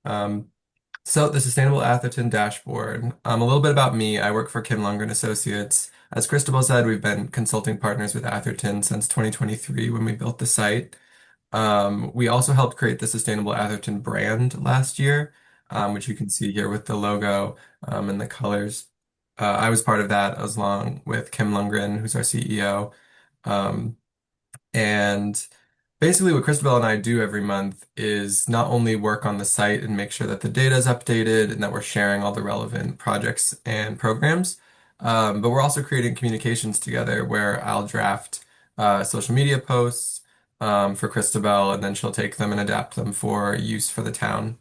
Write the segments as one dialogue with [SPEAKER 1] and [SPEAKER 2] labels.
[SPEAKER 1] Um, so the Sustainable Atherton Dashboard. A little bit about me. I work for Kim Lundgren Associates. As Cristobal said, we've been consulting partners with Atherton since 2023 when we built the site. We also helped create the Sustainable Atherton brand last year, which you can see here with the logo and the colors. I was part of that as along with Kim Lundgren, who's our CEO. Um, and basically, what Christabel and I do every month is not only work on the site and make sure that the data is updated and that we're sharing all the relevant projects and programs, but we're also creating communications together where I'll draft social media posts for Christabel, and then she'll take them and adapt them for use for the town.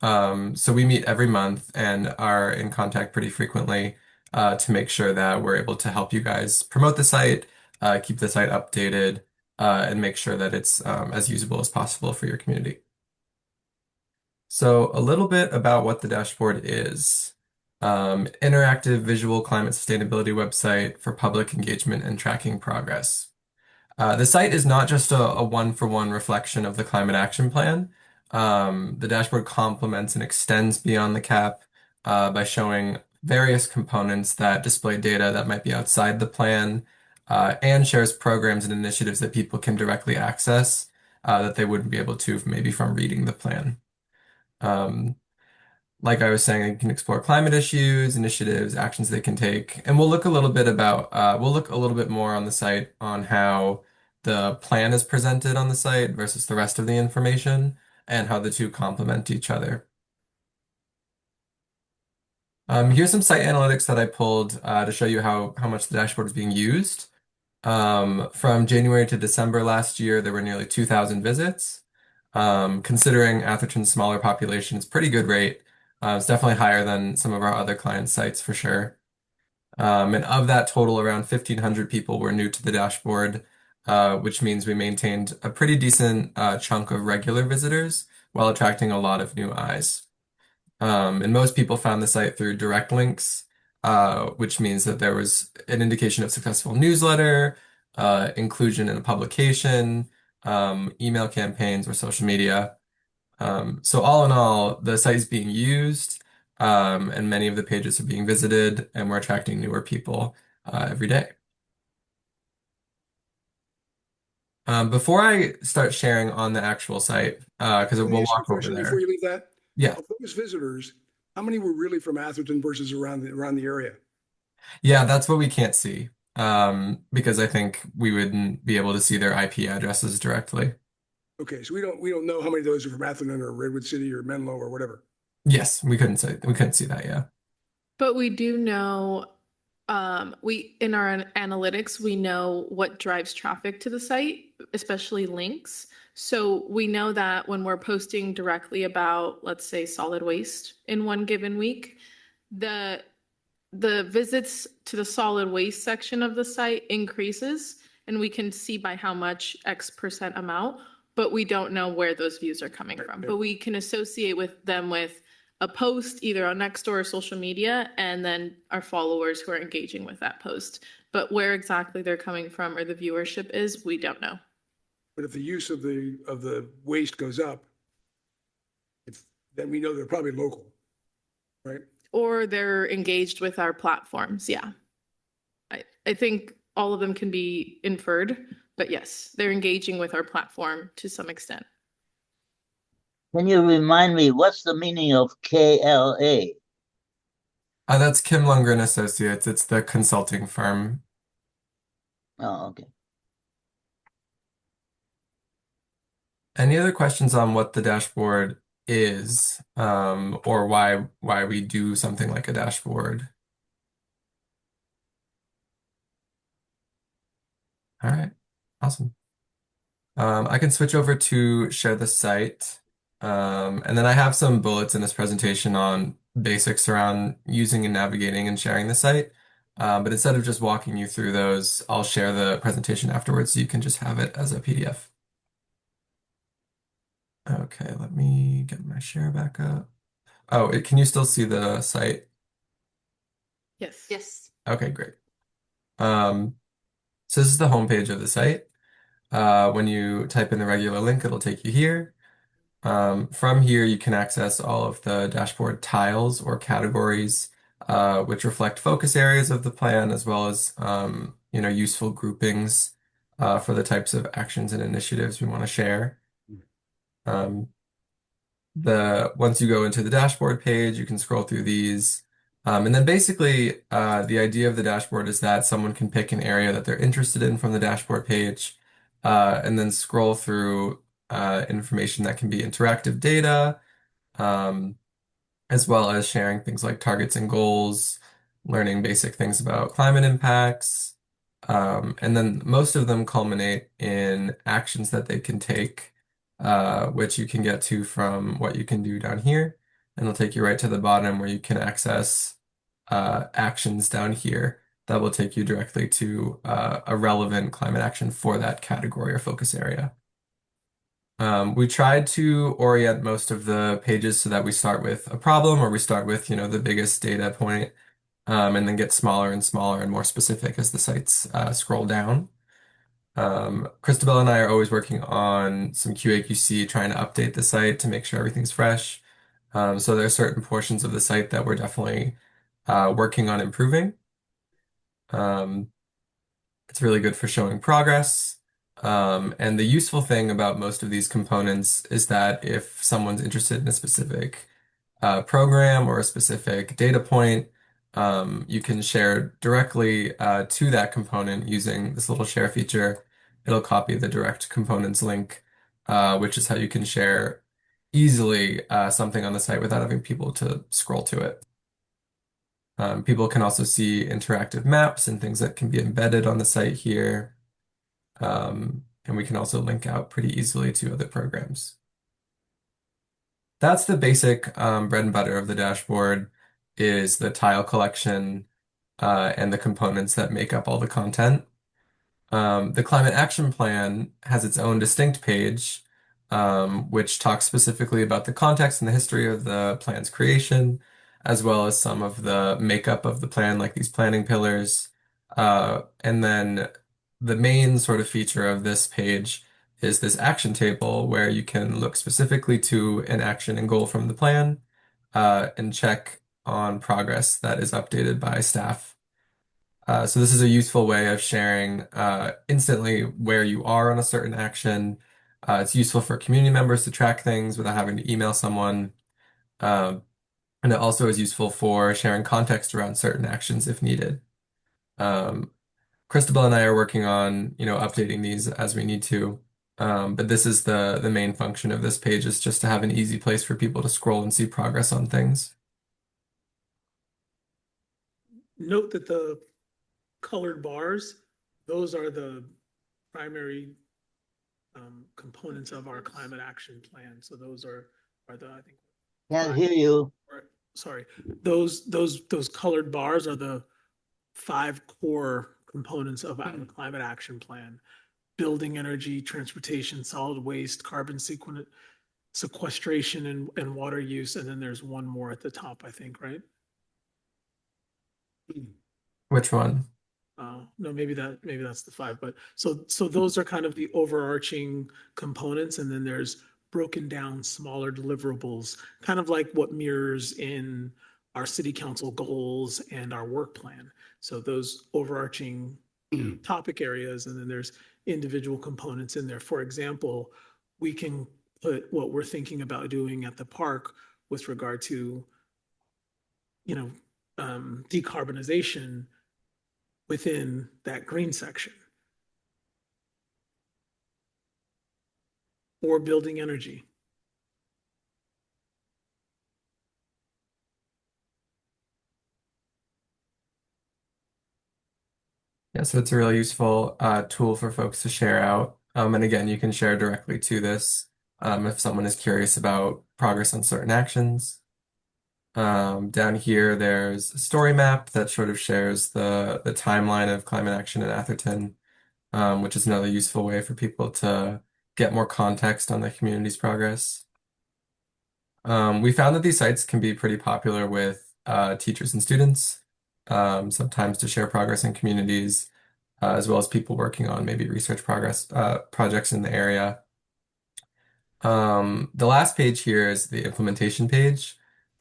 [SPEAKER 1] So we meet every month and are in contact pretty frequently to make sure that we're able to help you guys promote the site, keep the site updated, and make sure that it's as usable as possible for your community. So a little bit about what the dashboard is. Interactive visual climate sustainability website for public engagement and tracking progress. The site is not just a one-for-one reflection of the climate action plan. The dashboard complements and extends beyond the cap by showing various components that display data that might be outside the plan and shares programs and initiatives that people can directly access that they wouldn't be able to maybe from reading the plan. Um, like I was saying, you can explore climate issues, initiatives, actions they can take, and we'll look a little bit more on the site on how the plan is presented on the site versus the rest of the information and how the two complement each other. Here's some site analytics that I pulled to show you how much the dashboard is being used. From January to December last year, there were nearly 2,000 visits. Considering Atherton's smaller population, it's a pretty good rate. It's definitely higher than some of our other client sites for sure. And of that total, around 1,500 people were new to the dashboard, which means we maintained a pretty decent chunk of regular visitors while attracting a lot of new eyes. And most people found the site through direct links, which means that there was an indication of successful newsletter, inclusion in a publication, email campaigns, or social media. So all in all, the site is being used, and many of the pages are being visited, and we're attracting newer people every day. Before I start sharing on the actual site, because
[SPEAKER 2] Let me
[SPEAKER 1] we'll
[SPEAKER 2] ask you a
[SPEAKER 1] walk over
[SPEAKER 2] question before
[SPEAKER 1] there.
[SPEAKER 2] you leave that.
[SPEAKER 1] Yeah.
[SPEAKER 2] Of those visitors, how many were really from Atherton versus around the area?
[SPEAKER 1] Yeah, that's what we can't see. Because I think we wouldn't be able to see their IP addresses directly.
[SPEAKER 2] Okay, so we don't know how many of those are from Atherton or Redwood City or Menlo or whatever.
[SPEAKER 1] Yes, we couldn't see that, yeah.
[SPEAKER 3] But we do know, we in our analytics, we know what drives traffic to the site, especially links. So we know that when we're posting directly about, let's say, solid waste in one given week, the the visits to the solid waste section of the site increases, and we can see by how much X% amount, but we don't know where those views are coming from. But we can associate with them with a post either on Nextdoor or social media, and then our followers who are engaging with that post. But where exactly they're coming from or the viewership is, we don't know.
[SPEAKER 2] But if the use of the waste goes up, if then we know they're probably local, right?
[SPEAKER 3] Or they're engaged with our platforms. Yeah. I think all of them can be inferred, but yes, they're engaging with our platform to some extent.
[SPEAKER 4] Can you remind me what's the meaning of KLA?
[SPEAKER 1] That's Kim Lundgren Associates. It's the consulting firm.
[SPEAKER 4] Oh, okay.
[SPEAKER 1] Any other questions on what the dashboard is, or why we do something like a dashboard? All right, awesome. I can switch over to share the site. And then I have some bullets in this presentation on basics around using and navigating and sharing the site. But instead of just walking you through those, I'll share the presentation afterwards so you can just have it as a PDF. Okay, let me get my share back up. Oh, can you still see the site?
[SPEAKER 3] Yes.
[SPEAKER 5] Yes.
[SPEAKER 1] Okay, great. Um, so this is the homepage of the site. When you type in the regular link, it'll take you here. From here, you can access all of the dashboard tiles or categories, which reflect focus areas of the plan, as well as useful groupings for the types of actions and initiatives we want to share. Um, Once you go into the dashboard page, you can scroll through these. And then basically, the idea of the dashboard is that someone can pick an area that they're interested in from the dashboard page, and then scroll through information that can be interactive data, um, as well as sharing things like targets and goals, learning basic things about climate impacts. And then most of them culminate in actions that they can take, which you can get to from what you can do down here. And it'll take you right to the bottom where you can access actions down here that will take you directly to a relevant climate action for that category or focus area. We tried to orient most of the pages so that we start with a problem or we start with, the biggest data point, and then get smaller and smaller and more specific as the sites scroll down. Christabel and I are always working on some QA/QC, trying to update the site to make sure everything's fresh. So there are certain portions of the site that we're definitely working on improving. Um, it's really good for showing progress. And the useful thing about most of these components is that if someone's interested in a specific program or a specific data point, you can share directly to that component using this little share feature. It'll copy the direct components link, which is how you can share easily something on the site without having people to scroll to it. People can also see interactive maps and things that can be embedded on the site here. And we can also link out pretty easily to other programs. That's the basic bread and butter of the dashboard is the tile collection and the components that make up all the content. The Climate Action Plan has its own distinct page, which talks specifically about the context and the history of the plan's creation, as well as some of the makeup of the plan, like these planning pillars. And then the main sort of feature of this page is this action table where you can look specifically to an action and goal from the plan, and check on progress that is updated by staff. So this is a useful way of sharing instantly where you are on a certain action. It's useful for community members to track things without having to email someone. Um, and it also is useful for sharing context around certain actions if needed. Christabel and I are working on, updating these as we need to. But this is the main function of this page is just to have an easy place for people to scroll and see progress on things.
[SPEAKER 5] Note that the colored bars, those are the primary components of our climate action plan. So those are the, I think,
[SPEAKER 4] Can't hear you.
[SPEAKER 5] sorry, those colored bars are the 5 core components of our climate action plan: building energy, transportation, solid waste, carbon sequestration, and water use. And then there's one more at the top, I think, right?
[SPEAKER 1] Which one?
[SPEAKER 5] No, maybe that's the 5, but so those are kind of the overarching components, and then there's broken down smaller deliverables, kind of like what mirrors in our city council goals and our work plan. So those overarching topic areas, and then there's individual components in there. For example, we can put what we're thinking about doing at the park with regard to, decarbonization within that green section, or building energy.
[SPEAKER 1] Yeah, so it's a really useful tool for folks to share out. And again, you can share directly to this if someone is curious about progress on certain actions. Down here, there's a story map that sort of shares the timeline of climate action in Atherton, which is another useful way for people to get more context on the community's progress. We found that these sites can be pretty popular with teachers and students, sometimes to share progress in communities, as well as people working on maybe research progress projects in the area. The last page here is the implementation page.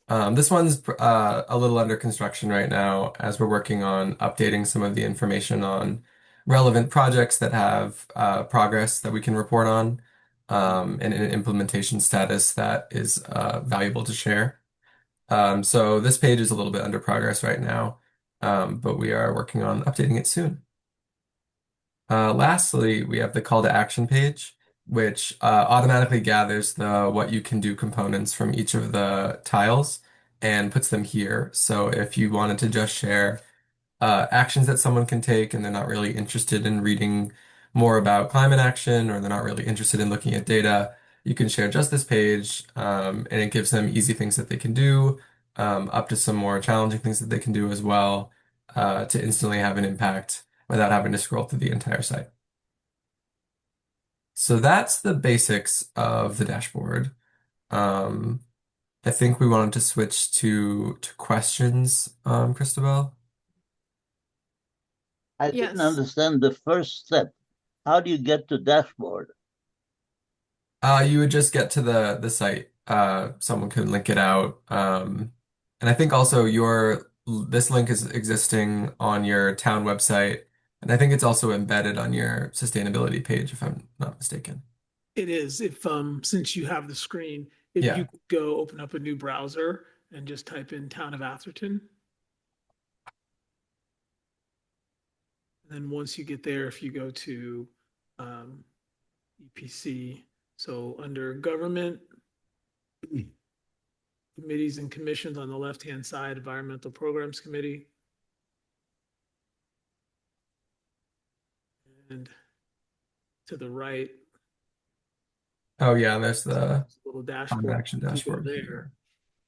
[SPEAKER 1] This one's a little under construction right now as we're working on updating some of the information on relevant projects that have progress that we can report on, and an implementation status that is valuable to share. So this page is a little bit under progress right now, but we are working on updating it soon. Lastly, we have the call to action page, which automatically gathers the what you can do components from each of the tiles and puts them here. So if you wanted to just share actions that someone can take and they're not really interested in reading more about climate action or they're not really interested in looking at data, you can share just this page, and it gives them easy things that they can do, up to some more challenging things that they can do as well, to instantly have an impact without having to scroll through the entire site. So that's the basics of the dashboard. Um, I think we wanted to switch to questions, Christabel.
[SPEAKER 4] I didn't
[SPEAKER 3] Yes.
[SPEAKER 4] understand the first step. How do you get to dashboard?
[SPEAKER 1] You would just get to the site. Someone could link it out. And I think also this link is existing on your town website, and I think it's also embedded on your sustainability page, if I'm not mistaken.
[SPEAKER 5] It is, if, since you have the screen, if
[SPEAKER 1] Yeah.
[SPEAKER 5] you could go open up a new browser and just type in Town of Atherton. And then once you get there, if you go to, EPC, so under Government, Committees and Commissions on the left-hand side, Environmental Programs Committee. And to the right,
[SPEAKER 1] Oh yeah, there's the
[SPEAKER 5] little
[SPEAKER 1] climate
[SPEAKER 5] dashboard.
[SPEAKER 1] action
[SPEAKER 5] You go
[SPEAKER 1] dashboard
[SPEAKER 5] there.
[SPEAKER 1] here.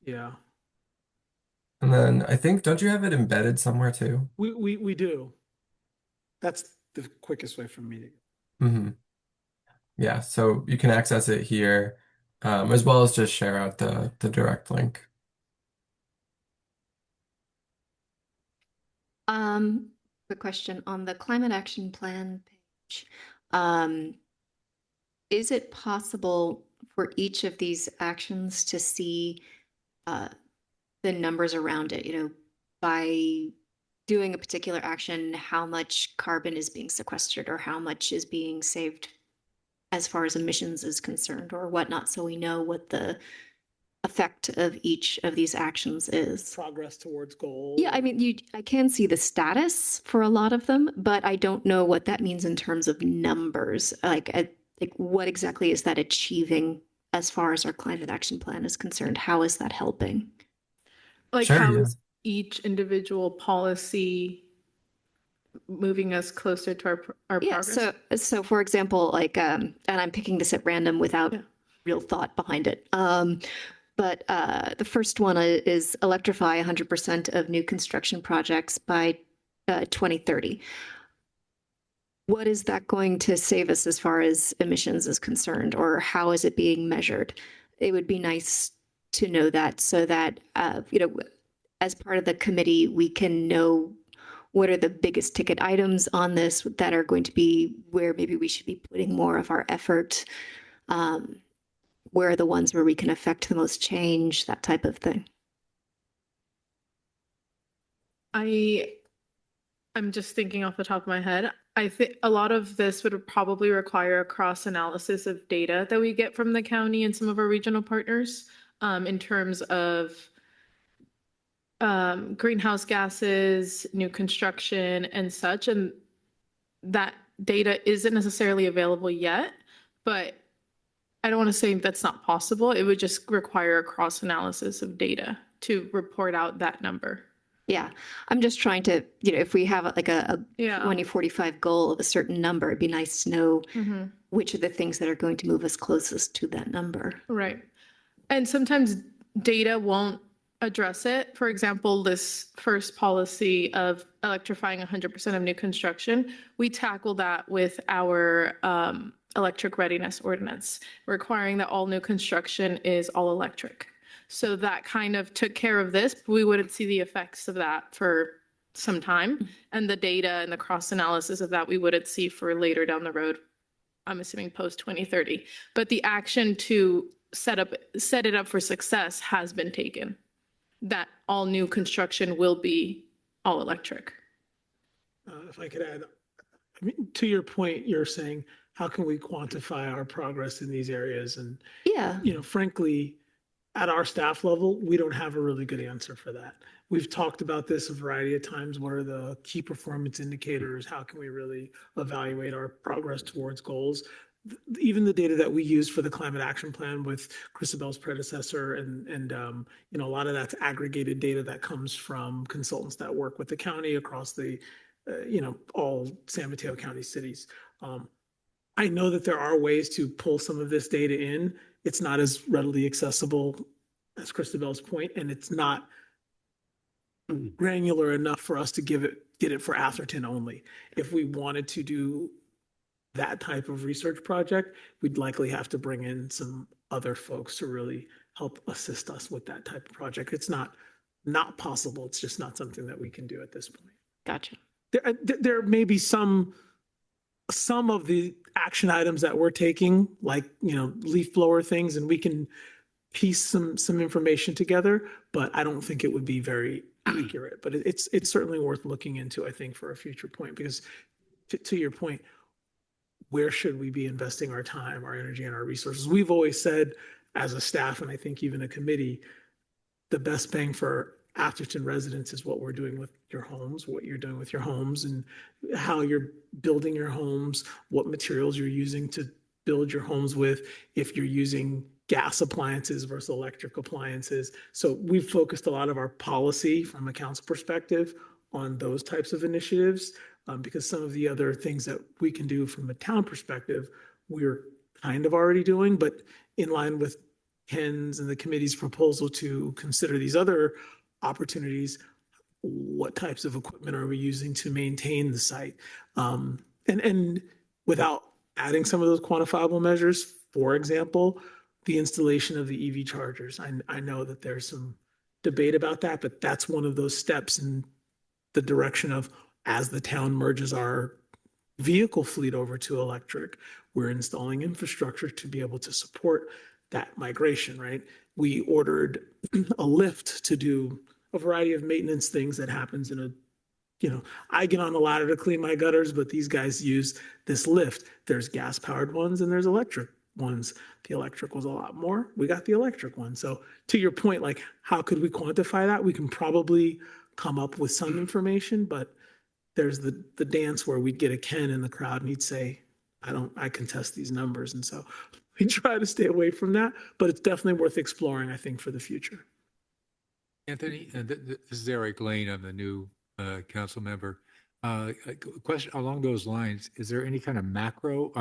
[SPEAKER 5] Yeah,
[SPEAKER 1] And then I think, don't you have it embedded somewhere too?
[SPEAKER 5] we do. That's the quickest way for me to.
[SPEAKER 1] Hmm. Yeah, so you can access it here, as well as just share out the direct link.
[SPEAKER 6] Quick question on the climate action plan page. Is it possible for each of these actions to see the numbers around it, by doing a particular action, how much carbon is being sequestered or how much is being saved as far as emissions is concerned or whatnot, so we know what the effect of each of these actions is?
[SPEAKER 5] Progress towards goal.
[SPEAKER 6] Yeah, I mean, I can see the status for a lot of them, but I don't know what that means in terms of numbers. Like what exactly is that achieving as far as our climate action plan is concerned? How is that helping?
[SPEAKER 3] Like
[SPEAKER 1] Sure,
[SPEAKER 3] how
[SPEAKER 1] yeah.
[SPEAKER 3] is each individual policy moving us closer to our
[SPEAKER 6] Yeah,
[SPEAKER 3] progress?
[SPEAKER 6] so for example, like, and I'm picking this at random without
[SPEAKER 3] Yeah.
[SPEAKER 6] real thought behind it. But the first one is electrify 100% of new construction projects by 2030. What is that going to save us as far as emissions is concerned, or how is it being measured? It would be nice to know that so that, as part of the committee, we can know what are the biggest ticket items on this that are going to be where maybe we should be putting more of our effort. Where are the ones where we can affect the most change, that type of thing.
[SPEAKER 3] I'm just thinking off the top of my head. I think a lot of this would probably require a cross analysis of data that we get from the county and some of our regional partners, in terms of greenhouse gases, new construction and such. And that data isn't necessarily available yet, but I don't want to say that's not possible. It would just require a cross analysis of data to report out that number.
[SPEAKER 6] Yeah, I'm just trying to, if we have like a
[SPEAKER 3] Yeah.
[SPEAKER 6] 2045 goal of a certain number, it'd be nice to know
[SPEAKER 3] Mhm.
[SPEAKER 6] which are the things that are going to move us closest to that number.
[SPEAKER 3] Right. And sometimes data won't address it. For example, this first policy of electrifying 100% of new construction, we tackle that with our electric readiness ordinance, requiring that all new construction is all electric. So that kind of took care of this, but we wouldn't see the effects of that for some time. And the data and the cross analysis of that we wouldn't see for later down the road. I'm assuming post 2030, but the action to set it up for success has been taken. That all new construction will be all electric.
[SPEAKER 5] If I could add, I mean, to your point, you're saying, how can we quantify our progress in these areas? And,
[SPEAKER 6] Yeah.
[SPEAKER 5] frankly, at our staff level, we don't have a really good answer for that. We've talked about this a variety of times. What are the key performance indicators? How can we really evaluate our progress towards goals? Even the data that we used for the climate action plan with Christabel's predecessor and a lot of that's aggregated data that comes from consultants that work with the county across the, all San Mateo County cities. I know that there are ways to pull some of this data in. It's not as readily accessible as Christabel's point, and it's not granular enough for us to get it for Atherton only. If we wanted to do that type of research project, we'd likely have to bring in some other folks to really help assist us with that type of project. It's not possible. It's just not something that we can do at this point.
[SPEAKER 6] Gotcha.
[SPEAKER 5] There may be some of the action items that we're taking, like, leaf blower things, and we can piece some information together, but I don't think it would be very accurate. But it's certainly worth looking into, I think, for a future point, because to your point, where should we be investing our time, our energy, and our resources? We've always said as a staff, and I think even a committee, the best bang for Atherton residents is what we're doing with your homes, what you're doing with your homes, and how you're building your homes, what materials you're using to build your homes with, if you're using gas appliances versus electric appliances. So we've focused a lot of our policy from a council perspective on those types of initiatives, because some of the other things that we can do from a town perspective, we're kind of already doing, but in line with Ken's and the committee's proposal to consider these other opportunities, what types of equipment are we using to maintain the site? And without adding some of those quantifiable measures, for example, the installation of the EV chargers. I know that there's some debate about that, but that's one of those steps in the direction of, as the town merges our vehicle fleet over to electric, we're installing infrastructure to be able to support that migration, right? We ordered a lift to do a variety of maintenance things that happens in I get on a ladder to clean my gutters, but these guys use this lift. There's gas powered ones and there's electric ones. The electric was a lot more. We got the electric one. So to your point, like, how could we quantify that? We can probably come up with some information, but there's the dance where we'd get a Ken in the crowd and he'd say, I contest these numbers. And so we try to stay away from that, but it's definitely worth exploring, I think, for the future.
[SPEAKER 7] Anthony, this is Eric Lane. I'm the new council member. A question along those lines: is there any kind of a micro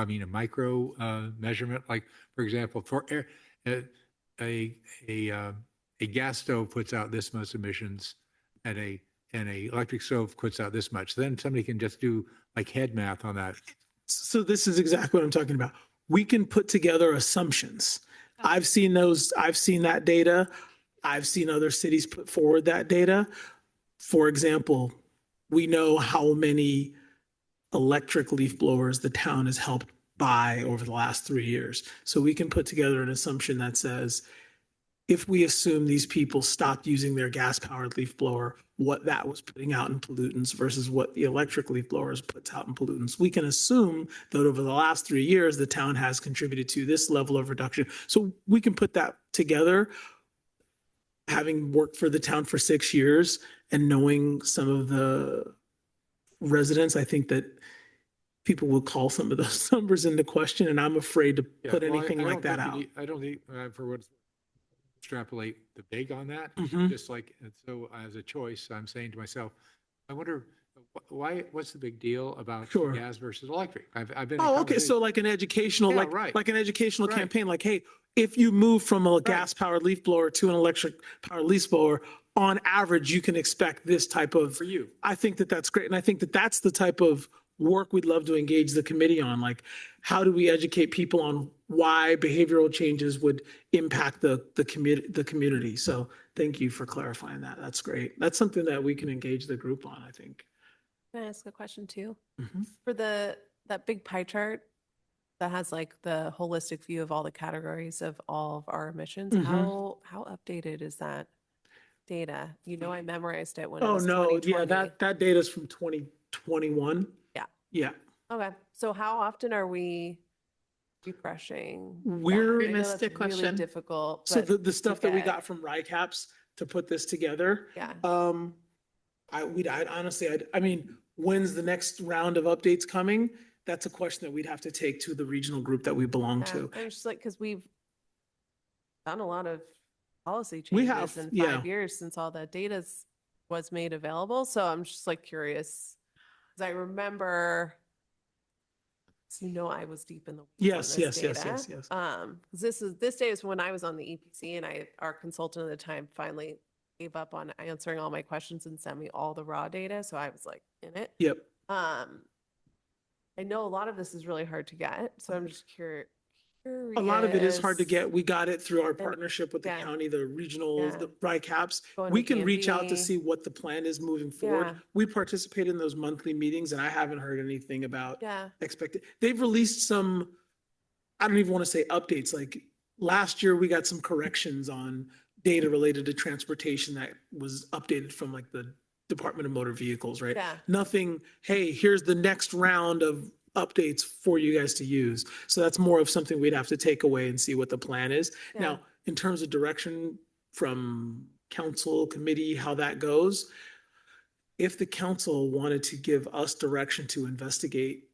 [SPEAKER 7] measurement? Like, for example, for a gas stove puts out this much emissions, and a electric stove puts out this much. Then somebody can just do like head math on that.
[SPEAKER 5] So this is exactly what I'm talking about. We can put together assumptions. I've seen that data. I've seen other cities put forward that data. For example, we know how many electric leaf blowers the town has helped buy over the last 3 years. So we can put together an assumption that says, if we assume these people stopped using their gas-powered leaf blower, what that was putting out in pollutants versus what the electric leaf blowers puts out in pollutants. We can assume that over the last 3 years, the town has contributed to this level of reduction. So we can put that together. Having worked for the town for 6 years and knowing some of the residents, I think that people will call some of those numbers into question, and I'm afraid to put anything like that out.
[SPEAKER 7] I don't think for what extrapolate the big on that.
[SPEAKER 5] Mhm.
[SPEAKER 7] Just like, and so as a choice, I'm saying to myself, I wonder what's the big deal about
[SPEAKER 5] Sure.
[SPEAKER 7] gas versus electric? I've been. in
[SPEAKER 5] Oh, okay. So
[SPEAKER 7] conversations-
[SPEAKER 5] like an educational,
[SPEAKER 7] Yeah,
[SPEAKER 5] like,
[SPEAKER 7] right.
[SPEAKER 5] like an educational
[SPEAKER 7] Right.
[SPEAKER 5] campaign, like, hey, if you move from a gas-powered leaf blower to an electric powered leaf blower, on average, you can expect this type of.
[SPEAKER 7] For you.
[SPEAKER 5] I think that that's great. And I think that that's the type of work we'd love to engage the committee on. Like, how do we educate people on why behavioral changes would impact the community? So thank you for clarifying that. That's great. That's something that we can engage the group on, I think.
[SPEAKER 8] Can I ask a question too?
[SPEAKER 5] Mhm.
[SPEAKER 8] For that big pie chart, that has like the holistic view of all the categories of all of our emissions.
[SPEAKER 5] Mhm.
[SPEAKER 8] How updated is that data? You know, I memorized it when it
[SPEAKER 5] Oh,
[SPEAKER 8] was
[SPEAKER 5] no,
[SPEAKER 8] 2020.
[SPEAKER 5] yeah, that data's from 2021.
[SPEAKER 8] Yeah.
[SPEAKER 5] Yeah,
[SPEAKER 8] Okay. So how often are we refreshing? that?
[SPEAKER 5] we're,
[SPEAKER 8] I know
[SPEAKER 3] missed
[SPEAKER 8] that's
[SPEAKER 3] a
[SPEAKER 8] really
[SPEAKER 3] question.
[SPEAKER 8] difficult,
[SPEAKER 5] so
[SPEAKER 8] but
[SPEAKER 5] the stuff that we
[SPEAKER 8] get.
[SPEAKER 5] got from RICAPS to put this together,
[SPEAKER 8] Yeah.
[SPEAKER 5] I honestly, I mean, when's the next round of updates coming? That's a question that we'd have to take to the regional group that we belong
[SPEAKER 8] Yeah,
[SPEAKER 5] to.
[SPEAKER 8] I'm just like, because we've done a lot of policy
[SPEAKER 5] We
[SPEAKER 8] changes
[SPEAKER 5] have,
[SPEAKER 8] in
[SPEAKER 5] yeah.
[SPEAKER 8] 5 years since all that data was made available. So I'm just like curious, because I remember, so you know, I was deep in the weeds on
[SPEAKER 5] Yes,
[SPEAKER 8] this
[SPEAKER 5] yes, yes,
[SPEAKER 8] data.
[SPEAKER 5] yes, yes.
[SPEAKER 8] 'Cause this day is when I was on the EPC, and our consultant at the time finally gave up on answering all my questions and sent me all the raw data. So I was like in it.
[SPEAKER 5] Yep.
[SPEAKER 8] I know a lot of this is really hard to get, so I'm just curious.
[SPEAKER 5] A lot of it is hard to get. We got it through our partnership with the
[SPEAKER 8] yeah.
[SPEAKER 5] county, the regional,
[SPEAKER 8] Yeah.
[SPEAKER 5] the RICAPS.
[SPEAKER 8] Going
[SPEAKER 5] We
[SPEAKER 8] to
[SPEAKER 5] can reach out to
[SPEAKER 8] DMV.
[SPEAKER 5] see what the plan is moving forward.
[SPEAKER 8] Yeah.
[SPEAKER 5] We participate in those monthly meetings and I haven't heard anything about
[SPEAKER 8] Yeah,
[SPEAKER 5] expected. They've released some, I don't even want to say updates, like last year we got some corrections on data related to transportation that was updated from like the Department of Motor Vehicles, right?
[SPEAKER 8] yeah.
[SPEAKER 5] Nothing, hey, here's the next round of updates for you guys to use. So that's more of something we'd have to take away and see what the plan is.
[SPEAKER 8] Yeah.
[SPEAKER 5] Now, in terms of direction from council, committee, how that goes, if the council wanted to give us direction to investigate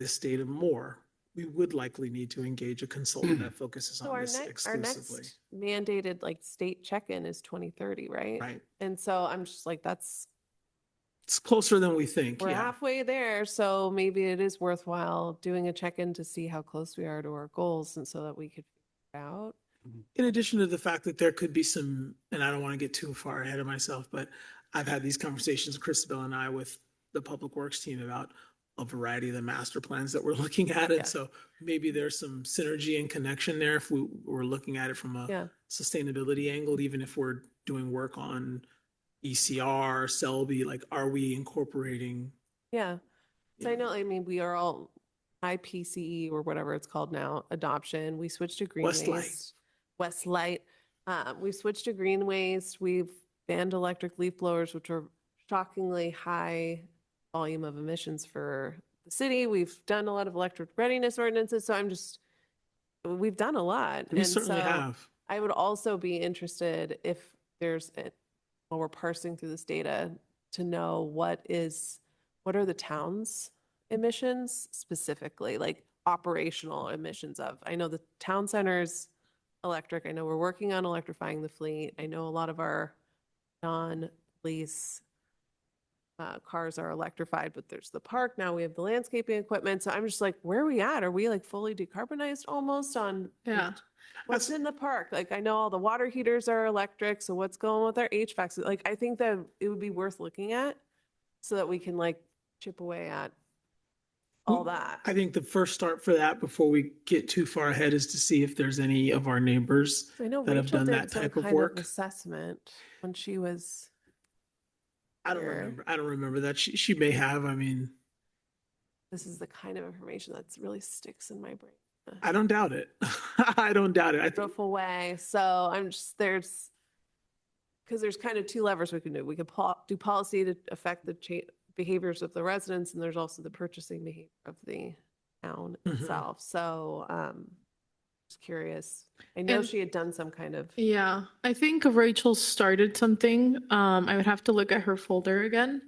[SPEAKER 5] this data more, we would likely need to engage a consultant that focuses
[SPEAKER 8] So
[SPEAKER 5] on
[SPEAKER 8] our
[SPEAKER 5] this
[SPEAKER 8] next
[SPEAKER 5] exclusively.
[SPEAKER 8] mandated like state check-in is 2030, right?
[SPEAKER 5] Right.
[SPEAKER 8] And so I'm just like,
[SPEAKER 5] It's closer than we think,
[SPEAKER 8] we're
[SPEAKER 5] yeah.
[SPEAKER 8] halfway there. So maybe it is worthwhile doing a check-in to see how close we are to our goals, and so that we could figure it out.
[SPEAKER 5] In addition to the fact that there could be some, and I don't want to get too far ahead of myself, but I've had these conversations, Christabel and I, with the Public Works team about a variety of the master plans that we're looking at.
[SPEAKER 8] Yeah.
[SPEAKER 5] And so maybe there's some synergy and connection there if we were looking at it from a
[SPEAKER 8] Yeah.
[SPEAKER 5] sustainability angle, even if we're doing work on ECR, Selby, like, are we incorporating?
[SPEAKER 8] Yeah. So I
[SPEAKER 5] you
[SPEAKER 8] know, I mean, we are all IPCE or whatever it's called now, adoption. We switched to green
[SPEAKER 5] Westlight.
[SPEAKER 8] waste. Westlight. We've switched to green waste. We've banned electric leaf blowers, which are shockingly high volume of emissions for the city. We've done a lot of electric readiness ordinances. So we've done a lot.
[SPEAKER 5] We
[SPEAKER 8] And
[SPEAKER 5] certainly
[SPEAKER 8] so
[SPEAKER 5] have.
[SPEAKER 8] I would also be interested if while we're parsing through this data, to know what are the town's emissions specifically, like operational emissions of. I know the town center's electric. I know we're working on electrifying the fleet. I know a lot of our non-lease cars are electrified, but there's the park. Now we have the landscaping equipment. So I'm just like, where are we at? Are we like fully decarbonized almost on
[SPEAKER 3] Yeah.
[SPEAKER 8] what's in the park? Like, I know all the water heaters are electric. So what's going with our HVAC? Like, I think that it would be worth looking at so that we can like chip away at all that.
[SPEAKER 5] I think the first start for that before we get too far ahead is to see if there's any of our neighbors
[SPEAKER 8] I know
[SPEAKER 5] that have
[SPEAKER 8] Rachel
[SPEAKER 5] done
[SPEAKER 8] did
[SPEAKER 5] that
[SPEAKER 8] some
[SPEAKER 5] type of
[SPEAKER 8] kind
[SPEAKER 5] work.
[SPEAKER 8] assessment when she was.
[SPEAKER 5] I don't
[SPEAKER 8] Sure.
[SPEAKER 5] remember. I don't remember that. She may have. I mean,
[SPEAKER 8] This is the kind of information that's really sticks in my brain.
[SPEAKER 5] I don't doubt it. I don't doubt it. I think
[SPEAKER 8] Beautiful way. So I'm just because there's kind of two levers we can do. We could do policy to affect the behaviors of the residents, and there's also the purchasing behavior of the town
[SPEAKER 5] Mhm.
[SPEAKER 8] itself. So just curious. I know
[SPEAKER 3] And-
[SPEAKER 8] she had done some kind of.
[SPEAKER 3] Yeah, I think Rachel started something. I would have to look at her folder again.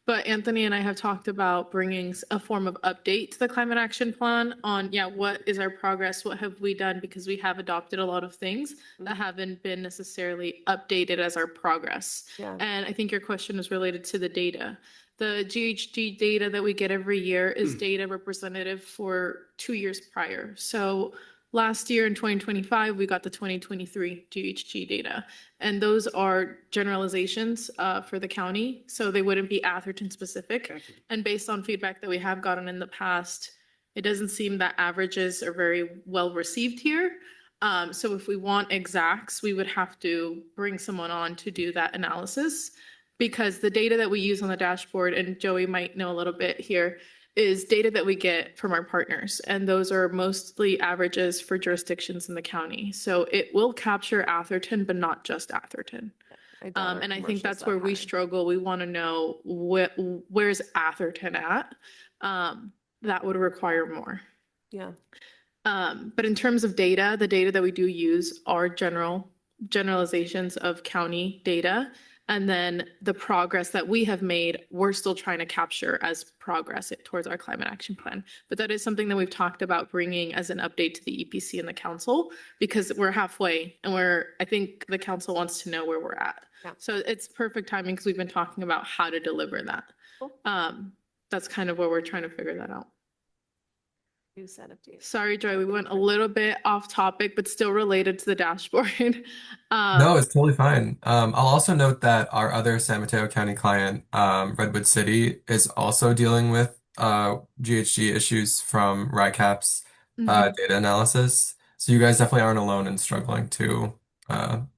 [SPEAKER 3] But Anthony and I have talked about bringing a form of update to the climate action plan on, what is our progress? What have we done? Because we have adopted a lot of things that haven't been necessarily updated as our progress.
[SPEAKER 8] Yeah.
[SPEAKER 3] And I think your question is related to the data. The GHG data that we get every year is data representative for 2 years prior. So last year in 2025, we got the 2023 GHG data. And those are generalizations for the county. So they wouldn't be Atherton specific. And based on feedback that we have gotten in the past, it doesn't seem that averages are very well received here. So if we want exacts, we would have to bring someone on to do that analysis. Because the data that we use on the dashboard, and Joey might know a little bit here, is data that we get from our partners. And those are mostly averages for jurisdictions in the county. So it will capture Atherton, but not just Atherton.
[SPEAKER 8] I doubt our
[SPEAKER 3] And I think
[SPEAKER 8] commercial's
[SPEAKER 3] that's
[SPEAKER 8] that
[SPEAKER 3] where we
[SPEAKER 8] high.
[SPEAKER 3] struggle. We want to know where's Atherton at? That would require more.
[SPEAKER 8] Yeah.
[SPEAKER 3] But in terms of data, the data that we do use are generalizations of county data. And then the progress that we have made, we're still trying to capture as progress towards our climate action plan. But that is something that we've talked about bringing as an update to the EPC and the council, because we're halfway and I think the council wants to know where we're at.
[SPEAKER 8] Yeah.
[SPEAKER 3] So it's perfect timing because we've been talking about how to deliver that.
[SPEAKER 8] Cool.
[SPEAKER 3] That's kind of where we're trying to figure that out.
[SPEAKER 8] New set of data.
[SPEAKER 3] Sorry, Joy, we went a little bit off topic, but still related to the dashboard.
[SPEAKER 1] No, it's totally fine. I'll also note that our other San Mateo County client, Redwood City, is also dealing with GHG issues from RICAP's
[SPEAKER 3] Mhm.
[SPEAKER 1] data analysis. So you guys definitely aren't alone in struggling to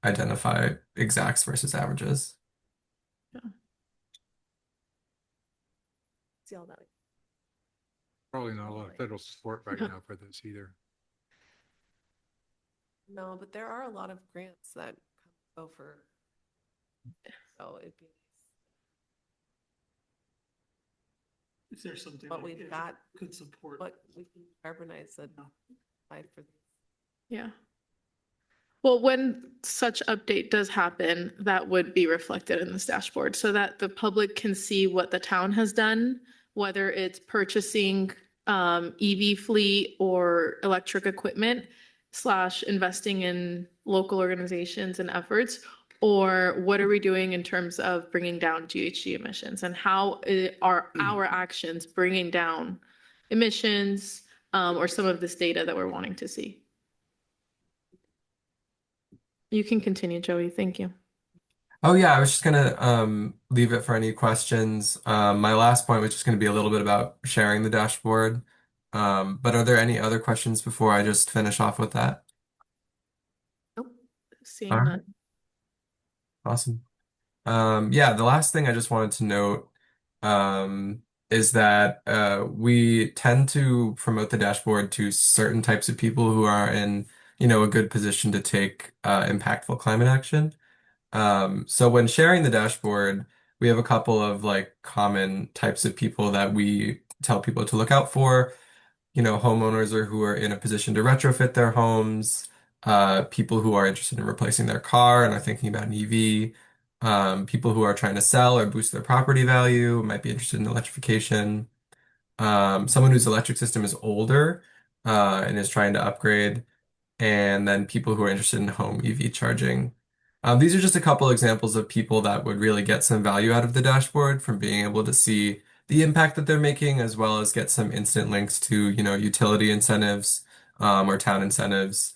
[SPEAKER 1] identify exacts versus averages.
[SPEAKER 8] See all that.
[SPEAKER 7] Probably not a lot of federal support right now for this either.
[SPEAKER 8] No, but there are a lot of grants that go for. So it'd be,
[SPEAKER 5] If there's something.
[SPEAKER 8] But
[SPEAKER 5] like
[SPEAKER 8] we've
[SPEAKER 5] it
[SPEAKER 8] got-
[SPEAKER 5] Could support.
[SPEAKER 8] but we can carbonize the life for.
[SPEAKER 3] Yeah. Well, when such update does happen, that would be reflected in this dashboard so that the public can see what the town has done, whether it's purchasing EV fleet or electric equipment / investing in local organizations and efforts, or what are we doing in terms of bringing down GHG emissions, and how are our actions bringing down emissions or some of this data that we're wanting to see. You can continue, Joey. Thank you.
[SPEAKER 1] Oh yeah, I was just gonna leave it for any questions. My last point was just gonna be a little bit about sharing the dashboard. But are there any other questions before I just finish off with that?
[SPEAKER 3] Nope. Seeing
[SPEAKER 1] All right.
[SPEAKER 3] none.
[SPEAKER 1] Awesome. Yeah, the last thing I just wanted to note is that we tend to promote the dashboard to certain types of people who are in, a good position to take impactful climate action. So when sharing the dashboard, we have a couple of like common types of people that we tell people to look out for. Homeowners who are in a position to retrofit their homes, people who are interested in replacing their car and are thinking about an EV, people who are trying to sell or boost their property value, might be interested in electrification, someone whose electric system is older, and is trying to upgrade, and then people who are interested in home EV charging. These are just a couple examples of people that would really get some value out of the dashboard from being able to see the impact that they're making, as well as get some instant links to, utility incentives, or town incentives,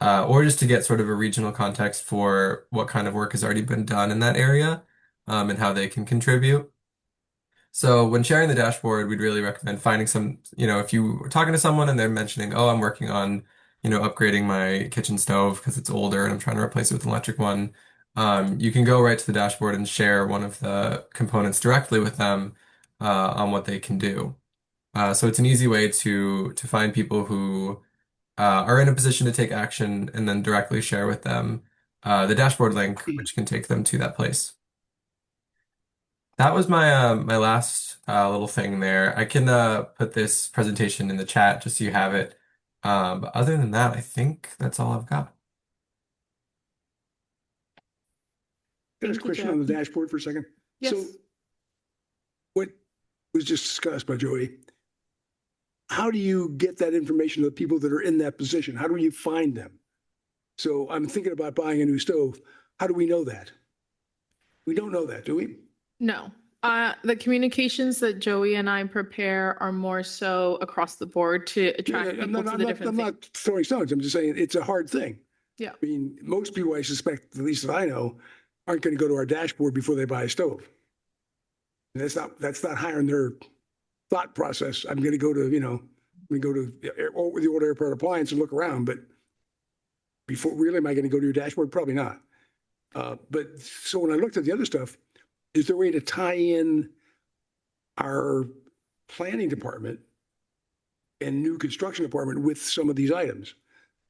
[SPEAKER 1] or just to get sort of a regional context for what kind of work has already been done in that area, and how they can contribute. So when sharing the dashboard, we'd really recommend finding some, if you were talking to someone and they're mentioning, oh, I'm working on, upgrading my kitchen stove because it's older and I'm trying to replace it with an electric one. You can go right to the dashboard and share one of the components directly with them on what they can do. So it's an easy way to find people who are in a position to take action and then directly share with them the dashboard link, which can take them to that place. That was my last little thing there. I can put this presentation in the chat just so you have it. But other than that, I think that's all I've got.
[SPEAKER 2] Can I ask a
[SPEAKER 3] Thank you,
[SPEAKER 2] question on the
[SPEAKER 3] Joe.
[SPEAKER 2] dashboard for a second?
[SPEAKER 3] Yes.
[SPEAKER 2] So what was just discussed by Joey, how do you get that information to the people that are in that position? How do you find them? So I'm thinking about buying a new stove. How do we know that? We don't know that, do we?
[SPEAKER 3] No. The communications that Joey and I prepare are more so across the board to attract
[SPEAKER 2] I'm
[SPEAKER 3] people
[SPEAKER 2] not,
[SPEAKER 3] to the different
[SPEAKER 2] I'm
[SPEAKER 3] things.
[SPEAKER 2] not throwing stones. I'm just saying it's a hard thing.
[SPEAKER 3] Yeah.
[SPEAKER 2] I mean, most people I suspect, at least that I know, aren't going to go to our dashboard before they buy a stove. And that's not high on their thought process. I'm going to go to, we go to the old airport appliance and look around, but before, really, am I going to go to your dashboard? Probably not. But so when I looked at the other stuff, is there a way to tie in our planning department and new construction department with some of these items,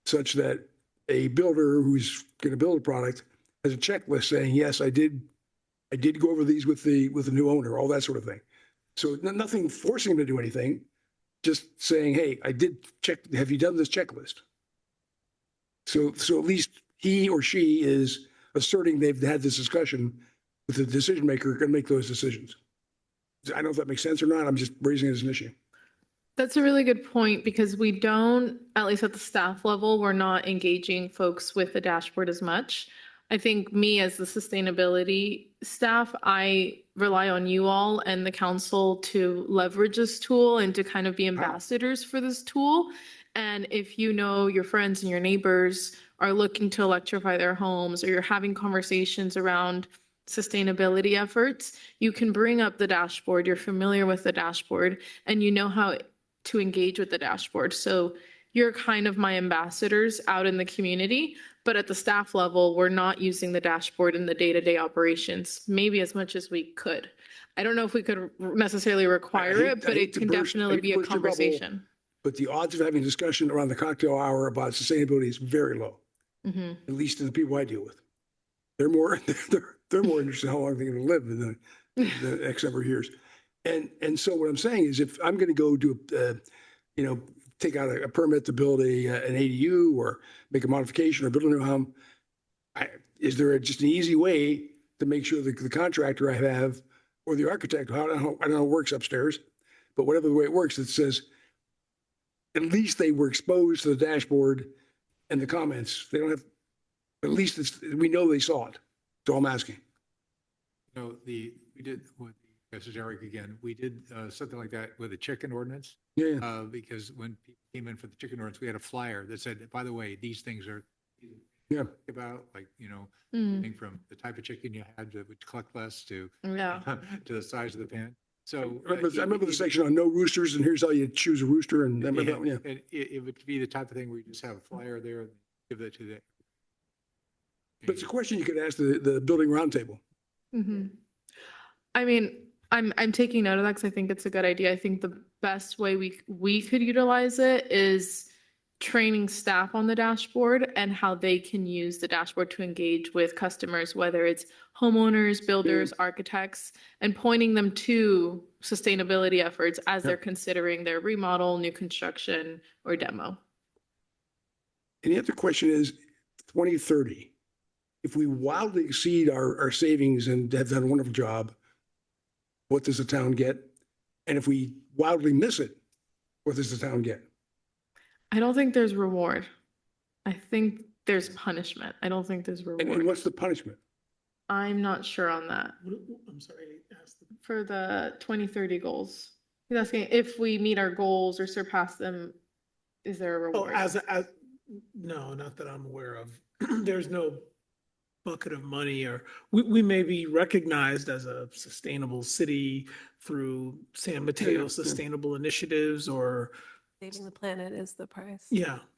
[SPEAKER 2] such that a builder who's going to build a product has a checklist saying, yes, I did go over these with the new owner, all that sort of thing. So nothing forcing him to do anything, just saying, hey, I did check, have you done this checklist? So at least he or she is asserting they've had this discussion with the decision maker, going to make those decisions. I don't know if that makes sense or not. I'm just raising it as an issue.
[SPEAKER 3] That's a really good point because we don't, at least at the staff level, we're not engaging folks with the dashboard as much. I think me as the sustainability staff, I rely on you all and the council to leverage this tool and to kind of be ambassadors for this tool. And if you know your friends and your neighbors are looking to electrify their homes or you're having conversations around sustainability efforts, you can bring up the dashboard, you're familiar with the dashboard, and you know how to engage with the dashboard. So you're kind of my ambassadors out in the community, but at the staff level, we're not using the dashboard in the day-to-day operations, maybe as much as we could. I don't know if we could necessarily require it, but it can definitely be a conversation.
[SPEAKER 2] But the odds of having a discussion around the cocktail hour about sustainability is very low,
[SPEAKER 3] Mhm.
[SPEAKER 2] at least to the people I deal with. They're more they're more interested in how long they're going to live in the X number of years. And so what I'm saying is, if I'm going to go do take out a permit to build an ADU or make a modification or build a new home, is there just an easy way to make sure that the contractor I have or the architect, I don't know how it works upstairs, but whatever the way it works, it says at least they were exposed to the dashboard and the comments. They don't have, at least we know they saw it. So I'm asking.
[SPEAKER 7] We did, this is Eric again, we did something like that with the chicken ordinance.
[SPEAKER 2] Yeah.
[SPEAKER 7] Because when people came in for the chicken ordinance, we had a flyer that said, by the way, these things are about, like, everything from the type of chicken you had that would collect less to to the size of the pan. So
[SPEAKER 2] I remember the section on no roosters, and here's how you choose a rooster. And
[SPEAKER 7] and it would be the type of thing where you just have a flyer there and give that to the.
[SPEAKER 2] But it's a question you could ask the building roundtable.
[SPEAKER 3] Mhm. I mean, I'm taking note of that because I think it's a good idea. I think the best way we could utilize it is training staff on the dashboard and how they can use the dashboard to engage with customers, whether it's homeowners, builders, architects, and pointing them to sustainability efforts as they're considering their remodel, new construction, or demo.
[SPEAKER 2] And the other question is 2030. If we wildly exceed our savings and have done a wonderful job, what does the town get? And if we wildly miss it, what does the town get?
[SPEAKER 3] I don't think there's reward. I think there's punishment. I don't think there's
[SPEAKER 2] And
[SPEAKER 3] reward.
[SPEAKER 2] what's the punishment?
[SPEAKER 3] I'm not sure on that.
[SPEAKER 5] I'm sorry.
[SPEAKER 3] For the 2030 goals. He's asking if we meet our goals or surpass them, is there a
[SPEAKER 5] Oh,
[SPEAKER 3] reward?
[SPEAKER 5] no, not that I'm aware of. There's no bucket of money, or we may be recognized as a sustainable city through San Mateo sustainable initiatives, or
[SPEAKER 8] Saving the planet is the price.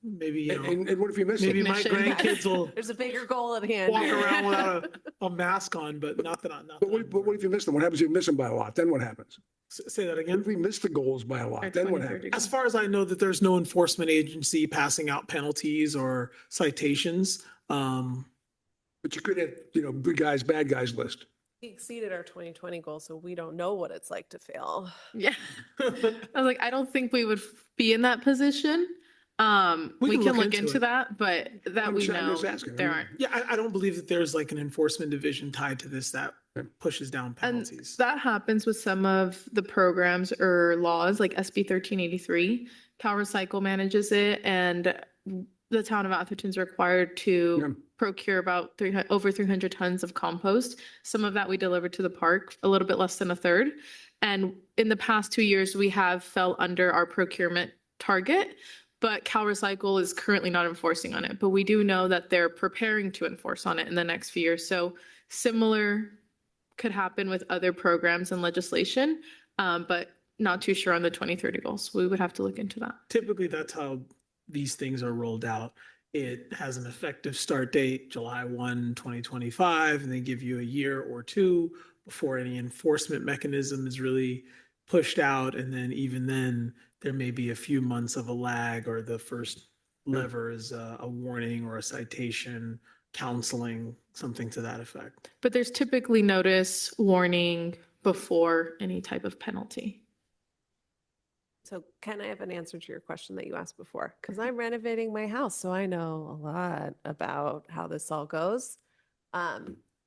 [SPEAKER 5] maybe,
[SPEAKER 2] And what if you miss
[SPEAKER 5] maybe
[SPEAKER 2] it?
[SPEAKER 5] my grandkids will
[SPEAKER 8] There's a bigger goal at hand.
[SPEAKER 5] walk around without a mask on, but not that I'm not.
[SPEAKER 2] But what if you miss them? What happens if you miss them by a lot? Then what happens?
[SPEAKER 5] Say that
[SPEAKER 2] What
[SPEAKER 5] again?
[SPEAKER 2] if we miss the goals by a
[SPEAKER 3] Our
[SPEAKER 2] lot? Then what
[SPEAKER 3] 2030
[SPEAKER 2] happens?
[SPEAKER 5] As far as I know, that there's no enforcement agency passing out penalties or citations.
[SPEAKER 2] But you could have, good guys, bad guys list.
[SPEAKER 8] We exceeded our 2020 goal, so we don't know what it's like to fail.
[SPEAKER 3] Yeah. I was like, I don't think we would be in that position. We can look into that, but that we
[SPEAKER 2] I'm
[SPEAKER 3] know
[SPEAKER 2] just asking.
[SPEAKER 3] there aren't.
[SPEAKER 5] Yeah, I don't believe that there's like an enforcement division tied to this that pushes down
[SPEAKER 3] And
[SPEAKER 5] penalties.
[SPEAKER 3] that happens with some of the programs or laws like SB 1383. Cal Recycle manages it, and the town of Atherton's required to procure about over 300 tons of compost. Some of that we delivered to the park, a little bit less than a third. And in the past 2 years, we have fell under our procurement target, but Cal Recycle is currently not enforcing on it. But we do know that they're preparing to enforce on it in the next few years. So similar could happen with other programs and legislation, but not too sure on the 2030 goals. We would have to look into that.
[SPEAKER 5] Typically, that's how these things are rolled out. It has an effective start date, July 1, 2025, and they give you a year or two before any enforcement mechanism is really pushed out, and then even then, there may be a few months of a lag, or the first lever is a warning or a citation, counseling, something to that effect.
[SPEAKER 3] But there's typically notice, warning before any type of penalty.
[SPEAKER 8] So can I have an answer to your question that you asked before? Because I'm renovating my house, so I know a lot about how this all goes.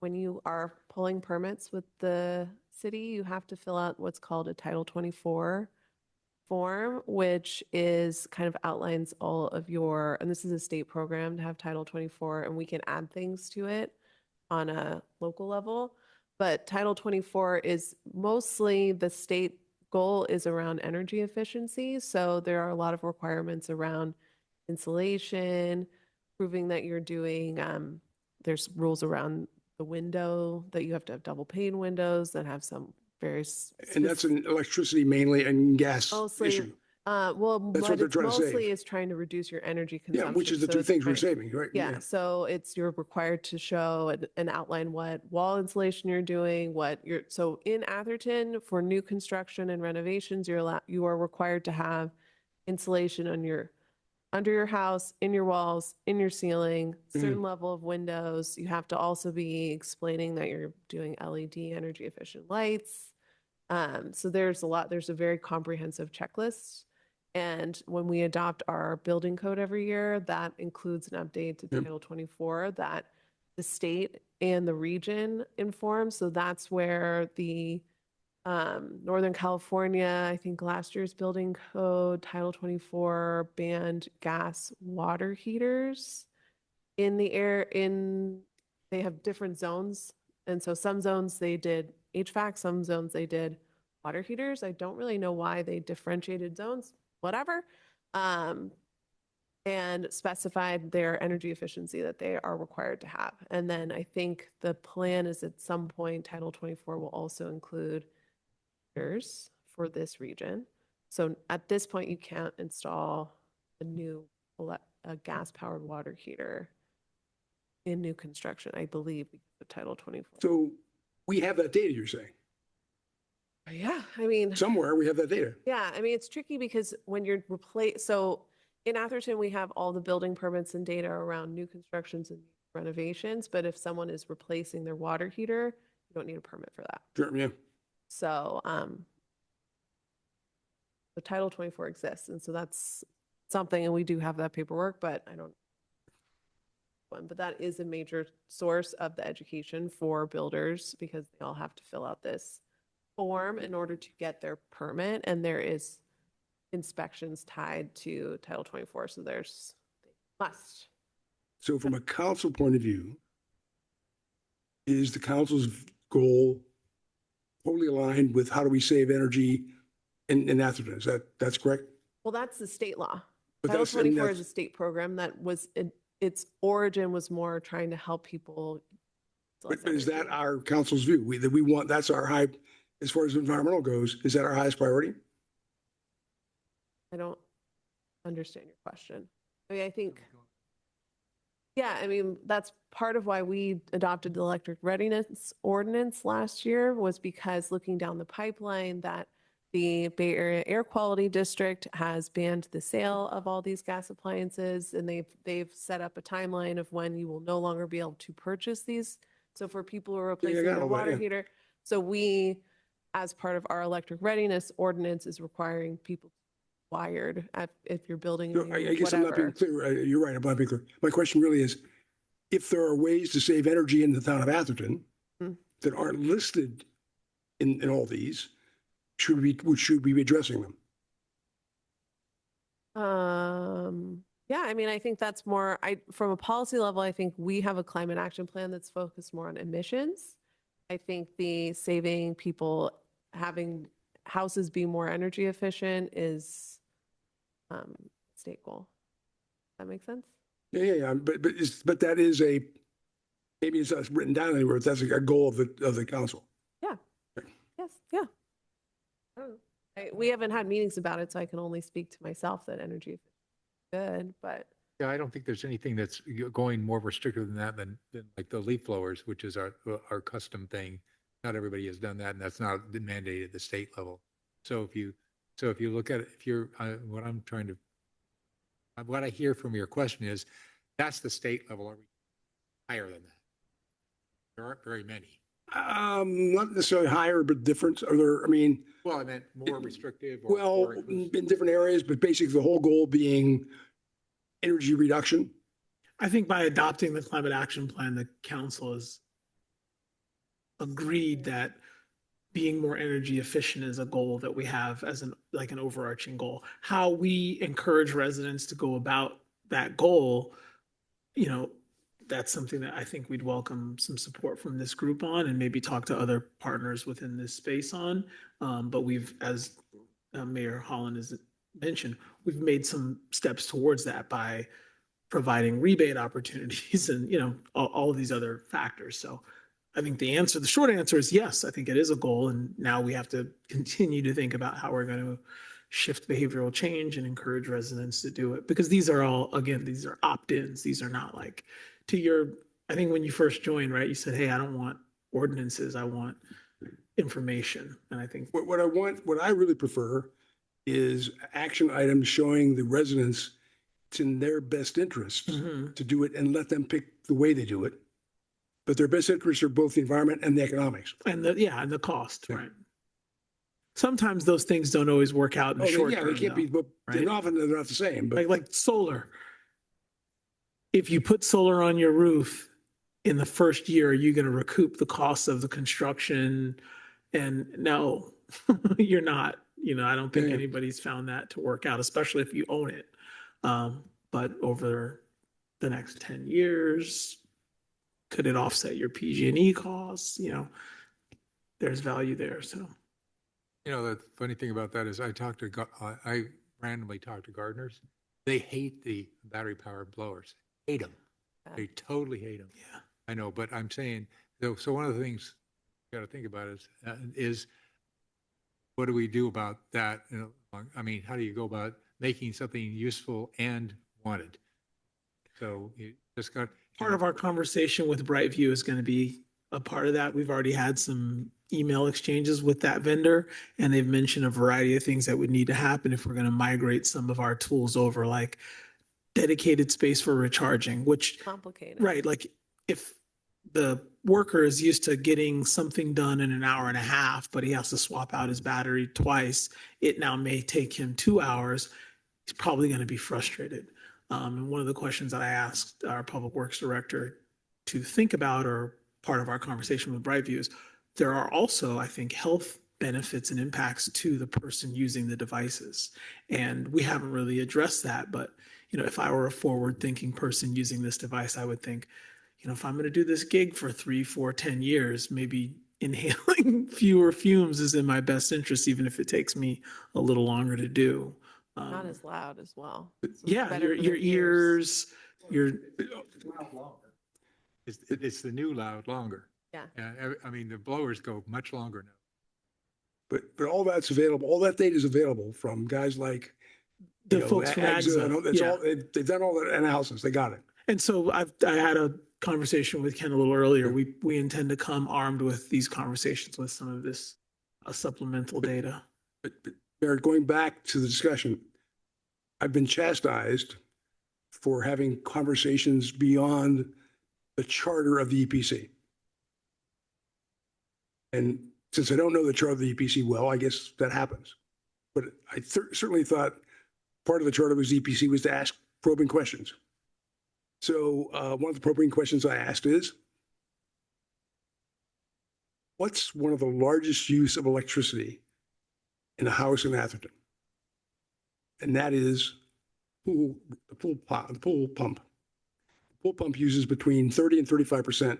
[SPEAKER 8] When you are pulling permits with the city, you have to fill out what's called a Title 24 form, which is kind of outlines all of your, and this is a state program to have Title 24, and we can add things to it on a local level. But Title 24 is mostly the state goal is around energy efficiency. So there are a lot of requirements around insulation, proving that you're doing, there's rules around the window, that you have to have double pane windows that have some various.
[SPEAKER 2] And that's an electricity mainly and gas
[SPEAKER 8] Mostly,
[SPEAKER 2] issue.
[SPEAKER 8] well,
[SPEAKER 2] That's what
[SPEAKER 8] what
[SPEAKER 2] they're
[SPEAKER 8] it's
[SPEAKER 2] trying to save.
[SPEAKER 8] mostly is trying to reduce your energy
[SPEAKER 2] Yeah,
[SPEAKER 8] consumption.
[SPEAKER 2] which is the
[SPEAKER 8] So
[SPEAKER 2] two
[SPEAKER 8] it's
[SPEAKER 2] things we're
[SPEAKER 8] trying-
[SPEAKER 2] saving, right?
[SPEAKER 8] Yeah, so you're required to show and outline what wall insulation you're doing, so in Atherton, for new construction and renovations, you are required to have insulation under your house, in your walls, in your ceiling, certain level of windows. You have to also be explaining that you're doing LED energy efficient lights. So there's a very comprehensive checklist. And when we adopt our building code every year, that includes an update to Title 24 that the state and the region inform. So that's where the Northern California, I think last year's building code, Title 24 banned gas water heaters in the air they have different zones. And so some zones they did HVAC, some zones they did water heaters. I don't really know why they differentiated zones, whatever. And specified their energy efficiency that they are required to have. And then I think the plan is at some point, Title 24 will also include heaters for this region. So at this point, you can't install a gas-powered water heater in new construction, I believe, because of Title 24.
[SPEAKER 2] So we have that data, you're saying?
[SPEAKER 8] Yeah, I mean,
[SPEAKER 2] Somewhere we have that data.
[SPEAKER 8] yeah, I mean, it's tricky because when you're so in Atherton, we have all the building permits and data around new constructions and renovations, but if someone is replacing their water heater, you don't need a permit for that.
[SPEAKER 2] Sure, yeah.
[SPEAKER 8] So, the Title 24 exists, and so that's something, and we do have that paperwork, but but that is a major source of the education for builders because they all have to fill out this form in order to get their permit, and there is inspections tied to Title 24, so they must.
[SPEAKER 2] So from a council point of view, is the council's goal totally aligned with how do we save energy in Atherton? That's correct?
[SPEAKER 8] Well, that's the state law.
[SPEAKER 2] But
[SPEAKER 8] Title
[SPEAKER 2] that's- I mean,
[SPEAKER 8] 24 is a
[SPEAKER 2] that's-
[SPEAKER 8] state program that its origin was more trying to help people.
[SPEAKER 2] But is that our council's view? That we want, that's our high, as far as environmental goes, is that our highest priority?
[SPEAKER 8] I don't understand your question. I mean, I think, yeah, I mean, that's part of why we adopted the electric readiness ordinance last year was because looking down the pipeline that the Bay Area Air Quality District has banned the sale of all these gas appliances, and they've set up a timeline of when you will no longer be able to purchase these. So for people who are replacing
[SPEAKER 2] got
[SPEAKER 8] their
[SPEAKER 2] all that,
[SPEAKER 8] water
[SPEAKER 2] yeah.
[SPEAKER 8] heater, so we, as part of our electric readiness ordinance, is requiring people wired if you're building a
[SPEAKER 2] So
[SPEAKER 8] new
[SPEAKER 2] I guess I'm not being
[SPEAKER 8] whatever.
[SPEAKER 2] clear. You're right, I'm not being clear. My question really is, if there are ways to save energy in the town of Atherton
[SPEAKER 8] Hmm.
[SPEAKER 2] that aren't listed in all these, should we be addressing them?
[SPEAKER 8] Yeah, I mean, I think that's more, from a policy level, I think we have a climate action plan that's focused more on emissions. I think the saving people, having houses be more energy efficient is state goal. That make sense?
[SPEAKER 2] Yeah. But that is maybe it's not written down anywhere. That's a goal of the council.
[SPEAKER 8] Yes, yeah. I don't know. We haven't had meetings about it, so I can only speak to myself that energy is good, but
[SPEAKER 7] Yeah, I don't think there's anything that's going more restrictive than that than like the leaf blowers, which is our custom thing. Not everybody has done that, and that's not mandated at the state level. So if you look at it, if you're, what I'm trying to, what I hear from your question is, that's the state level. Are we higher than that? There aren't very many.
[SPEAKER 2] Not necessarily higher, but different. Are there, I mean,
[SPEAKER 7] Well, I meant more restrictive or
[SPEAKER 2] well,
[SPEAKER 7] more inclusive.
[SPEAKER 2] in different areas, but basically the whole goal being energy reduction.
[SPEAKER 5] I think by adopting the climate action plan, the council has agreed that being more energy efficient is a goal that we have as an overarching goal. How we encourage residents to go about that goal, that's something that I think we'd welcome some support from this group on, and maybe talk to other partners within this space on. But we've, as Mayor Holland has mentioned, we've made some steps towards that by providing rebate opportunities and, all of these other factors. So I think the short answer is yes, I think it is a goal. And now we have to continue to think about how we're going to shift behavioral change and encourage residents to do it. Because these are all, again, these are opt-ins. These are not like I think when you first joined, right, you said, hey, I don't want ordinances, I want information. And I think
[SPEAKER 2] What I really prefer is action items showing the residents it's in their best interest
[SPEAKER 5] Mhm.
[SPEAKER 2] to do it and let them pick the way they do it. But their best interests are both the environment and the economics.
[SPEAKER 5] and the cost,
[SPEAKER 2] Yeah.
[SPEAKER 5] right? Sometimes those things don't always work out in the short
[SPEAKER 2] Yeah,
[SPEAKER 5] term.
[SPEAKER 2] they can't be,
[SPEAKER 5] though,
[SPEAKER 2] but
[SPEAKER 5] right?
[SPEAKER 2] often they're not the same, but
[SPEAKER 5] Like solar. If you put solar on your roof in the first year, are you going to recoup the cost of the construction? And no, you're not. I don't think
[SPEAKER 2] Yeah.
[SPEAKER 5] anybody's found that to work out, especially if you own it. But over the next 10 years, could it offset your PG&E costs? There's value there. So
[SPEAKER 7] The funny thing about that is I randomly talk to gardeners. They hate the battery powered blowers, hate them. They totally hate them.
[SPEAKER 5] yeah.
[SPEAKER 7] I know, but I'm saying, so one of the things you got to think about is what do we do about that? I mean, how do you go about making something useful and wanted? So you just got.
[SPEAKER 5] Part of our conversation with Brightview is going to be a part of that. We've already had some email exchanges with that vendor, and they've mentioned a variety of things that would need to happen if we're going to migrate some of our tools over, like dedicated space for recharging, which,
[SPEAKER 8] Complicated.
[SPEAKER 5] right, like if the worker is used to getting something done in an hour and a half, but he has to swap out his battery twice, it now may take him 2 hours. He's probably going to be frustrated. And one of the questions that I asked our public works director to think about, or part of our conversation with Brightview, is there are also, I think, health benefits and impacts to the person using the devices. And we haven't really addressed that. But, if I were a forward thinking person using this device, I would think, if I'm going to do this gig for 3, 4, 10 years, maybe inhaling fewer fumes is in my best interest, even if it takes me a little longer to do.
[SPEAKER 8] Not as loud as well. So it's
[SPEAKER 5] Yeah,
[SPEAKER 8] better
[SPEAKER 5] your
[SPEAKER 8] for the
[SPEAKER 5] ears, your
[SPEAKER 7] It's the new loud longer.
[SPEAKER 8] Yeah.
[SPEAKER 7] Yeah, I mean, the blowers go much longer now.
[SPEAKER 2] but all that's available, all that data is available from guys like
[SPEAKER 5] the folks from
[SPEAKER 2] AGSA, and all-
[SPEAKER 5] AGSA.
[SPEAKER 2] it's
[SPEAKER 5] Yeah.
[SPEAKER 2] all, they've done all that analysis. They got it.
[SPEAKER 5] And so I had a conversation with Ken a little earlier. We intend to come armed with these conversations with some of this supplemental data.
[SPEAKER 2] But Barrett, going back to the discussion, I've been chastised for having conversations beyond the charter of the EPC. And since I don't know the charter of the EPC well, I guess that happens. But I certainly thought part of the charter of the EPC was to ask probing questions. So one of the probing questions I asked is, what's one of the largest use of electricity in a house in Atherton? And that is the pool pump. The pool pump uses between 30 and 35%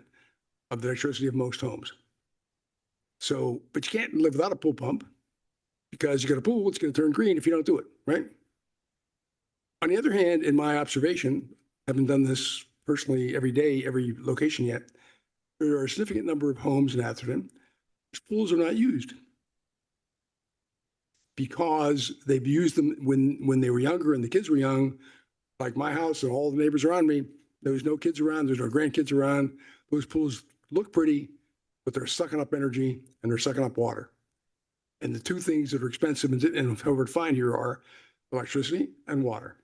[SPEAKER 2] of the electricity of most homes. So, but you can't live without a pool pump because you got a pool, it's going to turn green if you don't do it, right? On the other hand, in my observation, having done this personally every day, every location yet, there are a significant number of homes in Atherton whose pools are not used because they've used them when they were younger and the kids were young, like my house and all the neighbors around me. There was no kids around, there's no grandkids around. Those pools look pretty, but they're sucking up energy and they're sucking up water. And the two things that are expensive and hard to find here are electricity and water.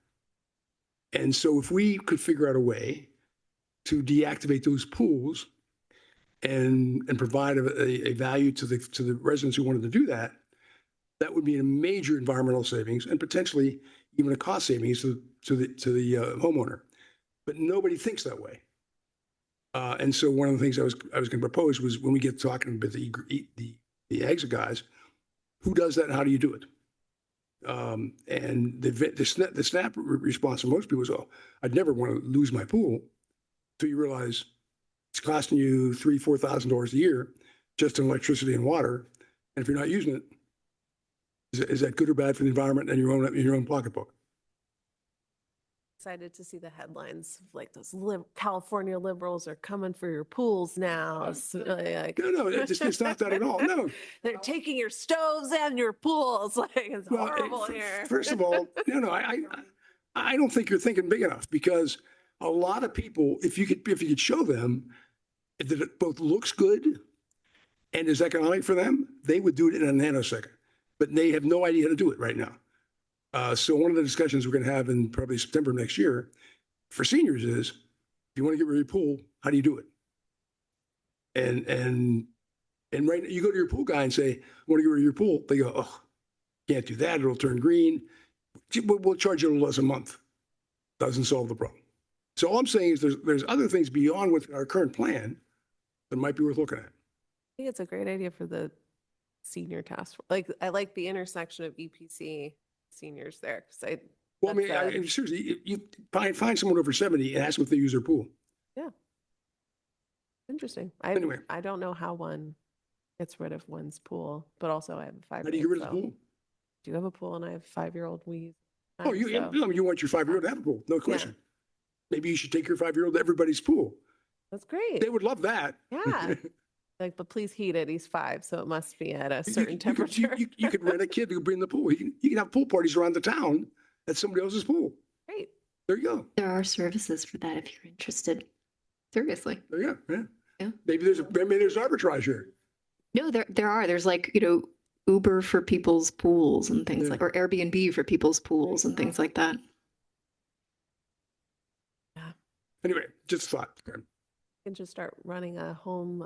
[SPEAKER 2] And so if we could figure out a way to deactivate those pools and provide a value to the residents who wanted to do that, that would be a major environmental savings and potentially even a cost savings to the homeowner. But nobody thinks that way. And so one of the things I was going to propose was when we get talking about the exit guys, who does that and how do you do it? And the snap response from most people is, oh, I'd never want to lose my pool until you realize it's costing you $3,000-$4,000 a year just in electricity and water. And if you're not using it, is that good or bad for the environment and your own pocketbook?
[SPEAKER 8] Excited to see the headlines of like those California liberals are coming for your pools now. So, like,
[SPEAKER 2] No, it's not that at all. No.
[SPEAKER 8] they're taking your stoves and your pools. Like it's
[SPEAKER 2] Well,
[SPEAKER 8] horrible here.
[SPEAKER 2] First of all, I don't think you're thinking big enough because a lot of people, if you could show them that it both looks good and is economic for them, they would do it in a nanosecond. But they have no idea how to do it right now. So one of the discussions we're going to have in probably September next year for seniors is, if you want to get rid of your pool, how do you do it? And right, you go to your pool guy and say, I want to get rid of your pool. They go, oh, can't do that. It'll turn green. We'll charge you a little less a month. Doesn't solve the problem. So all I'm saying is there's other things beyond what our current plan that might be worth looking at.
[SPEAKER 8] I think it's a great idea for the senior task force. Like I like the intersection of EPC seniors there because
[SPEAKER 2] Well, I mean, seriously, you find someone over 70 and ask them if they use their pool.
[SPEAKER 8] yeah, interesting.
[SPEAKER 2] Anyway.
[SPEAKER 8] I don't know how one gets rid of one's pool, but also I have a 5-year-old.
[SPEAKER 2] How do you get rid of the pool?
[SPEAKER 8] Do you have a pool and I have a 5-year-old? We
[SPEAKER 2] Oh, you want your 5-year-old to have a pool, no question. Maybe you should take your 5-year-old to everybody's pool.
[SPEAKER 8] That's great.
[SPEAKER 2] They would love that.
[SPEAKER 8] Yeah. Like, but please heat it. He's 5, so it must be at a certain temperature.
[SPEAKER 2] You could rent a kid to bring the pool. You can have pool parties around the town at somebody else's pool.
[SPEAKER 8] Great.
[SPEAKER 2] There you go.
[SPEAKER 6] There are services for that if you're interested. Seriously.
[SPEAKER 2] There you go.
[SPEAKER 6] Yeah.
[SPEAKER 2] Maybe there's arbitrage here.
[SPEAKER 6] No, there are. There's like, Uber for people's pools and things like, or Airbnb for people's pools and things like that.
[SPEAKER 8] Yeah.
[SPEAKER 2] Anyway, just a thought. Okay.
[SPEAKER 8] Can just start running a home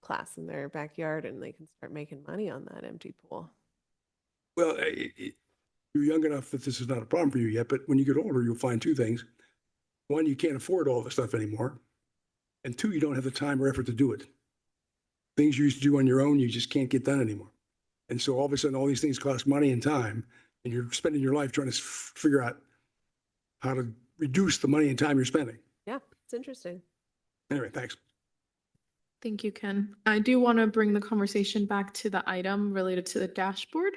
[SPEAKER 8] class in their backyard and they can start making money on that empty pool.
[SPEAKER 2] Well, you're young enough that this is not a problem for you yet, but when you get older, you'll find two things. One, you can't afford all this stuff anymore. And two, you don't have the time or effort to do it. Things you used to do on your own, you just can't get done anymore. And so all of a sudden, all these things cost money and time, and you're spending your life trying to figure out how to reduce the money and time you're spending.
[SPEAKER 8] Yeah, it's interesting.
[SPEAKER 2] Anyway, thanks.
[SPEAKER 3] Thank you, Ken. I do want to bring the conversation back to the item related to the dashboard.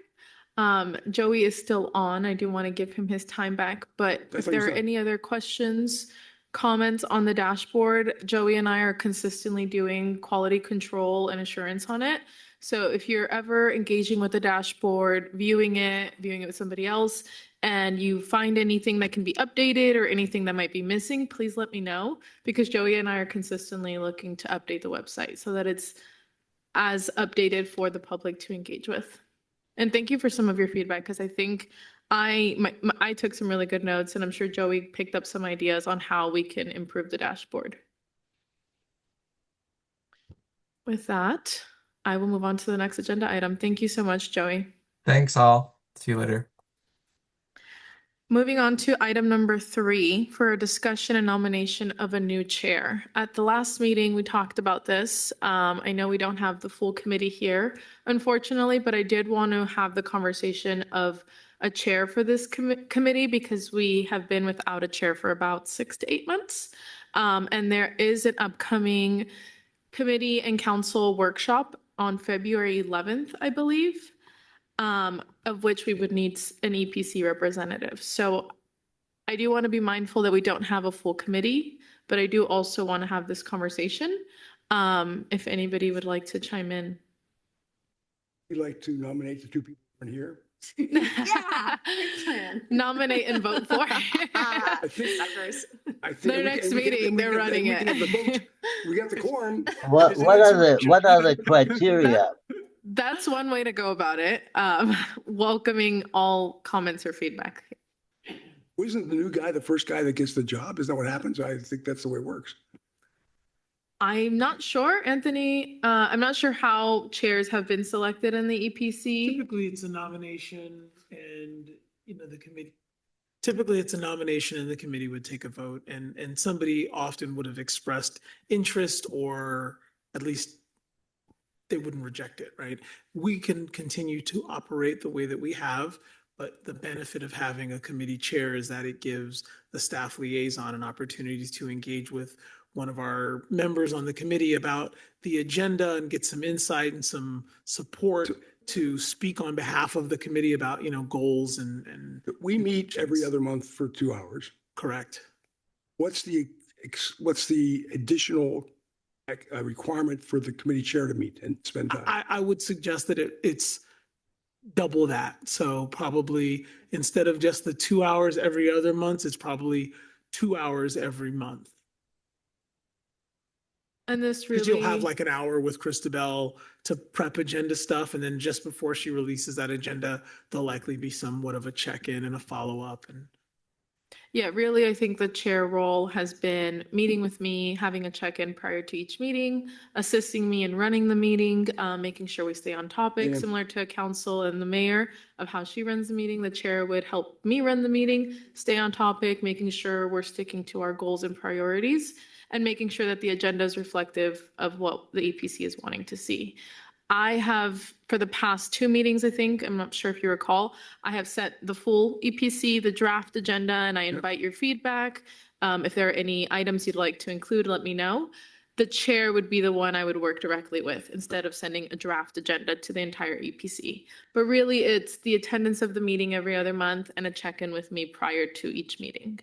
[SPEAKER 3] Joey is still on. I do want to give him his time back, but if there are any other questions, comments on the dashboard, Joey and I are consistently doing quality control and assurance on it. So if you're ever engaging with the dashboard, viewing it with somebody else, and you find anything that can be updated or anything that might be missing, please let me know, because Joey and I are consistently looking to update the website so that it's as updated for the public to engage with. And thank you for some of your feedback, because I think I took some really good notes, and I'm sure Joey picked up some ideas on how we can improve the dashboard. With that, I will move on to the next agenda item. Thank you so much, Joey.
[SPEAKER 1] Thanks all. See you later.
[SPEAKER 3] Moving on to item number 3 for a discussion and nomination of a new chair. At the last meeting, we talked about this. I know we don't have the full committee here, unfortunately, but I did want to have the conversation of a chair for this committee because we have been without a chair for about 6 to 8 months. And there is an upcoming committee and council workshop on February 11th, I believe, of which we would need an EPC representative. So I do want to be mindful that we don't have a full committee, but I do also want to have this conversation. If anybody would like to chime in.
[SPEAKER 2] We'd like to nominate the 2 people in here.
[SPEAKER 6] Yeah.
[SPEAKER 3] Nominate and vote for.
[SPEAKER 2] I think
[SPEAKER 3] Their next meeting, they're running it.
[SPEAKER 2] We got the quorum.
[SPEAKER 4] What are the criteria?
[SPEAKER 3] that's one way to go about it. Welcoming all comments or feedback.
[SPEAKER 2] Wasn't the new guy the first guy that gets the job? Isn't that what happens? I think that's the way it works.
[SPEAKER 3] I'm not sure, Anthony. I'm not sure how chairs have been selected in the EPC.
[SPEAKER 5] Typically, it's a nomination and, the committee, typically it's a nomination and the committee would take a vote and somebody often would have expressed interest or at least they wouldn't reject it, right? We can continue to operate the way that we have, but the benefit of having a committee chair is that it gives the staff liaison an opportunity to engage with one of our members on the committee about the agenda and get some insight and some support to speak on behalf of the committee about, goals and.
[SPEAKER 2] We meet every other month for 2 hours.
[SPEAKER 5] Correct.
[SPEAKER 2] What's the additional requirement for the committee chair to meet and spend time?
[SPEAKER 5] I would suggest that it's double that. So probably instead of just the 2 hours every other month, it's probably 2 hours every month.
[SPEAKER 3] And this
[SPEAKER 5] Because
[SPEAKER 3] really,
[SPEAKER 5] you'll have like an hour with Christabel to prep agenda stuff. And then just before she releases that agenda, there'll likely be somewhat of a check-in and a follow-up. And
[SPEAKER 3] yeah, really, I think the chair role has been meeting with me, having a check-in prior to each meeting, assisting me in running the meeting, making sure we stay on topic,
[SPEAKER 2] Yeah.
[SPEAKER 3] similar to council and the mayor of how she runs the meeting. The chair would help me run the meeting, stay on topic, making sure we're sticking to our goals and priorities, and making sure that the agenda is reflective of what the EPC is wanting to see. I have, for the past 2 meetings, I think, I'm not sure if you recall, I have set the full EPC, the draft agenda, and I invite your feedback. If there are any items you'd like to include, let me know. The chair would be the one I would work directly with instead of sending a draft agenda to the entire EPC. But really, it's the attendance of the meeting every other month and a check-in with me prior to each meeting.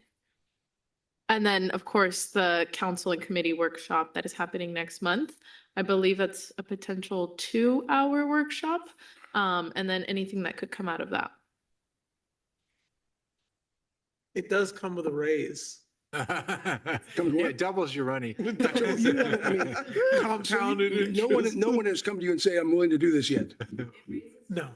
[SPEAKER 3] And then, of course, the council and committee workshop that is happening next month. I believe that's a potential 2-hour workshop. And then anything that could come out of that.
[SPEAKER 5] it does come with a raise.
[SPEAKER 2] Comes
[SPEAKER 7] Yeah,
[SPEAKER 2] what?
[SPEAKER 7] it doubles your money.
[SPEAKER 2] I mean,
[SPEAKER 5] Compounded
[SPEAKER 2] no one has come to you and say, I'm willing to do this yet.
[SPEAKER 5] No.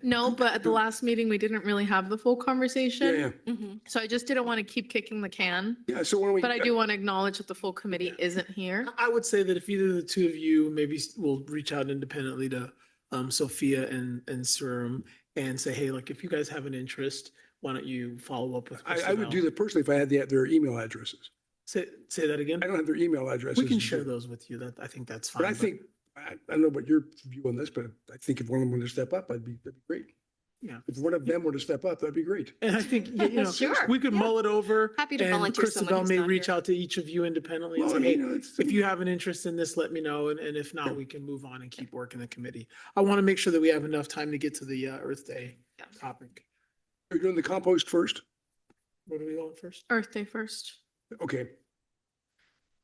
[SPEAKER 3] No, but at the last meeting, we didn't really have the full
[SPEAKER 2] Yeah,
[SPEAKER 3] conversation. So I just didn't want to keep kicking the can.
[SPEAKER 2] yeah. So when we,
[SPEAKER 3] But I do want to acknowledge that the full committee isn't here.
[SPEAKER 5] I would say that if either of the two of you maybe will reach out independently to Sophia and Surum and say, hey, like if you guys have an interest, why don't you follow up with
[SPEAKER 2] I would do
[SPEAKER 5] Christabel?
[SPEAKER 2] that personally if I had their email addresses.
[SPEAKER 5] Say that again.
[SPEAKER 2] I don't have their email addresses.
[SPEAKER 5] We can share those with you. I think that's fine.
[SPEAKER 2] But I think, I don't know what your view on this, but I think if one of them were to step up, that'd be great.
[SPEAKER 5] Yeah.
[SPEAKER 2] If one of them were to step up, that'd be great.
[SPEAKER 5] And I think,
[SPEAKER 6] Sure,
[SPEAKER 5] we could
[SPEAKER 6] yeah.
[SPEAKER 5] mull it over.
[SPEAKER 6] Happy to
[SPEAKER 5] and
[SPEAKER 6] volunteer someone
[SPEAKER 5] Christabel
[SPEAKER 6] who's
[SPEAKER 5] may
[SPEAKER 6] not
[SPEAKER 5] reach
[SPEAKER 6] here.
[SPEAKER 5] out to each of you independently and
[SPEAKER 2] Well,
[SPEAKER 5] say,
[SPEAKER 2] I
[SPEAKER 5] hey,
[SPEAKER 2] mean,
[SPEAKER 5] if you have an interest in this, let me know. And if not, we can move on and keep working the committee. I want to make sure that we have enough time to get to the Earth Day topic.
[SPEAKER 2] You're doing the compost first?
[SPEAKER 5] Where do we go first?
[SPEAKER 3] Earth Day first.
[SPEAKER 2] Okay.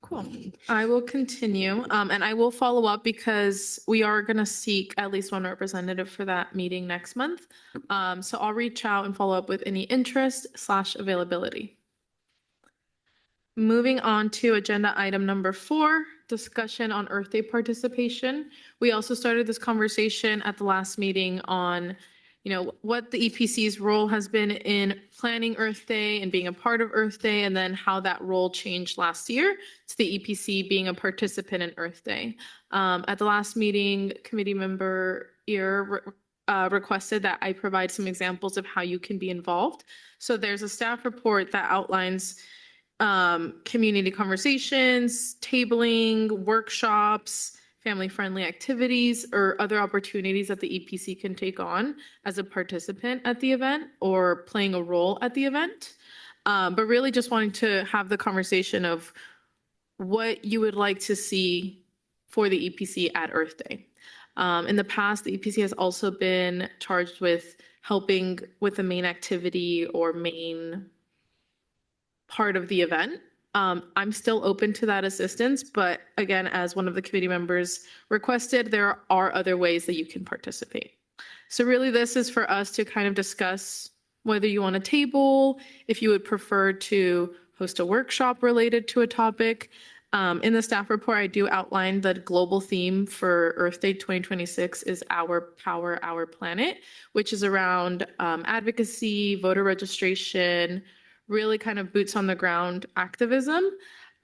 [SPEAKER 3] Cool. I will continue, and I will follow up because we are going to seek at least one representative for that meeting next month. So I'll reach out and follow up with any interest/availability. Moving on to agenda item number 4, discussion on Earth Day participation. We also started this conversation at the last meeting on what the EPC's role has been in planning Earth Day and being a part of Earth Day, and then how that role changed last year to the EPC being a participant in Earth Day. At the last meeting, committee member Ear requested that I provide some examples of how you can be involved. So there's a staff report that outlines community conversations, tabling, workshops, family-friendly activities, or other opportunities that the EPC can take on as a participant at the event or playing a role at the event. But really just wanting to have the conversation of what you would like to see for the EPC at Earth Day. In the past, the EPC has also been charged with helping with the main activity or main part of the event. I'm still open to that assistance, but again, as one of the committee members requested, there are other ways that you can participate. So really this is for us to kind of discuss whether you want a table, if you would prefer to host a workshop related to a topic, In the staff report, I do outline the global theme for Earth Day 2026 is Our Power, Our Planet, which is around advocacy, voter registration, really kind of boots on the ground activism.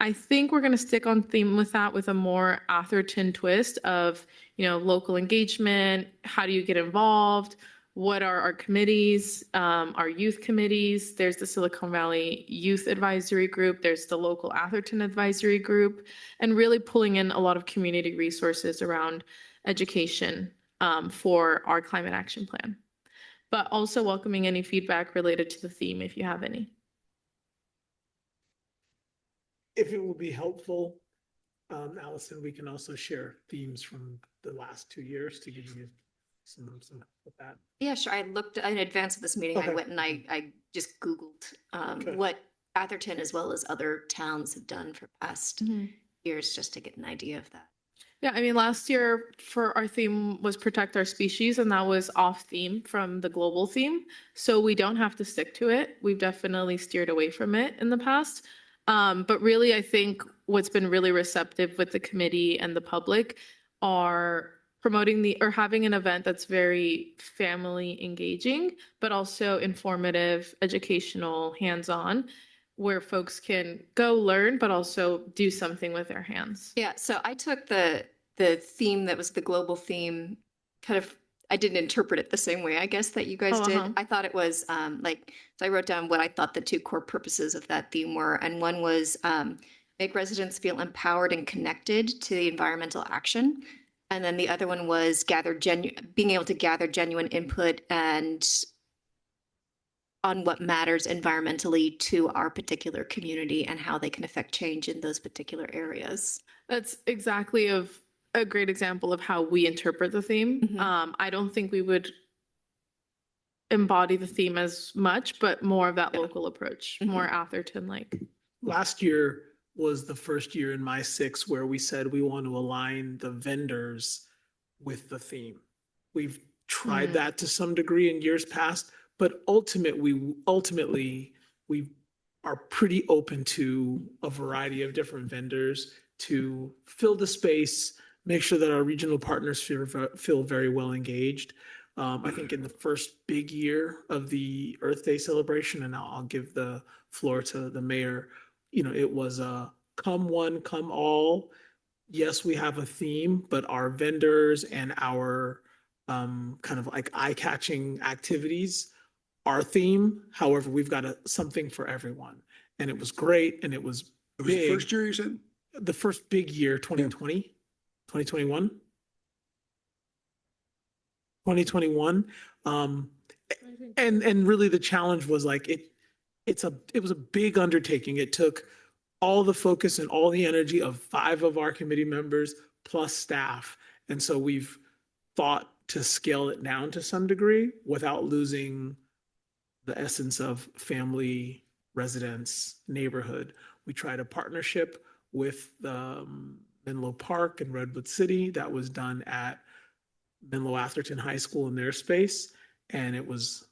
[SPEAKER 3] I think we're going to stick on theme with that with a more Atherton twist of, local engagement. How do you get involved? What are our committees, our youth committees? There's the Silicon Valley Youth Advisory Group. There's the local Atherton Advisory Group, and really pulling in a lot of community resources around education for our climate action plan. But also welcoming any feedback related to the theme if you have any.
[SPEAKER 5] If it would be helpful, Allison, we can also share themes from the last 2 years to give you some with that.
[SPEAKER 6] Yeah, sure. I looked in advance of this meeting.
[SPEAKER 5] Okay.
[SPEAKER 6] I went and I just Googled
[SPEAKER 5] Okay.
[SPEAKER 6] what Atherton as well as other towns have done for past years just to get an idea of that.
[SPEAKER 3] Yeah, I mean, last year for our theme was protect our species, and that was off theme from the global theme. So we don't have to stick to it. We've definitely steered away from it in the past. But really, I think what's been really receptive with the committee and the public are promoting or having an event that's very family engaging, but also informative, educational, hands-on, where folks can go learn, but also do something with their hands.
[SPEAKER 6] Yeah, so I took the theme that was the global theme, I didn't interpret it the same way, I guess, that you guys did. I thought it was so I wrote down what I thought the 2 core purposes of that theme were. And one was make residents feel empowered and connected to the environmental action. And then the other one was being able to gather genuine input and on what matters environmentally to our particular community and how they can affect change in those particular areas.
[SPEAKER 3] That's exactly a great example of how we interpret the theme. I don't think we would embody the theme as much, but more of that local approach, more Atherton-like.
[SPEAKER 5] Last year was the first year in my 6 where we said we want to align the vendors with the theme. We've tried that to some degree in years past, but ultimately we are pretty open to a variety of different vendors to fill the space, make sure that our regional partners feel very well engaged. I think in the first big year of the Earth Day celebration, and I'll give the floor to the mayor, it was a come one, come all. Yes, we have a theme, but our vendors and our kind of like eye-catching activities, our theme. However, we've got something for everyone. And it was great. And it was
[SPEAKER 2] It was the
[SPEAKER 5] big.
[SPEAKER 2] first year you said?
[SPEAKER 5] The first big year, 2020, 2021. 2021. And really the challenge was like it was a big undertaking. It took all the focus and all the energy of 5 of our committee members plus staff. And so we've thought to scale it down to some degree without losing the essence of family, residence, neighborhood. We tried a partnership with Menlo Park and Redwood City that was done at Menlo Atherton High School in their space. And it was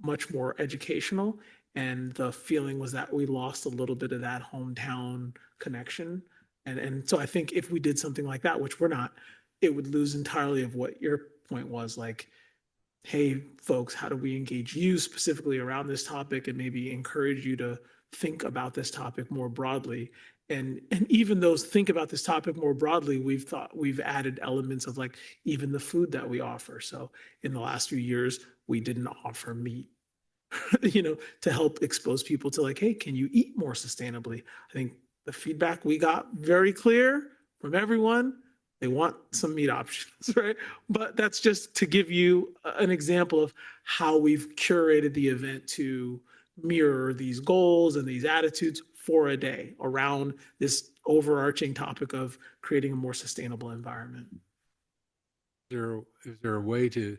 [SPEAKER 5] much more educational. And the feeling was that we lost a little bit of that hometown connection. And so I think if we did something like that, which we're not, it would lose entirely of what your point was, like, hey, folks, how do we engage you specifically around this topic and maybe encourage you to think about this topic more broadly? And even those think about this topic more broadly, we've added elements of like even the food that we offer. So in the last few years, we didn't offer meat, to help expose people to like, hey, can you eat more sustainably? I think the feedback we got very clear from everyone. They want some meat options, right? But that's just to give you an example of how we've curated the event to mirror these goals and these attitudes for a day around this overarching topic of creating a more sustainable environment.
[SPEAKER 7] Is there a way to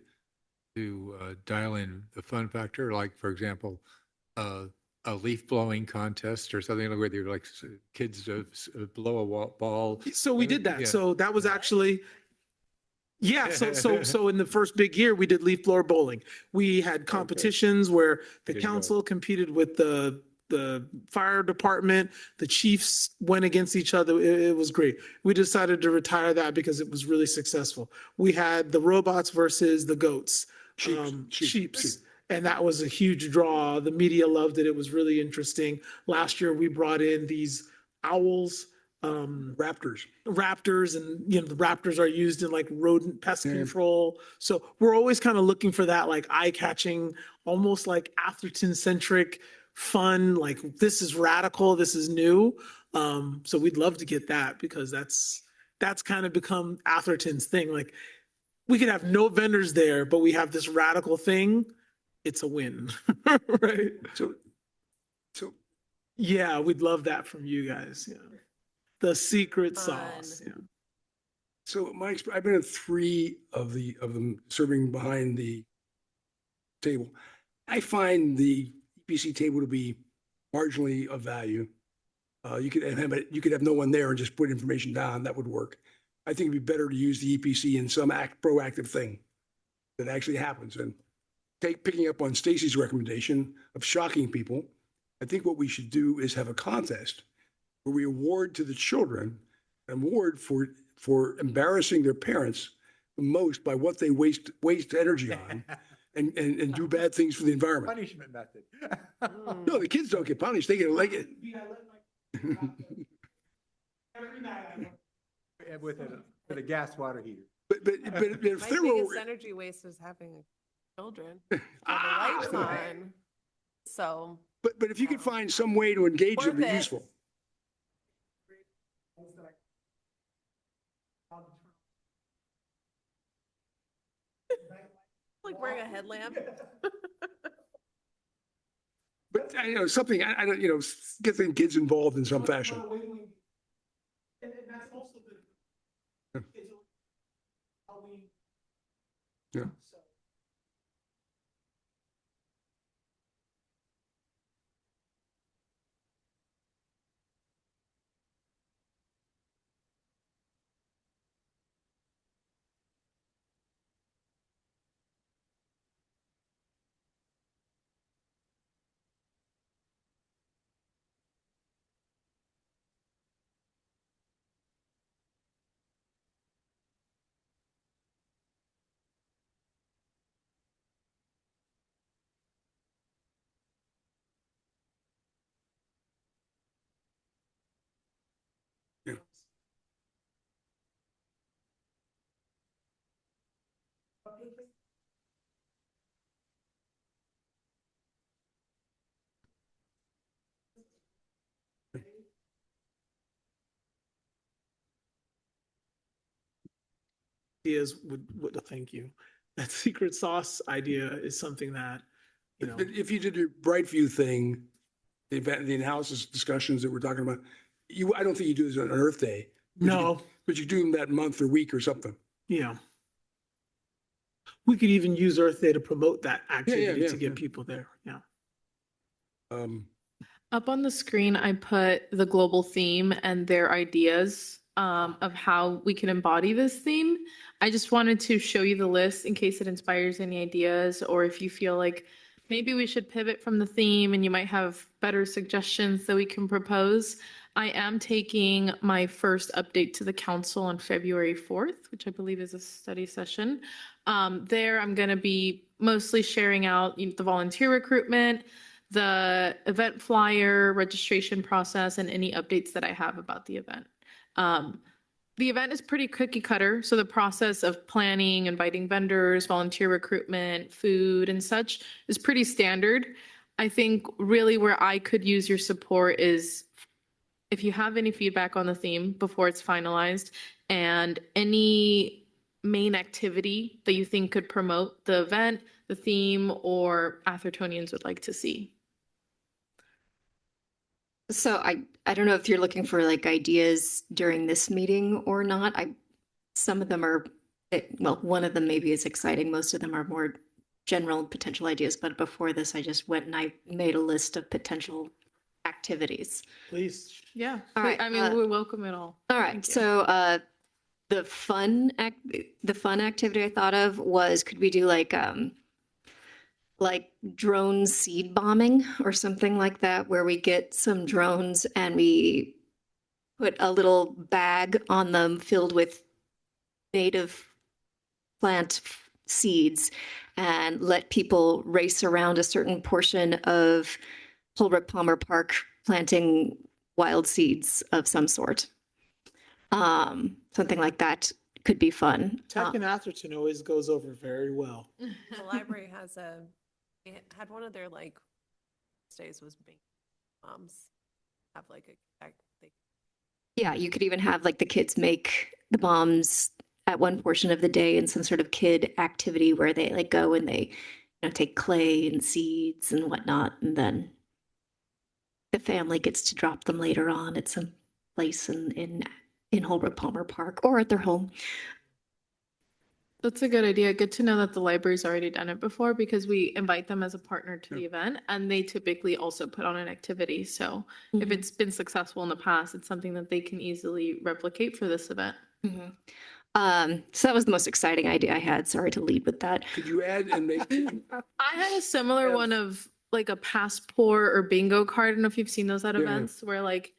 [SPEAKER 7] dial in the fun factor? Like, for example, a leaf blowing contest or something where they're like kids blow a ball.
[SPEAKER 5] So we did that.
[SPEAKER 7] Yeah.
[SPEAKER 5] So that was actually, yeah. So in the first big year, we did leaf blower bowling. We had competitions where the
[SPEAKER 7] There you go.
[SPEAKER 5] council competed with the the fire department, the chiefs went against each other. It was great. We decided to retire that because it was really successful. We had the robots versus the goats. Sheeps. And that was a huge draw. The media loved it. It was really interesting. Last year, we brought in these owls,
[SPEAKER 2] Raptors.
[SPEAKER 5] and the raptors are used in like rodent pest
[SPEAKER 2] Yeah.
[SPEAKER 5] control. So we're always kind of looking for that like eye-catching, almost like Atherton centric fun, like this is radical, this is new. So we'd love to get that because that's kind of become Atherton's thing. Like we could have no vendors there, but we have this radical thing. It's a win, right?
[SPEAKER 2] So
[SPEAKER 5] Yeah, we'd love that from you guys. Yeah. The secret
[SPEAKER 8] Fun.
[SPEAKER 5] sauce. Yeah.
[SPEAKER 2] So I've been in 3 of them serving behind the table. I find the EPC table to be marginally of value. You could have no one there and just put information down. That would work. I think it'd be better to use the EPC in some proactive thing that actually happens. And picking up on Stacy's recommendation of shocking people, I think what we should do is have a contest where we award to the children an award for embarrassing their parents the most by what they waste energy on and do bad things for the environment.
[SPEAKER 9] Punishment method.
[SPEAKER 2] No, the kids don't get punished. They get like
[SPEAKER 9] With a gas water heater.
[SPEAKER 2] But if
[SPEAKER 8] My
[SPEAKER 2] there
[SPEAKER 8] biggest
[SPEAKER 2] were,
[SPEAKER 8] energy waste is having children. With the lights on. So
[SPEAKER 2] but if you could find some way to engage them,
[SPEAKER 8] Worth
[SPEAKER 2] be
[SPEAKER 8] it.
[SPEAKER 2] useful.
[SPEAKER 8] like wearing a headlamp.
[SPEAKER 2] But something, I don't, get the kids involved in some fashion.
[SPEAKER 5] And that's also
[SPEAKER 2] Yeah. Yeah. Yeah.
[SPEAKER 5] ideas would thank you. That secret sauce idea is something that,
[SPEAKER 2] If you did your Brightview thing, the analysis discussions that we're talking about, I don't think you do this on Earth Day.
[SPEAKER 5] no,
[SPEAKER 2] But you do them that month or week or something.
[SPEAKER 5] yeah. We could even use Earth Day to promote that activity
[SPEAKER 2] yeah,
[SPEAKER 5] to get
[SPEAKER 2] yeah.
[SPEAKER 5] people there. Yeah.
[SPEAKER 3] Up on the screen, I put the global theme and their ideas of how we can embody this theme. I just wanted to show you the list in case it inspires any ideas, or if you feel like maybe we should pivot from the theme and you might have better suggestions that we can propose. I am taking my first update to the council on February 4th, which I believe is a study session. There, I'm going to be mostly sharing out the volunteer recruitment, the event flyer, registration process, and any updates that I have about the event. The event is pretty cookie cutter, so the process of planning, inviting vendors, volunteer recruitment, food, and such is pretty standard. I think really where I could use your support is if you have any feedback on the theme before it's finalized and any main activity that you think could promote the event, the theme, or Athertonians would like to see.
[SPEAKER 6] So I don't know if you're looking for like ideas during this meeting or not. Some of them are, well, one of them maybe is exciting. Most of them are more general potential ideas. But before this, I just went and I made a list of potential activities.
[SPEAKER 5] Please.
[SPEAKER 3] Yeah,
[SPEAKER 6] All right,
[SPEAKER 3] I mean, we welcome it all.
[SPEAKER 6] All right,
[SPEAKER 3] Thank you.
[SPEAKER 6] so the fun activity I thought of was, could we do like like drone seed bombing or something like that, where we get some drones and we put a little bag on them filled with native plant seeds and let people race around a certain portion of Holbrook Palmer Park planting wild seeds of some sort. Something like that could be fun.
[SPEAKER 5] Tech in Atherton always goes over very well.
[SPEAKER 8] The library has they had one of their like stays was big moms have like they
[SPEAKER 6] Yeah, you could even have like the kids make the bombs at one portion of the day in some sort of kid activity where they like go and they, take clay and seeds and whatnot, and then the family gets to drop them later on at some place in Holbrook Palmer Park or at their home.
[SPEAKER 3] That's a good idea. Good to know that the library's already done it before because we invite them as a partner to the event and they typically also put on an activity. So if
[SPEAKER 6] Mhm.
[SPEAKER 3] it's been successful in the past, it's something that they can easily replicate for this event.
[SPEAKER 6] Mhm. So that was the most exciting idea I had. Sorry to lead with that.
[SPEAKER 2] Could you add and make,
[SPEAKER 3] I had a similar
[SPEAKER 2] Yes.
[SPEAKER 3] one of like a passport or bingo card. I don't know if you've seen those at
[SPEAKER 2] Yeah.
[SPEAKER 3] events where like,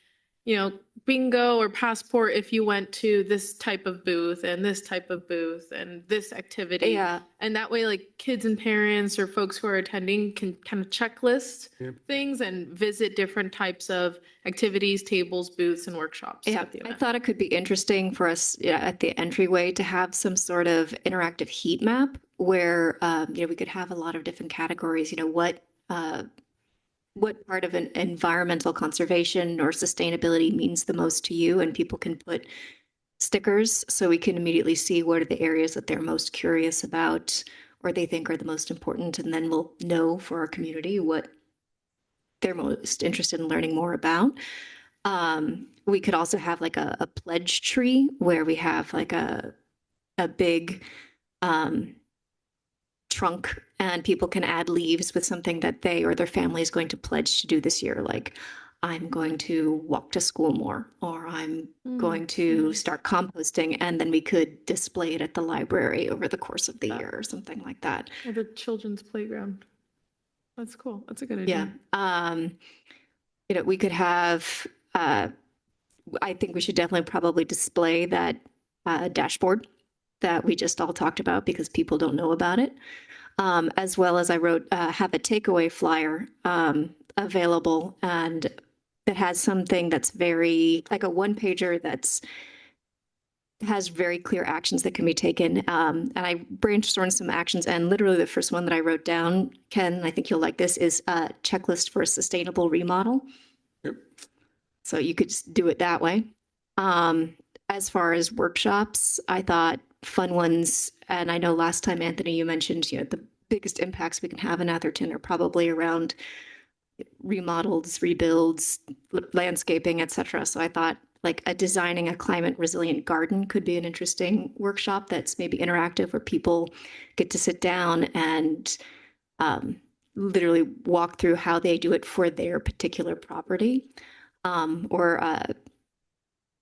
[SPEAKER 3] bingo or passport if you went to this type of booth and this type of booth and this activity.
[SPEAKER 6] Yeah.
[SPEAKER 3] And that way, like kids and parents or folks who are attending can kind of checklist
[SPEAKER 2] Yep.
[SPEAKER 3] things and visit different types of activities, tables, booths, and workshops.
[SPEAKER 6] Yeah,
[SPEAKER 3] at the
[SPEAKER 6] I
[SPEAKER 3] event.
[SPEAKER 6] thought it could be interesting for us at the entryway to have some sort of interactive heat map where we could have a lot of different categories. What part of an environmental conservation or sustainability means the most to you, and people can put stickers so we can immediately see what are the areas that they're most curious about or they think are the most important, and then we'll know for our community what they're most interested in learning more about. We could also have like a pledge tree where we have like a big trunk and people can add leaves with something that they or their family is going to pledge to do this year. Like, I'm going to walk to school more, or I'm going to start composting, and then we could display it at the library over the course of the year or something like that.
[SPEAKER 3] Or the children's playground. That's cool. That's a good
[SPEAKER 6] Yeah.
[SPEAKER 3] idea.
[SPEAKER 6] We could have, I think we should definitely probably display that dashboard that we just all talked about because people don't know about it. As well as I wrote, have a takeaway flyer available and that has something that's very, like a one pager that's has very clear actions that can be taken. And I brainstormed some actions, and literally the first one that I wrote down, Ken, I think you'll like this, is a checklist for a sustainable remodel.
[SPEAKER 2] Yep.
[SPEAKER 6] So you could just do it that way. As far as workshops, I thought fun ones, and I know last time, Anthony, you mentioned, the biggest impacts we can have in Atherton are probably around remodels, rebuilds, landscaping, etc. So I thought like designing a climate resilient garden could be an interesting workshop that's maybe interactive where people get to sit down and literally walk through how they do it for their particular property, or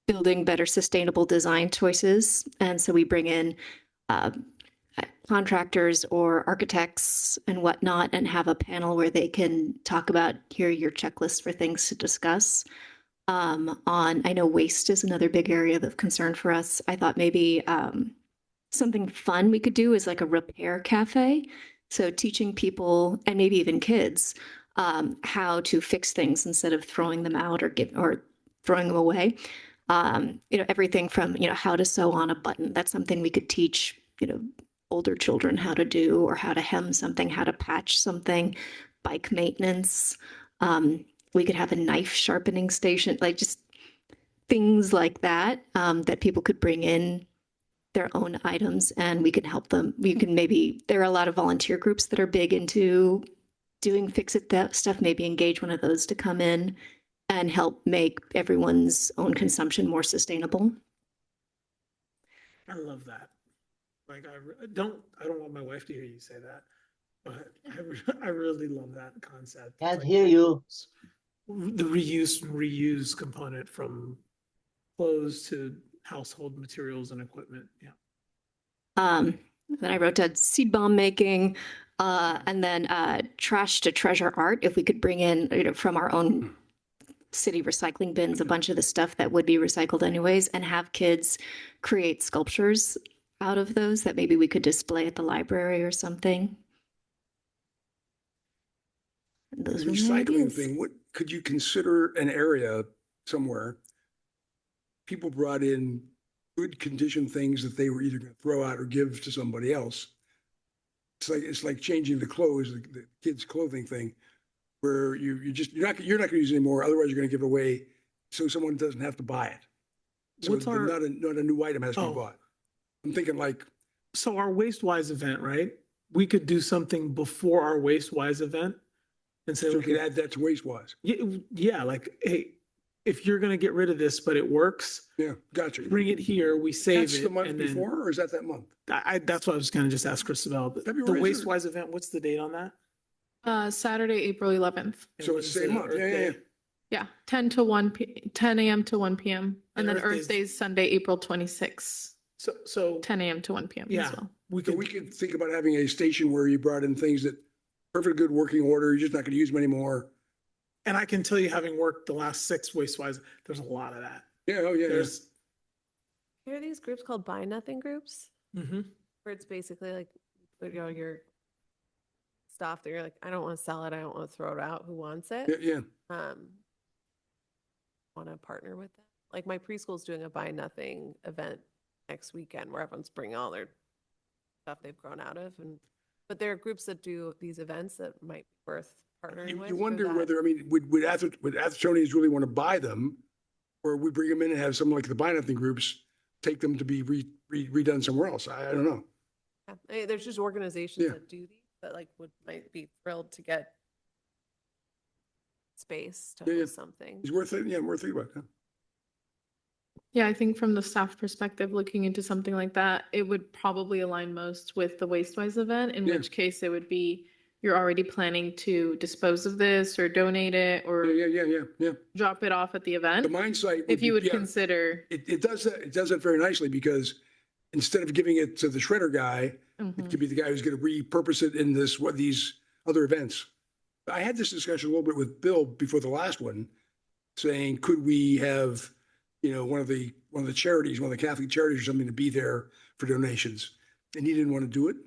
[SPEAKER 6] building better sustainable design choices. And so we bring in contractors or architects and whatnot and have a panel where they can talk about, here are your checklists for things to discuss. I know waste is another big area of concern for us. I thought maybe something fun we could do is like a repair cafe. So teaching people and maybe even kids how to fix things instead of throwing them out or throwing them away. Everything from, how to sew on a button. That's something we could teach, older children how to do, or how to hem something, how to patch something, bike maintenance. We could have a knife sharpening station, like just things like that, that people could bring in their own items and we can help them. There are a lot of volunteer groups that are big into doing fix-it stuff, maybe engage one of those to come in and help make everyone's own consumption more sustainable.
[SPEAKER 5] I love that. Like, I don't want my wife to hear you say that, but I really love that concept.
[SPEAKER 4] Can't
[SPEAKER 5] Like,
[SPEAKER 4] hear you.
[SPEAKER 5] the reuse and reuse component from clothes to household materials and equipment. Yeah.
[SPEAKER 6] Then I wrote down seed bomb making, and then trash to treasure art. If we could bring in, from our own city recycling bins, a bunch of the stuff that would be recycled anyways, and have kids create sculptures out of those that maybe we could display at the library or something.
[SPEAKER 2] The
[SPEAKER 6] Those were my
[SPEAKER 2] recycling
[SPEAKER 6] ideas.
[SPEAKER 2] thing, what, could you consider an area somewhere? People brought in good condition things that they were either going to throw out or give to somebody else. It's like changing the clothes, the kids' clothing thing, where you're not going to use it anymore. Otherwise, you're going to give it away, so someone doesn't have to buy it. So
[SPEAKER 5] What's our-
[SPEAKER 2] not a new item has to be
[SPEAKER 5] Oh.
[SPEAKER 2] bought. I'm thinking like,
[SPEAKER 5] So our WasteWise event, right? We could do something before our WasteWise event and say,
[SPEAKER 2] so we could
[SPEAKER 5] okay,
[SPEAKER 2] add that to WasteWise.
[SPEAKER 5] yeah, like, hey, if you're gonna get rid of this, but it works,
[SPEAKER 2] Yeah, gotcha.
[SPEAKER 5] bring it here, we save
[SPEAKER 2] That's
[SPEAKER 5] it.
[SPEAKER 2] the month
[SPEAKER 5] and then-
[SPEAKER 2] before, or is that month?
[SPEAKER 5] That's what I was gonna just ask Christabel. The
[SPEAKER 2] February, isn't it?
[SPEAKER 5] WasteWise event, what's the date on that?
[SPEAKER 3] Saturday, April 11th.
[SPEAKER 5] And
[SPEAKER 2] So it's the
[SPEAKER 5] when's
[SPEAKER 2] same month.
[SPEAKER 5] Earth
[SPEAKER 2] Yeah, yeah,
[SPEAKER 5] Day?
[SPEAKER 2] yeah.
[SPEAKER 3] Yeah, 10 a.m. to 1 p.m. And
[SPEAKER 5] And
[SPEAKER 3] then
[SPEAKER 5] Earth
[SPEAKER 3] Earth
[SPEAKER 5] Day's-
[SPEAKER 3] Day is Sunday, April 26th,
[SPEAKER 5] So,
[SPEAKER 3] 10 a.m. to 1 p.m.
[SPEAKER 5] yeah,
[SPEAKER 3] as well.
[SPEAKER 5] we
[SPEAKER 2] So
[SPEAKER 5] could,
[SPEAKER 2] we could think about having a station where you brought in things that perfect good working order, you're just not gonna use them anymore.
[SPEAKER 5] and I can tell you, having worked the last 6 WasteWise, there's a lot of that.
[SPEAKER 2] Yeah, oh, yeah, yeah.
[SPEAKER 5] There's,
[SPEAKER 8] There are these groups called Buy Nothing groups,
[SPEAKER 5] Mhm.
[SPEAKER 8] where it's basically like, your stuff that you're like, I don't want to sell it, I don't want to throw it out, who wants it?
[SPEAKER 2] Yeah, yeah.
[SPEAKER 8] Want to partner with them? Like my preschool's doing a Buy Nothing event next weekend where everyone's bringing all their stuff they've grown out of, but there are groups that do these events that might be worth partnering with.
[SPEAKER 2] You
[SPEAKER 8] for
[SPEAKER 2] wonder
[SPEAKER 8] that.
[SPEAKER 2] whether, I mean, would Athertonians really want to buy them? Or would bring them in and have some like the Buy Nothing groups, take them to be redone somewhere else? I don't know.
[SPEAKER 8] Yeah, I mean, there's just organizations
[SPEAKER 2] Yeah.
[SPEAKER 8] that do these that like might be thrilled to get space to
[SPEAKER 2] Yeah, yeah.
[SPEAKER 8] host something.
[SPEAKER 2] It's worth it, yeah, worth thinking about. Yeah.
[SPEAKER 3] Yeah, I think from the staff perspective, looking into something like that, it would probably align most with the WasteWise event, in
[SPEAKER 2] Yeah.
[SPEAKER 3] which case it would be you're already planning to dispose of this or donate it or
[SPEAKER 2] Yeah.
[SPEAKER 3] drop it off at the
[SPEAKER 2] The
[SPEAKER 3] event.
[SPEAKER 2] mine site.
[SPEAKER 3] If you would
[SPEAKER 2] yeah,
[SPEAKER 3] consider.
[SPEAKER 2] it does that very nicely because instead of giving it to the shredder guy,
[SPEAKER 3] Mhm.
[SPEAKER 2] it could be the guy who's going to repurpose it in these other events. I had this discussion a little bit with Bill before the last one, saying, could we have, one of the charities, one of the Catholic charities or something to be there for donations? And he didn't want to do it.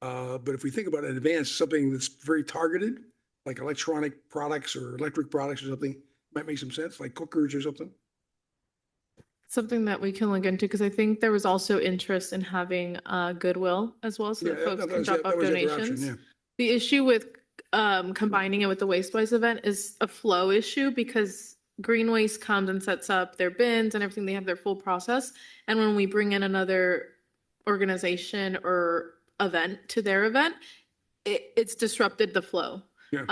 [SPEAKER 2] But if we think about it in advance, something that's very targeted, like electronic products or electric products or something, might make some sense, like cookers or something.
[SPEAKER 3] Something that we can look into, because I think there was also interest in having Goodwill as well, so that folks can drop off
[SPEAKER 2] that was the other option,
[SPEAKER 3] donations.
[SPEAKER 2] yeah.
[SPEAKER 3] The issue with combining it with the WasteWise event is a flow issue, because Green Waste comes and sets up their bins and everything. They have their full process. And when we bring in another organization or event to their event, it's disrupted the flow.
[SPEAKER 2] Yeah,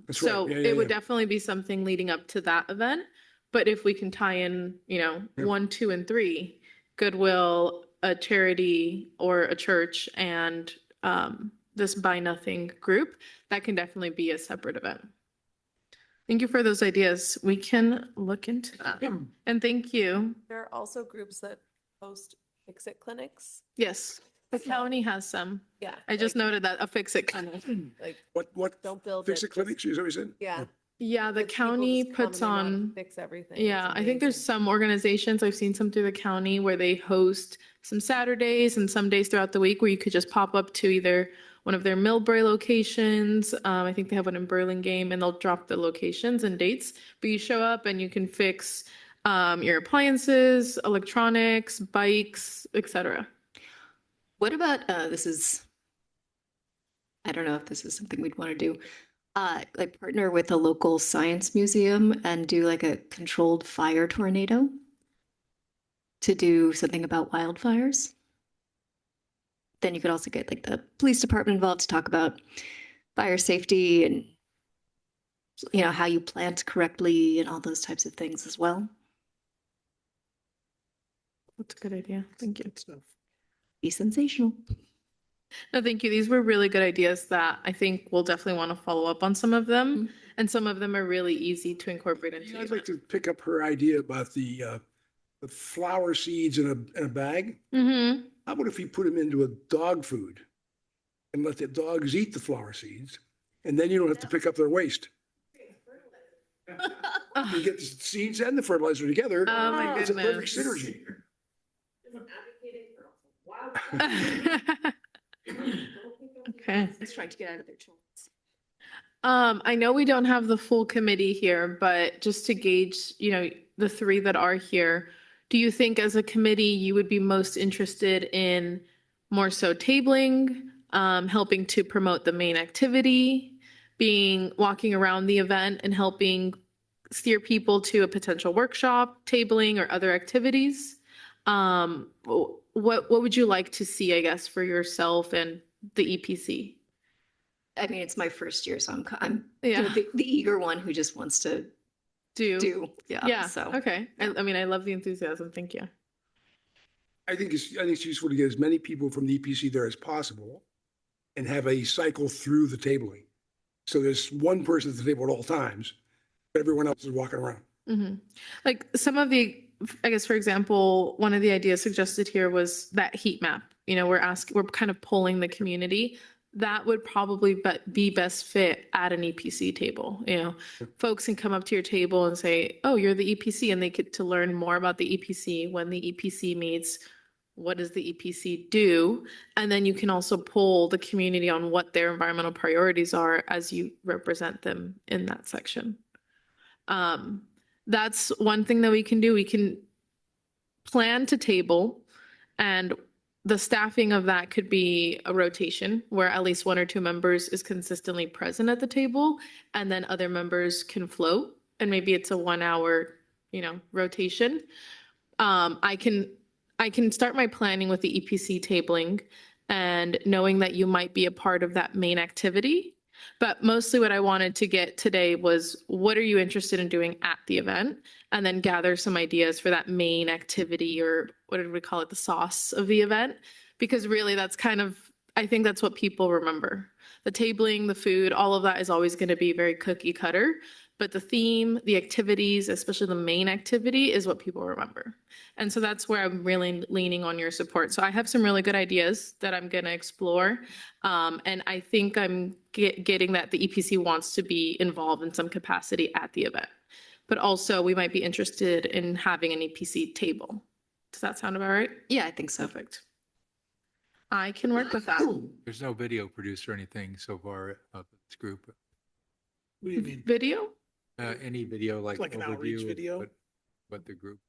[SPEAKER 2] that's
[SPEAKER 3] So
[SPEAKER 2] right. Yeah,
[SPEAKER 3] it would
[SPEAKER 2] yeah.
[SPEAKER 3] definitely be something leading up to that event. But if we can tie in,
[SPEAKER 2] Yeah.
[SPEAKER 3] 1, 2, and 3, Goodwill, a charity or a church, and this Buy Nothing group, that can definitely be a separate event. Thank you for those ideas. We can look into that. And thank you.
[SPEAKER 8] There are also groups that host fix-it clinics.
[SPEAKER 3] Yes, the county has some.
[SPEAKER 8] Yeah.
[SPEAKER 3] I just
[SPEAKER 8] like-
[SPEAKER 3] noted that, a fix-it clinic.
[SPEAKER 8] Like,
[SPEAKER 2] What,
[SPEAKER 8] don't build
[SPEAKER 2] fix it
[SPEAKER 8] just-
[SPEAKER 2] clinics, is that what you said?
[SPEAKER 8] Yeah.
[SPEAKER 3] Yeah, the
[SPEAKER 8] It's people
[SPEAKER 3] county
[SPEAKER 8] just come
[SPEAKER 3] puts
[SPEAKER 8] and they know how to
[SPEAKER 3] on.
[SPEAKER 8] Fix everything.
[SPEAKER 3] Yeah,
[SPEAKER 8] It's
[SPEAKER 3] I think there's
[SPEAKER 8] amazing.
[SPEAKER 3] some organizations, I've seen some through the county, where they host some Saturdays and some days throughout the week where you could just pop up to either one of their Millbrae locations. I think they have one in Burlingame, and they'll drop the locations and dates. But you show up and you can fix your appliances, electronics, bikes, etc.
[SPEAKER 6] What about, I don't know if this is something we'd want to do, like partner with a local science museum and do like a controlled fire tornado to do something about wildfires. Then you could also get like the police department involved to talk about fire safety and, how you plant correctly and all those types of things as well.
[SPEAKER 3] That's a good idea. Thank you.
[SPEAKER 5] Good stuff.
[SPEAKER 6] Be sensational.
[SPEAKER 3] No, thank you. These were really good ideas that I think we'll definitely want to follow up on some of them. And some of them are really easy to incorporate into the
[SPEAKER 2] I'd like
[SPEAKER 3] event.
[SPEAKER 2] to pick up her idea about the flower seeds in a bag.
[SPEAKER 3] Mm-hmm.
[SPEAKER 2] How about if you put them into a dog food and let the dogs eat the flower seeds, and then you don't have to pick up their waste? You get the seeds and the fertilizer together.
[SPEAKER 3] Oh my
[SPEAKER 2] It's a perfect
[SPEAKER 3] goodness.
[SPEAKER 2] synergy.
[SPEAKER 3] Okay.
[SPEAKER 6] It's trying to get out of their chores.
[SPEAKER 3] I know we don't have the full committee here, but just to gauge, the three that are here, do you think as a committee you would be most interested in more so tabling, helping to promote the main activity, walking around the event and helping steer people to a potential workshop, tabling, or other activities? What would you like to see, I guess, for yourself and the EPC?
[SPEAKER 6] I mean, it's my first year, so I'm
[SPEAKER 3] Yeah.
[SPEAKER 6] the eager one who just wants to do.
[SPEAKER 3] Yeah.
[SPEAKER 6] So
[SPEAKER 3] Okay. I mean, I love the enthusiasm. Thank you.
[SPEAKER 2] I think it's useful to get as many people from the EPC there as possible and have a cycle through the tabling. So there's one person at the table at all times, but everyone else is walking around.
[SPEAKER 3] hmm Like some of I guess, for example, one of the ideas suggested here was that heat map. We're kind of polling the community. That would probably be best fit at an EPC table. Folks can come up to your table and say, "Oh, you're the EPC," and they get to learn more about the EPC. When the EPC meets, what does the EPC do? And then you can also poll the community on what their environmental priorities are as you represent them in that section. That's one thing that we can do. We can plan to table, and the staffing of that could be a rotation where at least one or two members is consistently present at the table, and then other members can float, and maybe it's a 1 hour, rotation. I can start my planning with the EPC tabling and knowing that you might be a part of that main activity. But mostly what I wanted to get today was, what are you interested in doing at the event? And then gather some ideas for that main activity, or what did we call it, the sauce of the event? Because really I think that's what people remember. The tabling, the food, all of that is always going to be very cookie cutter. But the theme, the activities, especially the main activity, is what people remember. And so that's where I'm really leaning on your support. So I have some really good ideas that I'm going to explore. And I think I'm getting that the EPC wants to be involved in some capacity at the event. But also we might be interested in having an EPC table. Does that sound about right?
[SPEAKER 6] yeah, I think so.
[SPEAKER 3] Perfect. I can work with that.
[SPEAKER 7] There's no video produced or anything so far of this group.
[SPEAKER 5] What do you mean?
[SPEAKER 3] Video?
[SPEAKER 7] Any video like
[SPEAKER 5] Like an outreach
[SPEAKER 7] overview of
[SPEAKER 5] video?
[SPEAKER 7] what the group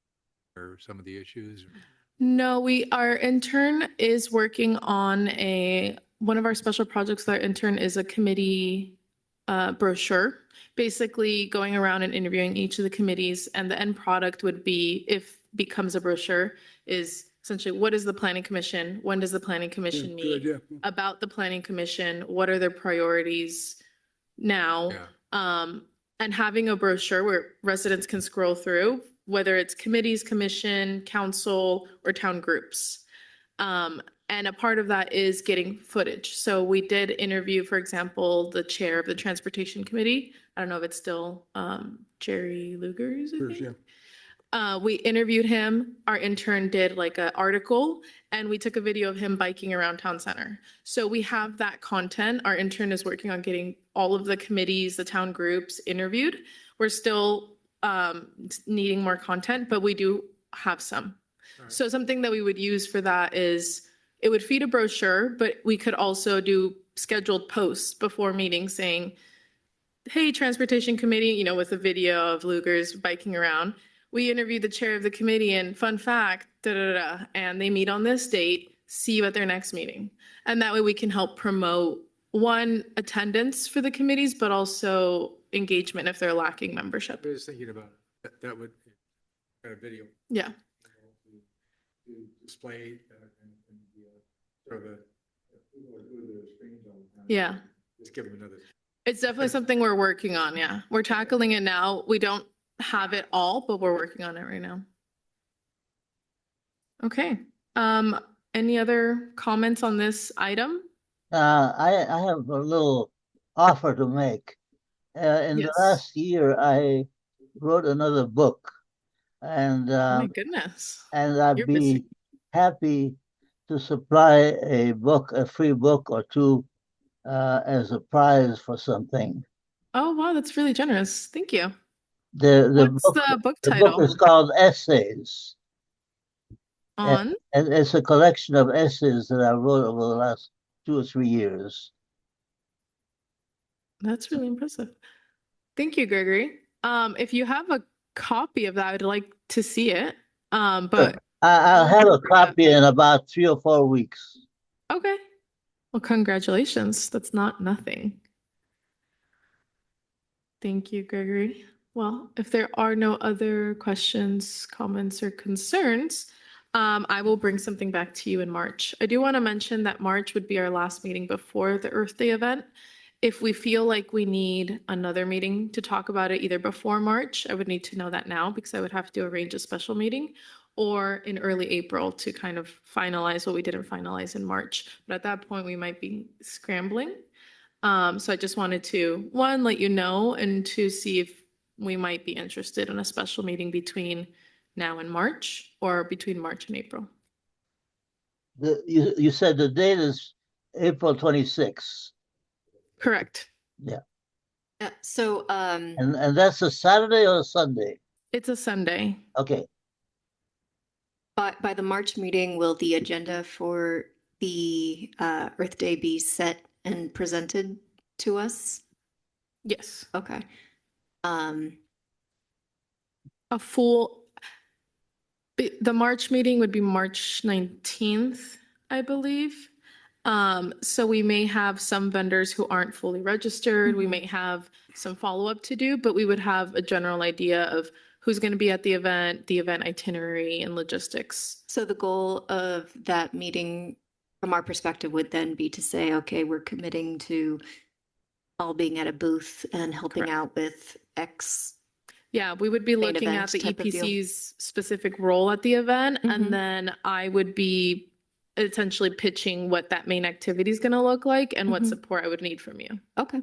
[SPEAKER 7] or some of the issues?
[SPEAKER 3] No, our intern is working on one of our special projects with our intern is a committee brochure, basically going around and interviewing each of the committees, and the end product would be, if becomes a brochure, is essentially, what is the planning commission? When does the planning commission
[SPEAKER 2] Good
[SPEAKER 3] meet?
[SPEAKER 2] idea.
[SPEAKER 3] About the planning commission, what are their priorities now?
[SPEAKER 7] Yeah.
[SPEAKER 3] And having a brochure where residents can scroll through, whether it's committees, commission, council, or town groups. And a part of that is getting footage. So we did interview, for example, the chair of the transportation committee. I don't know if it's still Jerry Lugers, I think.
[SPEAKER 2] Yeah.
[SPEAKER 3] We interviewed him. Our intern did like an article, and we took a video of him biking around town center. So we have that content. Our intern is working on getting all of the committees, the town groups interviewed. We're still needing more content, but we do have some.
[SPEAKER 7] Right.
[SPEAKER 3] So something that we would use for that is, it would feed a brochure, but we could also do scheduled posts before meetings saying, "Hey, transportation committee," with a video of Luger's biking around. We interviewed the chair of the committee, and fun fact, and they meet on this date. See you at their next meeting. And that way we can help promote, one, attendance for the committees, but also engagement if they're lacking membership.
[SPEAKER 7] I was thinking about that would kind of video
[SPEAKER 3] Yeah.
[SPEAKER 7] to display and sort of
[SPEAKER 3] Yeah.
[SPEAKER 7] just give them another.
[SPEAKER 3] It's definitely something we're working on. Yeah. We're tackling it now. We don't have it all, but we're working on it right now. Okay. Any other comments on this item?
[SPEAKER 4] I have a little offer to make. In the
[SPEAKER 3] Yes.
[SPEAKER 4] last year, I wrote another book, and
[SPEAKER 3] Oh my goodness.
[SPEAKER 4] and I'd
[SPEAKER 3] You're
[SPEAKER 4] be
[SPEAKER 3] busy.
[SPEAKER 4] happy to supply a book, a free book or two, as a prize for something.
[SPEAKER 3] Oh, wow, that's really generous. Thank you.
[SPEAKER 4] The
[SPEAKER 3] What's
[SPEAKER 4] book,
[SPEAKER 3] the book
[SPEAKER 4] the book is
[SPEAKER 3] title
[SPEAKER 4] called Essays, and,
[SPEAKER 3] on?
[SPEAKER 4] and it's a collection of essays that I wrote over the last 2 or 3 years.
[SPEAKER 3] That's really impressive. Thank you, Gregory. If you have a copy of that, I'd like to see it. But
[SPEAKER 4] I'll have a copy in about 3 or 4 weeks.
[SPEAKER 3] okay. Well, congratulations. That's not nothing. Thank you, Gregory. Well, if there are no other questions, comments, or concerns, I will bring something back to you in March. I do want to mention that March would be our last meeting before the Earth Day event. If we feel like we need another meeting to talk about it either before March, I would need to know that now because I would have to arrange a special meeting, or in early April to kind of finalize what we didn't finalize in March. But at that point, we might be scrambling. So I just wanted to, one, let you know, and two, see if we might be interested in a special meeting between now and March, or between March and April.
[SPEAKER 4] You said the date is April 26th.
[SPEAKER 3] Correct.
[SPEAKER 4] Yeah.
[SPEAKER 6] Yeah, so
[SPEAKER 4] And that's a Saturday or a Sunday?
[SPEAKER 3] It's a Sunday.
[SPEAKER 4] Okay.
[SPEAKER 6] by the March meeting, will the agenda for the Earth Day be set and presented to us?
[SPEAKER 3] Yes.
[SPEAKER 6] Okay.
[SPEAKER 3] A full, the March meeting would be March 19th, I believe. So we may have some vendors who aren't fully registered. We
[SPEAKER 6] Mhm.
[SPEAKER 3] may have some follow-up to do, but we would have a general idea of who's going to be at the event itinerary, and logistics.
[SPEAKER 6] So the goal of that meeting, from our perspective, would then be to say, okay, we're committing to all being at a booth and helping
[SPEAKER 3] Correct.
[SPEAKER 6] out with X.
[SPEAKER 3] Yeah, we would be
[SPEAKER 6] Main
[SPEAKER 3] looking at
[SPEAKER 6] event
[SPEAKER 3] the
[SPEAKER 6] type of deal.
[SPEAKER 3] EPC's specific role at the event,
[SPEAKER 6] Mhm.
[SPEAKER 3] and then I would be essentially pitching what that main activity is going to look like and what
[SPEAKER 6] Mhm.
[SPEAKER 3] support I would need from you.
[SPEAKER 6] Okay.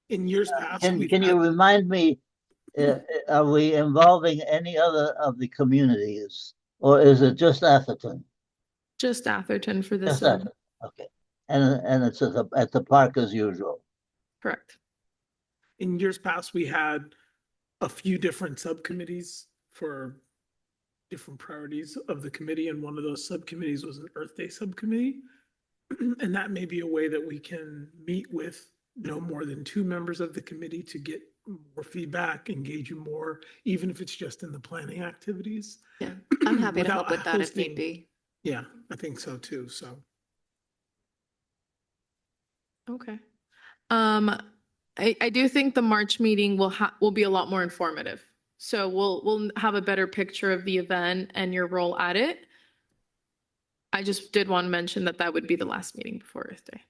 [SPEAKER 5] In years past,
[SPEAKER 4] Can
[SPEAKER 5] we've
[SPEAKER 4] you
[SPEAKER 5] had,
[SPEAKER 4] remind me, are we involving any other of the communities, or is it just Atherton?
[SPEAKER 3] Just Atherton for this
[SPEAKER 4] Just
[SPEAKER 3] event.
[SPEAKER 4] Atherton. Okay. And it's at the park as usual.
[SPEAKER 3] Correct.
[SPEAKER 5] in years past, we had a few different subcommittees for different priorities of the committee, and one of those subcommittees was an Earth Day subcommittee. And that may be a way that we can meet with no more than 2 members of the committee to get more feedback, engage you more, even if it's just in the planning activities.
[SPEAKER 6] Yeah, I'm happy to help
[SPEAKER 5] Without
[SPEAKER 6] with that if
[SPEAKER 5] hosting-
[SPEAKER 6] need be.
[SPEAKER 5] Yeah, I think so too, so.
[SPEAKER 3] Okay. I do think the March meeting will be a lot more informative. So we'll have a better picture of the event and your role at it. I just did want to mention that that would be the last meeting before Earth Day.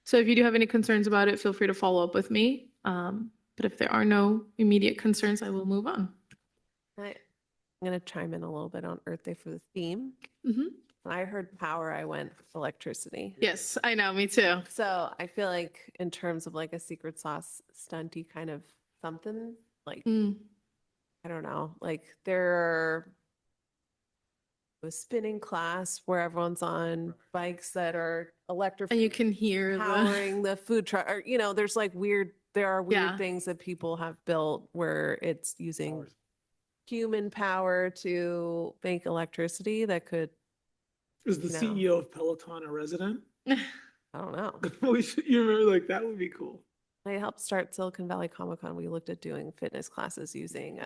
[SPEAKER 3] So if you do have any concerns about it, feel free to follow up with me. But if there are no immediate concerns, I will move on.
[SPEAKER 8] I'm going to chime in a little bit on Earth Day for the theme.
[SPEAKER 3] Mhm.
[SPEAKER 8] When I heard power, I went electricity.
[SPEAKER 3] Yes, I know, me too.
[SPEAKER 8] So I feel like in terms of like a secret sauce stunty kind of something, like,
[SPEAKER 3] Mm.
[SPEAKER 8] I don't know, like there a spinning class where everyone's on bikes that are electric
[SPEAKER 3] And you can hear the,
[SPEAKER 8] powering the food truck, or there's like there are weird
[SPEAKER 3] Yeah.
[SPEAKER 8] things that people have built where it's using human power to make electricity that could,
[SPEAKER 5] Is the
[SPEAKER 8] No.
[SPEAKER 5] CEO of Peloton a resident?
[SPEAKER 8] I don't know.
[SPEAKER 5] You remember, like, that would be cool.
[SPEAKER 8] I helped start Silicon Valley Comic Con. We looked at doing fitness classes using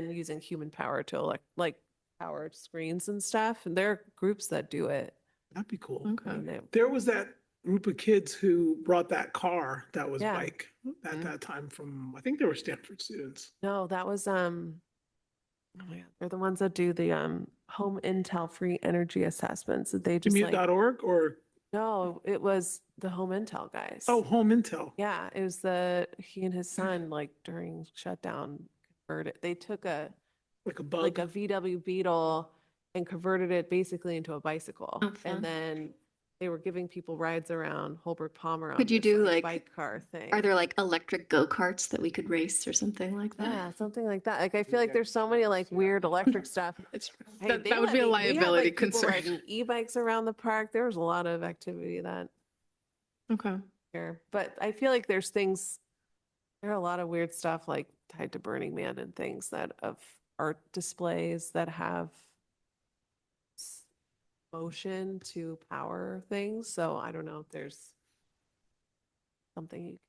[SPEAKER 8] using human power to power screens and stuff. And there are groups that do it.
[SPEAKER 5] That'd be cool.
[SPEAKER 8] I
[SPEAKER 3] Okay.
[SPEAKER 8] mean,
[SPEAKER 5] There was that group of kids who brought that car that was
[SPEAKER 8] Yeah.
[SPEAKER 5] bike at
[SPEAKER 8] Mhm.
[SPEAKER 5] that time from, I think they were Stanford students.
[SPEAKER 8] No, that was oh my God, they're the ones that do the home intel free energy assessments. That they just like
[SPEAKER 5] Commute.org or,
[SPEAKER 8] no, it was the home intel guys.
[SPEAKER 5] oh, Home Intel.
[SPEAKER 8] Yeah, it was he and his son like during shutdown converted. They took
[SPEAKER 5] Like a bug.
[SPEAKER 8] like a VW Beetle and converted it basically into a bicycle.
[SPEAKER 6] Oh, fun.
[SPEAKER 8] And then they were giving people rides around Holbrook Palmer on
[SPEAKER 6] Could you
[SPEAKER 8] this,
[SPEAKER 6] do, like,
[SPEAKER 8] bike car thing.
[SPEAKER 6] Are there like electric go-karts that we could race or something like that?
[SPEAKER 8] Yeah, something like that. Like, I feel like there's so many like weird electric stuff. Hey,
[SPEAKER 3] That,
[SPEAKER 8] they
[SPEAKER 3] that would be a
[SPEAKER 8] let me- we had,
[SPEAKER 3] liability
[SPEAKER 8] like, people
[SPEAKER 3] concern.
[SPEAKER 8] riding e-bikes around the park. There was a lot of activity that
[SPEAKER 3] Okay.
[SPEAKER 8] here, but I feel like there's things, there are a lot of weird stuff like tied to Burning Man and things that of art displays that have motion to power things. So I don't know if there's something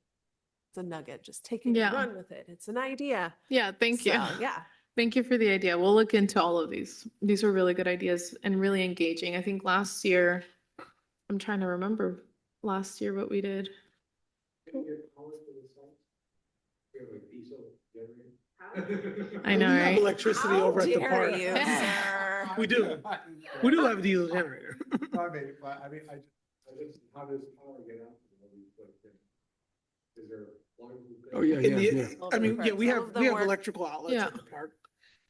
[SPEAKER 8] it's a nugget. Just take it
[SPEAKER 3] Yeah.
[SPEAKER 8] and run with it. It's an idea.
[SPEAKER 3] Yeah, thank you.
[SPEAKER 8] So, yeah.
[SPEAKER 3] Thank you for the idea. We'll look into all of these. These were really good ideas and really engaging. I think last year, I'm trying to remember last year what we did. I know,
[SPEAKER 5] We have
[SPEAKER 3] right?
[SPEAKER 5] electricity
[SPEAKER 8] How
[SPEAKER 5] over at the
[SPEAKER 8] dare
[SPEAKER 5] park.
[SPEAKER 8] you, sir.
[SPEAKER 5] We do. We do have a diesel generator.
[SPEAKER 9] How does power get out? Is there one?
[SPEAKER 2] Oh, yeah,
[SPEAKER 5] In
[SPEAKER 2] yeah,
[SPEAKER 5] the-
[SPEAKER 2] yeah.
[SPEAKER 5] I mean, yeah, we
[SPEAKER 8] Some
[SPEAKER 5] have,
[SPEAKER 8] of them
[SPEAKER 5] we have
[SPEAKER 8] work.
[SPEAKER 5] electrical outlets
[SPEAKER 3] Yeah.
[SPEAKER 5] at the park.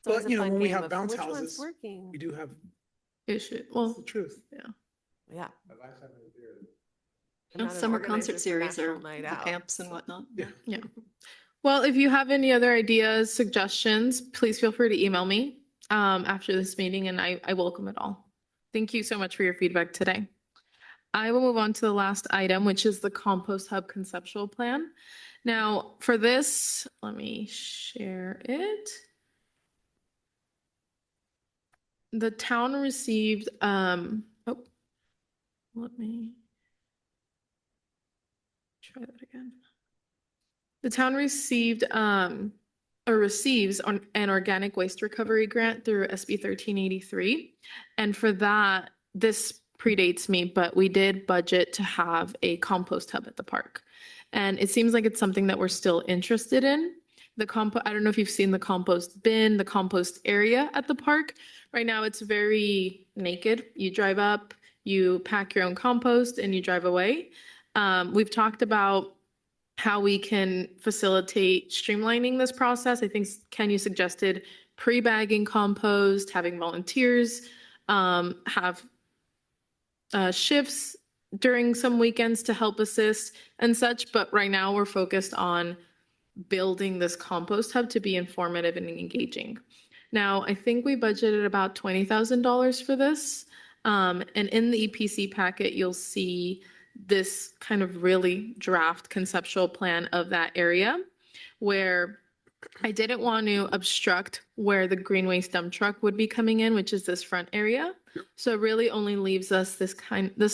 [SPEAKER 8] So it's
[SPEAKER 5] But,
[SPEAKER 8] a
[SPEAKER 5] you know,
[SPEAKER 8] fun
[SPEAKER 5] when we
[SPEAKER 8] game
[SPEAKER 5] have
[SPEAKER 8] of
[SPEAKER 5] bounce
[SPEAKER 8] which one's
[SPEAKER 5] houses,
[SPEAKER 8] working.
[SPEAKER 5] we do have,
[SPEAKER 3] Issue.
[SPEAKER 5] it's
[SPEAKER 3] Well,
[SPEAKER 5] the truth.
[SPEAKER 8] Yeah.
[SPEAKER 9] The last time I was there,
[SPEAKER 8] I'm not an
[SPEAKER 6] Summer
[SPEAKER 8] organizer
[SPEAKER 6] concert
[SPEAKER 8] for
[SPEAKER 6] series or
[SPEAKER 8] National Night
[SPEAKER 6] the
[SPEAKER 8] Out,
[SPEAKER 6] camps and
[SPEAKER 8] so-
[SPEAKER 6] whatnot.
[SPEAKER 5] Yeah.
[SPEAKER 3] well, if you have any other ideas, suggestions, please feel free to email me after this meeting, and I welcome it all. Thank you so much for your feedback today. I will move on to the last item, which is the compost hub conceptual plan. Now, for this, let me share it. The town received, oh, let me try that again. The town received, or receives an organic waste recovery grant through SB 1383. And for that, this predates me, but we did budget to have a compost hub at the park. And it seems like it's something that we're still interested in. I don't know if you've seen the compost bin, the compost area at the park. Right now, it's very naked. You drive up, you pack your own compost, and you drive away. We've talked about how we can facilitate streamlining this process. I think Ken, you suggested pre-bagging compost, having volunteers, have shifts during some weekends to help assist and such. But right now we're focused on building this compost hub to be informative and engaging. Now, I think we budgeted about $20,000 for this. And in the EPC packet, you'll see this kind of really draft conceptual plan of that area where I didn't want to obstruct where the green waste dump truck would be coming in, which is this front area. So it really only leaves us this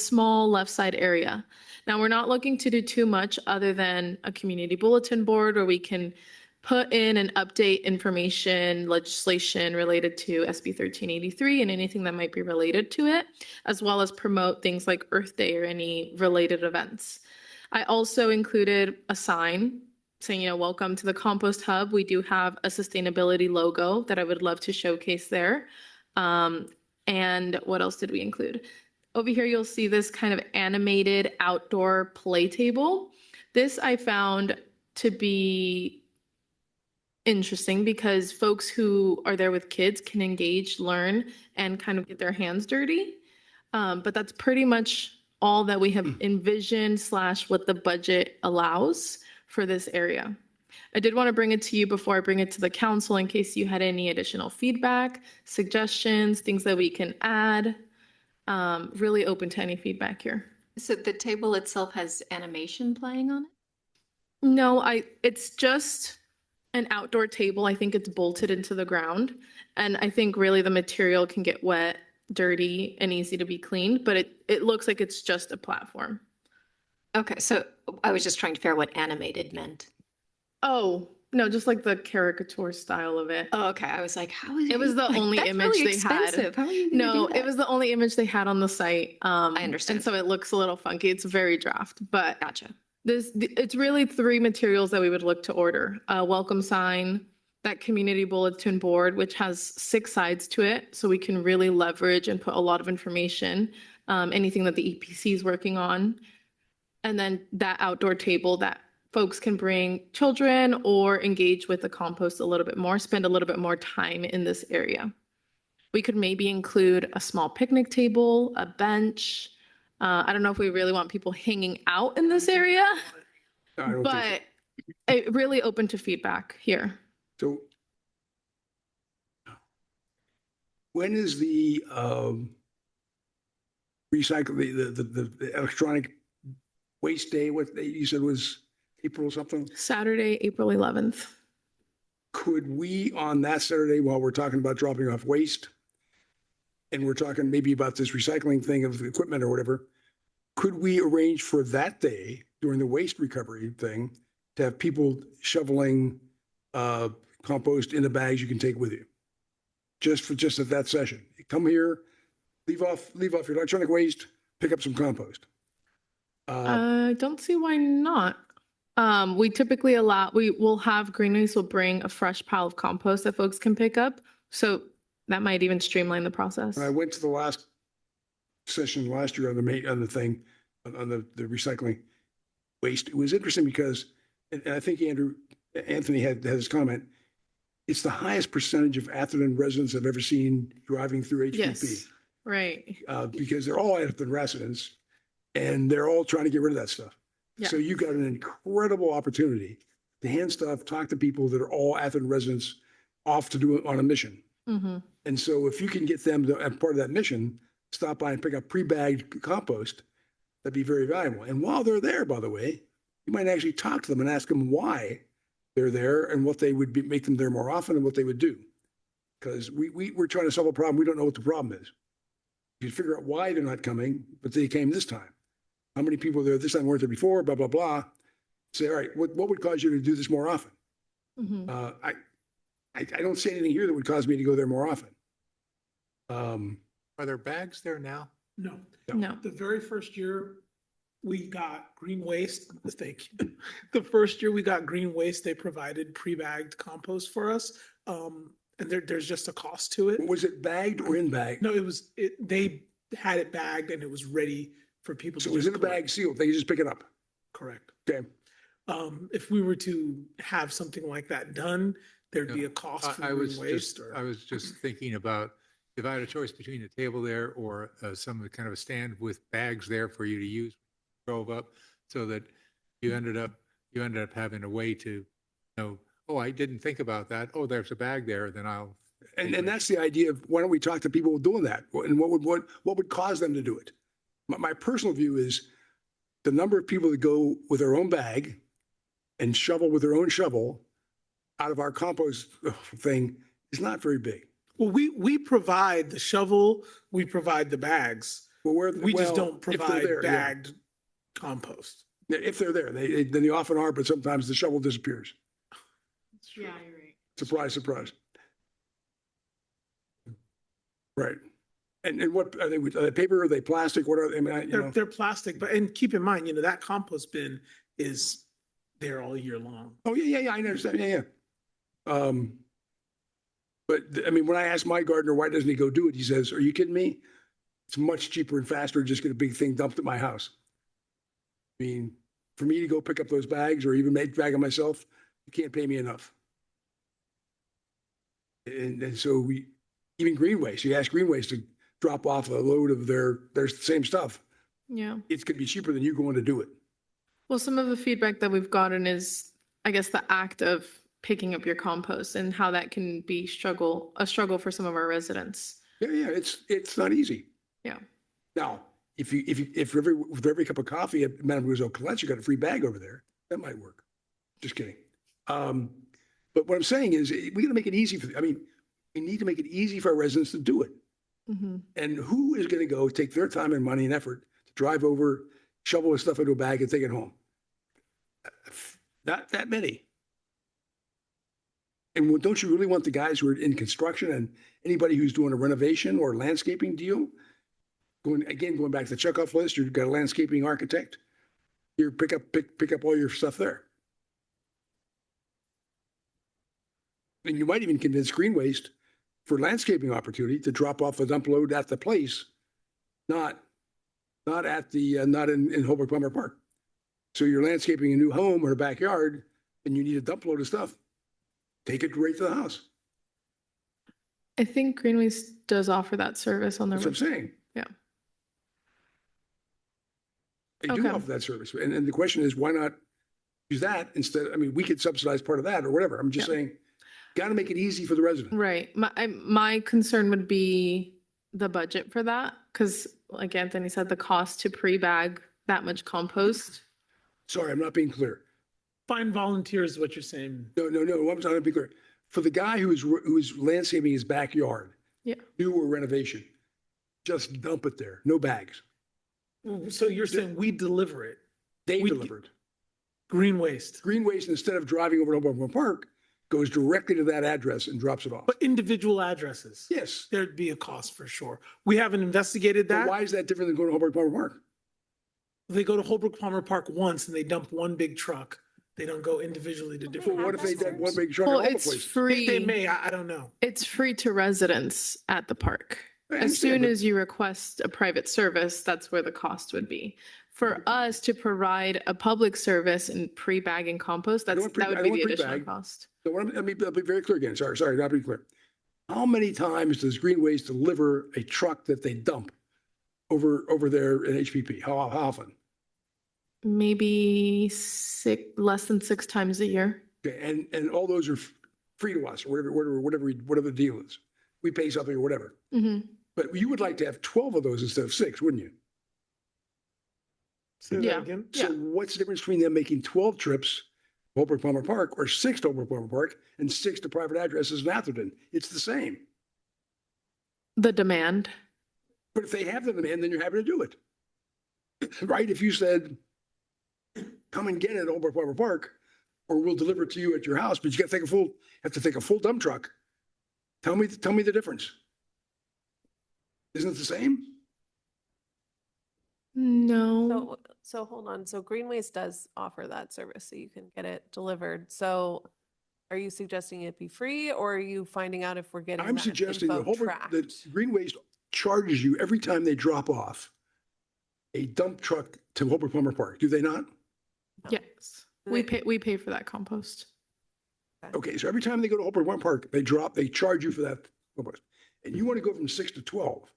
[SPEAKER 3] small left side area. Now, we're not looking to do too much other than a community bulletin board where we can put in and update information, legislation related to SB 1383 and anything that might be related to it, as well as promote things like Earth Day or any related events. I also included a sign saying, welcome to the compost hub. We do have a sustainability logo that I would love to showcase there. And what else did we include? Over here, you'll see this kind of animated outdoor play table. This I found to be interesting because folks who are there with kids can engage, learn, and kind of get their hands dirty. But that's pretty much all that we have envisioned / what the budget allows for this area. I did want to bring it to you before I bring it to the council in case you had any additional feedback, suggestions, things that we can add. Really open to any feedback here.
[SPEAKER 6] So the table itself has animation playing on it?
[SPEAKER 3] No, it's just an outdoor table. I think it's bolted into the ground. And I think really the material can get wet, dirty, and easy to be cleaned, but it looks like it's just a platform.
[SPEAKER 6] Okay, so I was just trying to figure out what animated meant.
[SPEAKER 3] Oh, no, just like the caricature style of it.
[SPEAKER 6] Oh, okay. I was like, how is
[SPEAKER 3] It was the only
[SPEAKER 6] that's
[SPEAKER 3] image
[SPEAKER 6] really
[SPEAKER 3] they had.
[SPEAKER 6] expensive. How are you gonna
[SPEAKER 3] No,
[SPEAKER 6] do that?
[SPEAKER 3] it was the only image they had on the site. I
[SPEAKER 6] understand.
[SPEAKER 3] And so it looks a little funky. It's very draft, but
[SPEAKER 6] Gotcha.
[SPEAKER 3] it's really 3 materials that we would look to order. A welcome sign, that community bulletin board, which has 6 sides to it. So we can really leverage and put a lot of information, anything that the EPC is working on. And then that outdoor table that folks can bring children or engage with the compost a little bit more, spend a little bit more time in this area. We could maybe include a small picnic table, a bench, I don't know if we really want people hanging out in this area,
[SPEAKER 2] I don't think so.
[SPEAKER 3] but it really open to feedback here.
[SPEAKER 2] So when is the recycle, the electronic waste day? What day you said was April something?
[SPEAKER 3] Saturday, April 11th.
[SPEAKER 2] Could we, on that Saturday, while we're talking about dropping off waste, and we're talking maybe about this recycling thing of equipment or whatever, could we arrange for that day during the waste recovery thing to have people shoveling compost in the bags you can take with you? Just at that session. Come here, leave off your electronic waste, pick up some compost.
[SPEAKER 3] I don't see why not. We typically we will have Greenways will bring a fresh pile of compost that folks can pick up. So that might even streamline the process.
[SPEAKER 2] When I went to the last session last year on the thing, on the recycling waste, it was interesting because, and I think Anthony had his comment, it's the highest percentage of Atherton residents I've ever seen driving through HPP.
[SPEAKER 3] Yes, right.
[SPEAKER 2] Because they're all Atherton residents and they're all trying to get rid of that stuff.
[SPEAKER 3] Yeah.
[SPEAKER 2] So you got an incredible opportunity to hand stuff, talk to people that are all Atherton residents off to do it on a mission.
[SPEAKER 3] Mm-hmm.
[SPEAKER 2] And so if you can get them to, as part of that mission, stop by and pick up pre-bagged compost, that'd be very valuable. And while they're there, by the way, you might actually talk to them and ask them why they're there and what they would be, make them there more often and what they would do. Because we're trying to solve a problem. We don't know what the problem is. You figure out why they're not coming, but they came this time. How many people there this time weren't there before, blah, blah, blah. Say, all right, what would cause you to do this more often?
[SPEAKER 3] Mm-hmm.
[SPEAKER 2] I don't see anything here that would cause me to go there more often.
[SPEAKER 7] Are there bags there now?
[SPEAKER 5] No.
[SPEAKER 3] No.
[SPEAKER 5] The very first year we got green waste, thank you. The first year we got green waste, they provided pre-bagged compost for us. And there's just a cost to it.
[SPEAKER 2] Was it bagged or in bag?
[SPEAKER 5] No, they had it bagged and it was ready for people to
[SPEAKER 2] So it was
[SPEAKER 5] just
[SPEAKER 2] in a bag
[SPEAKER 5] collect.
[SPEAKER 2] sealed. They just pick it up.
[SPEAKER 5] Correct.
[SPEAKER 2] Okay.
[SPEAKER 5] If we were to have something like that done, there'd be a cost for
[SPEAKER 7] I
[SPEAKER 5] green
[SPEAKER 7] was
[SPEAKER 5] waste
[SPEAKER 7] I was just thinking about if I had a choice between a table there or some kind of a stand with bags there for you to use, drove up, so that you ended up having a way to know, oh, I didn't think about that. Oh, there's a bag there, then I'll.
[SPEAKER 2] And that's the idea of why don't we talk to people doing that? And what would cause them to do it? My personal view is the number of people that go with their own bag and shovel with their own shovel out of our compost thing is not very big.
[SPEAKER 5] Well, we provide the shovel, we provide the bags.
[SPEAKER 2] Well,
[SPEAKER 5] We just don't
[SPEAKER 2] if they're
[SPEAKER 5] provide
[SPEAKER 2] there, yeah.
[SPEAKER 5] bagged compost.
[SPEAKER 2] If they're there, then they often are, but sometimes the shovel disappears.
[SPEAKER 3] Yeah, you're right.
[SPEAKER 2] Surprise, surprise. Right. And what are they paper? Are they plastic? What are they? I mean,
[SPEAKER 5] They're plastic, and keep in mind, that compost bin is there all year long.
[SPEAKER 2] Oh, yeah, I understand. Yeah. But I mean, when I ask my gardener, why doesn't he go do it? He says, are you kidding me? It's much cheaper and faster to just get a big thing dumped at my house. I mean, for me to go pick up those bags or even make bag them myself, you can't pay me enough. And so even Green Waste, you ask Green Waste to drop off a load of their same stuff.
[SPEAKER 3] Yeah.
[SPEAKER 2] It's going to be cheaper than you going to do it.
[SPEAKER 3] Well, some of the feedback that we've gotten is, I guess, the act of picking up your compost and how that can be a struggle for some of our residents.
[SPEAKER 2] Yeah, it's not easy.
[SPEAKER 3] Yeah.
[SPEAKER 2] Now, if with every cup of coffee at Madame Guzzo Colette, you got a free bag over there, that might work. Just kidding. But what I'm saying is we got to make it easy we need to make it easy for our residents to do it.
[SPEAKER 3] Mm-hmm.
[SPEAKER 2] And who is going to go take their time and money and effort to drive over, shovel the stuff into a bag and take it home? Not that many. And don't you really want the guys who are in construction and anybody who's doing a renovation or landscaping deal? Going back to the checkoff list, you've got a landscaping architect. You pick up all your stuff there. And you might even convince Green Waste for landscaping opportunity to drop off a dump load at the place, not in Holbrook Plumber Park. So you're landscaping a new home or a backyard and you need a dump load of stuff. Take it right to the house.
[SPEAKER 3] I think Greenways does offer that service on their
[SPEAKER 2] That's what I'm
[SPEAKER 3] website.
[SPEAKER 2] saying.
[SPEAKER 3] Yeah.
[SPEAKER 2] They do
[SPEAKER 3] Okay.
[SPEAKER 2] offer that service. And the question is, why not use that instead? I mean, we could subsidize part of that or whatever. I'm just
[SPEAKER 3] Yeah.
[SPEAKER 2] saying, got to make it easy for the resident.
[SPEAKER 3] Right. My concern would be the budget for that, because like Anthony said, the cost to pre-bag that much compost.
[SPEAKER 2] Sorry, I'm not being clear.
[SPEAKER 5] Find volunteers is what you're saying.
[SPEAKER 2] No, I'm trying to be clear. For the guy who is landscaping his backyard,
[SPEAKER 3] Yeah.
[SPEAKER 2] new or renovation, just dump it there. No bags.
[SPEAKER 5] So you're saying we deliver it,
[SPEAKER 2] They
[SPEAKER 5] We-
[SPEAKER 2] delivered.
[SPEAKER 5] green waste,
[SPEAKER 2] Green waste, instead of driving over to Hoboken Park, goes directly to that address and drops it off.
[SPEAKER 5] but individual addresses.
[SPEAKER 2] Yes.
[SPEAKER 5] There'd be a cost for sure. We haven't investigated
[SPEAKER 2] But
[SPEAKER 5] that.
[SPEAKER 2] why is that different than going to Hoboken Park?
[SPEAKER 5] They go to Holbrook Palmer Park once and they dump one big truck. They don't go individually to
[SPEAKER 2] Well,
[SPEAKER 5] different.
[SPEAKER 2] what if they did one big truck
[SPEAKER 3] Well,
[SPEAKER 2] all the
[SPEAKER 3] it's
[SPEAKER 2] places?
[SPEAKER 5] They
[SPEAKER 3] free.
[SPEAKER 5] may, I don't know.
[SPEAKER 3] It's free to residents at the park.
[SPEAKER 2] I
[SPEAKER 3] As
[SPEAKER 2] understand,
[SPEAKER 3] soon
[SPEAKER 2] but-
[SPEAKER 3] as you request a private service, that's where the cost would be. For us to provide a public service and pre-bagging compost,
[SPEAKER 2] I don't
[SPEAKER 3] that
[SPEAKER 2] want
[SPEAKER 3] would
[SPEAKER 2] I
[SPEAKER 3] be
[SPEAKER 2] don't
[SPEAKER 3] the
[SPEAKER 2] want
[SPEAKER 3] additional
[SPEAKER 2] pre-bag.
[SPEAKER 3] cost.
[SPEAKER 2] So let me be very clear again. Sorry, not being clear. How many times does Green Waste deliver a truck that they dump over there in HPP? How often?
[SPEAKER 3] Maybe less than 6 times a year.
[SPEAKER 2] Okay, and all those are free to us, or whatever the deal is. We pay something or whatever.
[SPEAKER 3] Mhm.
[SPEAKER 2] But you would like to have 12 of those instead of 6, wouldn't you?
[SPEAKER 5] Say that
[SPEAKER 3] Yeah.
[SPEAKER 5] again.
[SPEAKER 2] So what's the difference between them making 12 trips to Holbrook Palmer Park or 6 to Holbrook Palmer Park and 6 to private addresses in Atherton? It's the same.
[SPEAKER 3] The demand.
[SPEAKER 2] But if they have the demand, then you're happy to do it. Right? If you said, come and get it at Holbrook Palmer Park, or we'll deliver it to you at your house, but you got to take a full dump truck. Tell me the difference. Isn't it the same?
[SPEAKER 3] No.
[SPEAKER 8] So hold on. So Green Waste does offer that service, so you can get it delivered. So are you suggesting it be free, or are you finding out if we're getting
[SPEAKER 2] I'm
[SPEAKER 8] that
[SPEAKER 2] suggesting that
[SPEAKER 8] info tracked?
[SPEAKER 2] Green Waste charges you every time they drop off a dump truck to Holbrook Palmer Park. Do they not?
[SPEAKER 3] Yes. We pay for that compost.
[SPEAKER 2] Okay, so every time they go to Holbrook Palmer Park, they charge you for that. And you want to go from 6 to 12.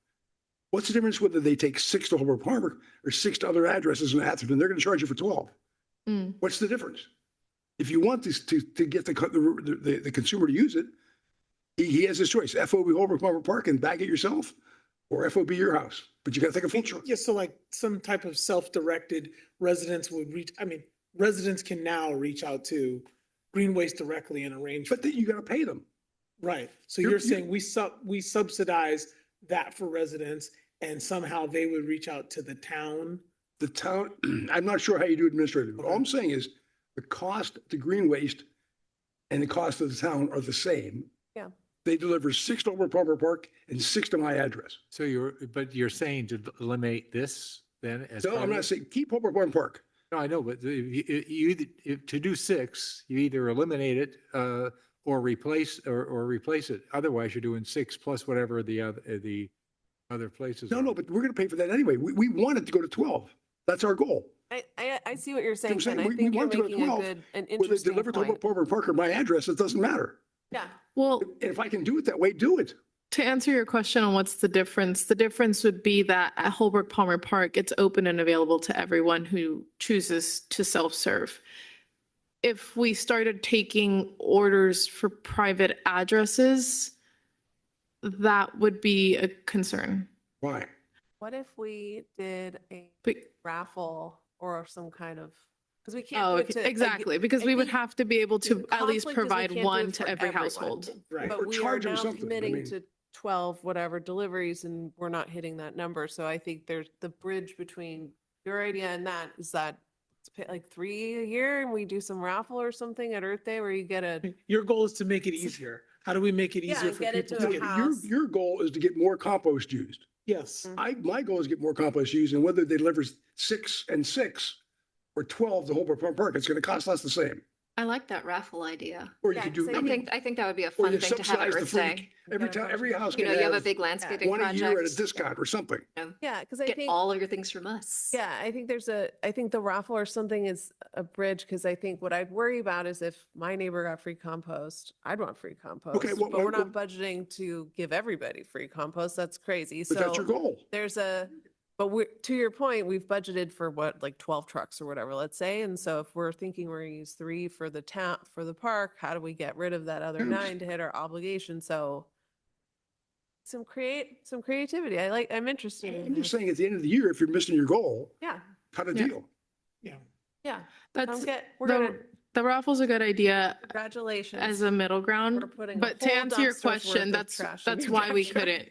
[SPEAKER 2] What's the difference whether they take 6 to Holbrook Palmer or 6 to other addresses in Atherton? They're going to charge you for 12.
[SPEAKER 3] Mm.
[SPEAKER 2] What's the difference? If you want this to get the consumer to use it, he has his choice: FOB Holbrook Palmer Park and bag it yourself, or FOB your house. But you got to take a full truck.
[SPEAKER 5] Yeah, so like some type of self-directed residents would residents can now reach out to Green Waste directly and arrange.
[SPEAKER 2] But then you got to pay them.
[SPEAKER 5] Right, so
[SPEAKER 2] You're-
[SPEAKER 5] you're saying we subsidize that for residents and somehow they would reach out to the town?
[SPEAKER 2] The town, I'm not sure how you do administratively. All I'm saying is the cost to Green Waste and the cost of the town are the same.
[SPEAKER 8] Yeah.
[SPEAKER 2] They deliver 6 to Holbrook Palmer Park and 6 to my address.
[SPEAKER 7] So you're saying to eliminate this then as
[SPEAKER 2] No,
[SPEAKER 7] part
[SPEAKER 2] I'm
[SPEAKER 7] of
[SPEAKER 2] not
[SPEAKER 7] it?
[SPEAKER 2] saying keep Holbrook Palmer Park.
[SPEAKER 7] No, I know, but to do 6, you either eliminate it or replace it. Otherwise, you're doing 6 plus whatever the other places.
[SPEAKER 2] No,
[SPEAKER 7] are.
[SPEAKER 2] but we're going to pay for that anyway. We want it to go to 12. That's our goal.
[SPEAKER 8] I see what you're saying,
[SPEAKER 2] I'm saying
[SPEAKER 8] Ken. I
[SPEAKER 2] we
[SPEAKER 8] think you're
[SPEAKER 2] want to go to
[SPEAKER 8] making
[SPEAKER 2] 12,
[SPEAKER 8] an
[SPEAKER 2] Whether they
[SPEAKER 8] interesting
[SPEAKER 2] deliver to
[SPEAKER 8] point.
[SPEAKER 2] Holbrook Palmer Park or my address, it doesn't matter.
[SPEAKER 8] Yeah.
[SPEAKER 3] Well,
[SPEAKER 2] And if I can do it that way, do it.
[SPEAKER 3] to answer your question on what's the difference would be that at Holbrook Palmer Park, it's open and available to everyone who chooses to self-serve. If we started taking orders for private addresses, that would be a concern.
[SPEAKER 2] Why?
[SPEAKER 8] What if we did a
[SPEAKER 3] But-
[SPEAKER 8] raffle or some kind of, because we can't.
[SPEAKER 3] Oh,
[SPEAKER 8] do it to-
[SPEAKER 3] exactly, because we would
[SPEAKER 8] think
[SPEAKER 3] have to be able to
[SPEAKER 8] the
[SPEAKER 3] at least
[SPEAKER 8] conflict is we
[SPEAKER 3] provide
[SPEAKER 8] can't do it
[SPEAKER 3] one
[SPEAKER 8] for
[SPEAKER 3] to every
[SPEAKER 8] everyone.
[SPEAKER 3] household.
[SPEAKER 2] Right.
[SPEAKER 8] But
[SPEAKER 2] Or
[SPEAKER 8] we are
[SPEAKER 2] charge them
[SPEAKER 8] now
[SPEAKER 2] something. I
[SPEAKER 8] committing
[SPEAKER 2] mean-
[SPEAKER 8] to 12 whatever deliveries and we're not hitting that number. So I think there's the bridge between your idea and that is that it's like 3 a year and we do some raffle or something at Earth Day where you get a,
[SPEAKER 5] Your goal is to make it easier. How do we make it
[SPEAKER 8] Yeah,
[SPEAKER 5] easier for
[SPEAKER 8] get it
[SPEAKER 5] people
[SPEAKER 8] to
[SPEAKER 5] to
[SPEAKER 8] a
[SPEAKER 5] get?
[SPEAKER 8] house.
[SPEAKER 2] Your goal is to get more compost used.
[SPEAKER 5] Yes,
[SPEAKER 2] My goal is to get more compost used, and whether they deliver 6 and 6 or 12 to Holbrook Palmer Park, it's going to cost us the same.
[SPEAKER 6] I like that raffle idea.
[SPEAKER 2] Or you
[SPEAKER 8] Yeah,
[SPEAKER 2] could do,
[SPEAKER 8] so
[SPEAKER 2] I
[SPEAKER 6] I
[SPEAKER 2] mean,
[SPEAKER 6] think that would be a
[SPEAKER 2] or
[SPEAKER 6] fun
[SPEAKER 2] you
[SPEAKER 6] thing to have at
[SPEAKER 2] subsidize the
[SPEAKER 6] Earth
[SPEAKER 2] free,
[SPEAKER 6] Day.
[SPEAKER 2] every house
[SPEAKER 6] You
[SPEAKER 2] can
[SPEAKER 6] know, you have a
[SPEAKER 2] have
[SPEAKER 6] big landscaping
[SPEAKER 2] one a year at a
[SPEAKER 6] project.
[SPEAKER 2] discount or something.
[SPEAKER 8] yeah, because I
[SPEAKER 6] Get
[SPEAKER 8] think.
[SPEAKER 6] all of your things from us.
[SPEAKER 8] Yeah, I think I think the raffle or something is a bridge because I think what I'd worry about is if my neighbor got free compost, I'd want free compost.
[SPEAKER 2] well,
[SPEAKER 8] But we're
[SPEAKER 2] well,
[SPEAKER 8] not budgeting to give everybody free compost. That's crazy.
[SPEAKER 2] But that's
[SPEAKER 8] So
[SPEAKER 2] your goal.
[SPEAKER 8] there's But to your point, we've budgeted for what, like 12 trucks or whatever, let's say. And so if we're thinking we're gonna use 3 for the town, for the park, how do we get rid of that other
[SPEAKER 2] Yes.
[SPEAKER 8] 9 to hit our obligation? So some creativity. I'm interested in
[SPEAKER 2] I'm just
[SPEAKER 8] this.
[SPEAKER 2] saying, at the end of the year, if you're missing your goal,
[SPEAKER 8] Yeah,
[SPEAKER 2] cut a
[SPEAKER 3] Yeah.
[SPEAKER 2] deal.
[SPEAKER 5] Yeah.
[SPEAKER 8] yeah.
[SPEAKER 3] That's,
[SPEAKER 8] We're gonna,
[SPEAKER 3] the raffle's a good idea
[SPEAKER 8] congratulations.
[SPEAKER 3] as a middle
[SPEAKER 8] We're
[SPEAKER 3] ground.
[SPEAKER 8] putting a
[SPEAKER 3] But to
[SPEAKER 8] whole
[SPEAKER 3] answer your
[SPEAKER 8] dumpster's worth
[SPEAKER 3] question,
[SPEAKER 8] of
[SPEAKER 3] that's
[SPEAKER 8] trash in your
[SPEAKER 3] why we
[SPEAKER 8] backyard.
[SPEAKER 3] couldn't.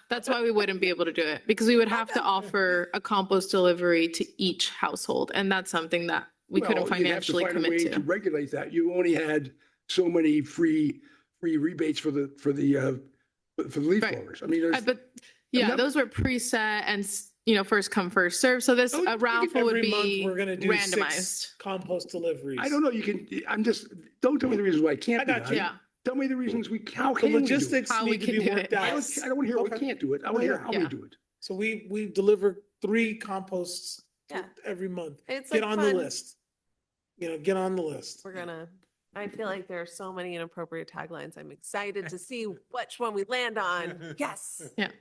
[SPEAKER 3] That's why we wouldn't be able to do it, because we would have to offer a compost delivery to each household, and that's something that we couldn't
[SPEAKER 2] Well, you'd have to
[SPEAKER 3] financially
[SPEAKER 2] find a
[SPEAKER 3] commit
[SPEAKER 2] way
[SPEAKER 3] to.
[SPEAKER 2] regulate that. You only had so many free rebates for the leaf
[SPEAKER 3] Right.
[SPEAKER 2] blowers. I mean, there's.
[SPEAKER 3] But yeah,
[SPEAKER 2] not-
[SPEAKER 3] those were preset and, first come, first serve. So this
[SPEAKER 2] Oh, you
[SPEAKER 3] a
[SPEAKER 2] can-
[SPEAKER 3] raffle would
[SPEAKER 5] Every month,
[SPEAKER 3] be
[SPEAKER 5] we're gonna do 6
[SPEAKER 3] randomized.
[SPEAKER 5] compost deliveries.
[SPEAKER 2] I don't know, don't tell me the reasons why I can't
[SPEAKER 5] I
[SPEAKER 2] do
[SPEAKER 5] got
[SPEAKER 2] that.
[SPEAKER 5] you.
[SPEAKER 3] Yeah,
[SPEAKER 2] Tell me the reasons how
[SPEAKER 5] The
[SPEAKER 2] can we do it?
[SPEAKER 5] logistics
[SPEAKER 3] How we
[SPEAKER 5] need to
[SPEAKER 3] can
[SPEAKER 5] be
[SPEAKER 3] do
[SPEAKER 5] worked
[SPEAKER 3] it.
[SPEAKER 5] out.
[SPEAKER 2] I don't want to hear what we
[SPEAKER 5] Okay.
[SPEAKER 2] can't do it. I want to hear how we
[SPEAKER 3] Yeah.
[SPEAKER 2] do it.
[SPEAKER 5] So we deliver 3 composts
[SPEAKER 8] Yeah.
[SPEAKER 5] every month.
[SPEAKER 8] It's
[SPEAKER 5] Get
[SPEAKER 8] like
[SPEAKER 5] on the
[SPEAKER 8] fun.
[SPEAKER 5] list. Get on the list.
[SPEAKER 8] I feel like there are so many inappropriate taglines. I'm excited to see which one we land on. Yes.
[SPEAKER 3] Yeah.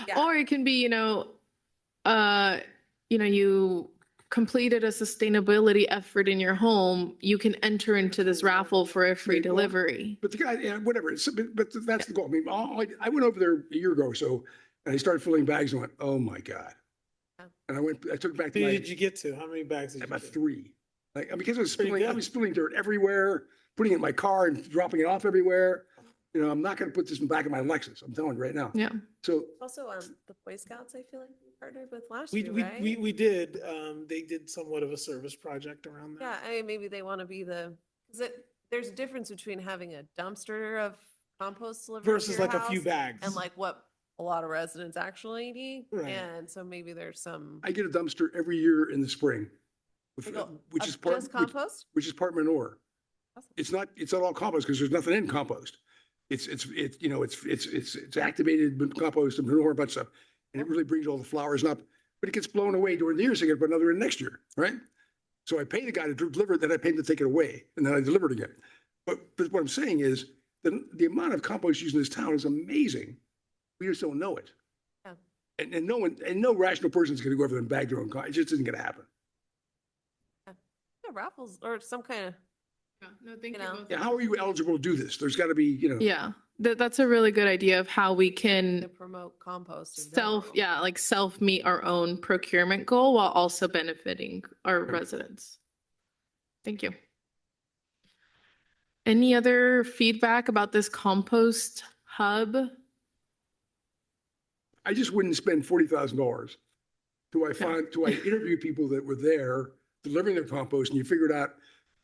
[SPEAKER 8] Yeah.
[SPEAKER 3] Or it can be, you completed a sustainability effort in your home, you can enter into this raffle for a free
[SPEAKER 2] Well,
[SPEAKER 3] delivery.
[SPEAKER 2] But the guy, yeah, whatever, but that's the goal. I mean, I went over there a year ago or so, and I started filling bags and went, oh my God.
[SPEAKER 8] Yeah.
[SPEAKER 2] And I took it back
[SPEAKER 5] How
[SPEAKER 2] to
[SPEAKER 5] many did you get to? How many bags did you
[SPEAKER 2] about
[SPEAKER 5] get?
[SPEAKER 2] 3. Like, because
[SPEAKER 5] Pretty
[SPEAKER 2] I
[SPEAKER 5] good.
[SPEAKER 2] was spilling dirt everywhere, putting it in my car and dropping it off everywhere. I'm not going to put this in the back of my Lexus. I'm telling you right now.
[SPEAKER 3] Yeah.
[SPEAKER 2] So
[SPEAKER 8] Also, the Boy Scouts, I feel like we partnered with last
[SPEAKER 5] We,
[SPEAKER 8] year,
[SPEAKER 5] we,
[SPEAKER 8] right?
[SPEAKER 5] we did, they did somewhat of a service project around
[SPEAKER 8] Yeah,
[SPEAKER 5] that.
[SPEAKER 8] I mean, maybe they want to be there's a difference between having a dumpster of compost delivered to
[SPEAKER 5] Versus
[SPEAKER 8] your
[SPEAKER 5] like a few
[SPEAKER 8] house
[SPEAKER 5] bags.
[SPEAKER 8] and like what a lot of residents actually need.
[SPEAKER 5] Right.
[SPEAKER 8] And so maybe there's some.
[SPEAKER 2] I get a dumpster every year in the spring,
[SPEAKER 8] They go,
[SPEAKER 2] which
[SPEAKER 8] of
[SPEAKER 2] is part,
[SPEAKER 8] just compost?
[SPEAKER 2] which is part manure.
[SPEAKER 8] Awesome.
[SPEAKER 2] It's not all compost because there's nothing in compost. It's activated compost and manure, a bunch of stuff. And it really brings all the flowers up, but it gets blown away during the year. So I get to put another in next year, right? So I pay the guy to deliver it, then I pay him to take it away, and then I deliver it again. But what I'm saying is the amount of compost used in this town is amazing. We just don't know it.
[SPEAKER 8] Yeah.
[SPEAKER 2] And no rational person is going to go over there and bag their own car. It just isn't going to happen.
[SPEAKER 8] Yeah, raffles or some kind of.
[SPEAKER 3] No, thank
[SPEAKER 8] You know.
[SPEAKER 3] both.
[SPEAKER 2] Yeah, how are you eligible to do this? There's got to be,
[SPEAKER 3] Yeah, that's a really good idea of how we
[SPEAKER 8] To
[SPEAKER 3] can
[SPEAKER 8] promote compost. in general.
[SPEAKER 3] self meet our own procurement goal while also benefiting our
[SPEAKER 2] Right.
[SPEAKER 3] residents. Thank you. Any other feedback about this compost hub?
[SPEAKER 2] I just wouldn't spend $40,000 till I interview people that were there delivering their compost, and you figured out,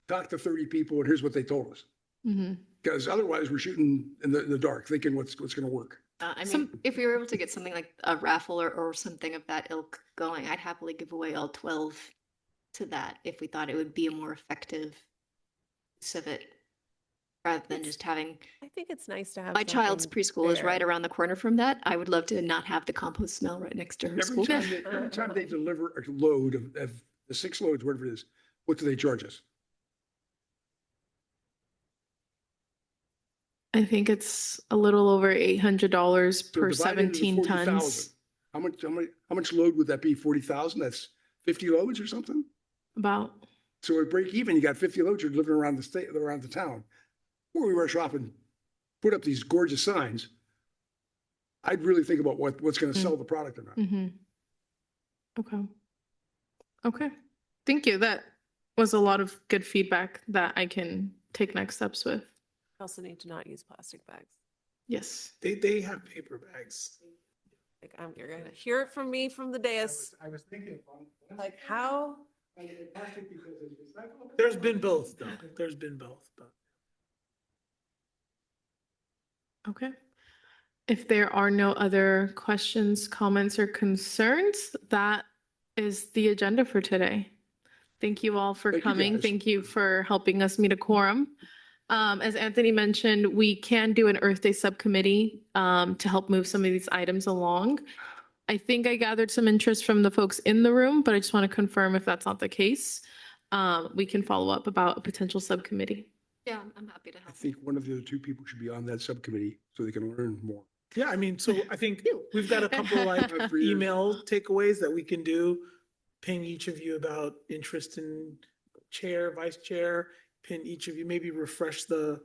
[SPEAKER 2] talk to 30 people, and here's what they told us.
[SPEAKER 3] Mhm.
[SPEAKER 2] Because otherwise, we're shooting in the dark, thinking what's going to work.
[SPEAKER 6] I
[SPEAKER 3] Some-
[SPEAKER 6] mean, if we were able to get something like a raffle or something of that ilk going, I'd happily give away all 12 to that if we thought it would be a more effective use of it, rather than just having,
[SPEAKER 8] I think it's nice to have.
[SPEAKER 6] my child's
[SPEAKER 8] something
[SPEAKER 6] preschool is right
[SPEAKER 8] there.
[SPEAKER 6] around the corner from that. I would love to not have the compost smell right next to her
[SPEAKER 2] Every
[SPEAKER 6] school.
[SPEAKER 2] time they deliver a load of the 6 loads, whatever it is, what do they charge us?
[SPEAKER 3] I think it's a little over $800
[SPEAKER 2] So
[SPEAKER 3] per
[SPEAKER 2] divide it into
[SPEAKER 3] 17
[SPEAKER 2] 40,000.
[SPEAKER 3] tons.
[SPEAKER 2] How much load would that be? 40,000? That's 50 loads or something?
[SPEAKER 3] About.
[SPEAKER 2] So at break even, you got 50 loads you're delivering around the state, around the town. Before we rush off and put up these gorgeous signs, I'd really think about what's going to sell the product or not.
[SPEAKER 3] Mm-hmm. Okay. Okay. Thank you. That was a lot of good feedback that I can take next steps with.
[SPEAKER 8] We also need to not use plastic bags.
[SPEAKER 3] Yes.
[SPEAKER 5] They have paper bags.
[SPEAKER 8] Like you're gonna hear it from me from the dais.
[SPEAKER 9] I was thinking.
[SPEAKER 8] Like how?
[SPEAKER 5] There's been both though. There's been both, but.
[SPEAKER 3] Okay. If there are no other questions, comments, or concerns, that is the agenda for today. Thank you all for
[SPEAKER 2] Thank you,
[SPEAKER 3] coming.
[SPEAKER 2] guys.
[SPEAKER 3] Thank you for helping us meet a quorum. As Anthony mentioned, we can do an Earth Day subcommittee to help move some of these items along. I think I gathered some interest from the folks in the room, but I just want to confirm if that's not the case. We can follow up about a potential subcommittee.
[SPEAKER 6] Yeah, I'm happy to
[SPEAKER 2] I
[SPEAKER 6] help.
[SPEAKER 2] think one of the other 2 people should be on that subcommittee so they can learn more.
[SPEAKER 5] Yeah, I mean, so I think we've got a couple of like
[SPEAKER 2] Not for years.
[SPEAKER 5] email takeaways that we can do. Ping each of you about interest in chair, vice chair, pin each of you, maybe refresh the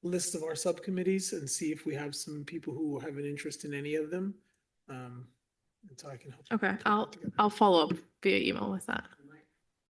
[SPEAKER 5] list of our subcommittees and see if we have some people who have an interest in any of them. And so I can help.
[SPEAKER 3] Okay,
[SPEAKER 5] put that together.
[SPEAKER 3] I'll follow up via email with that.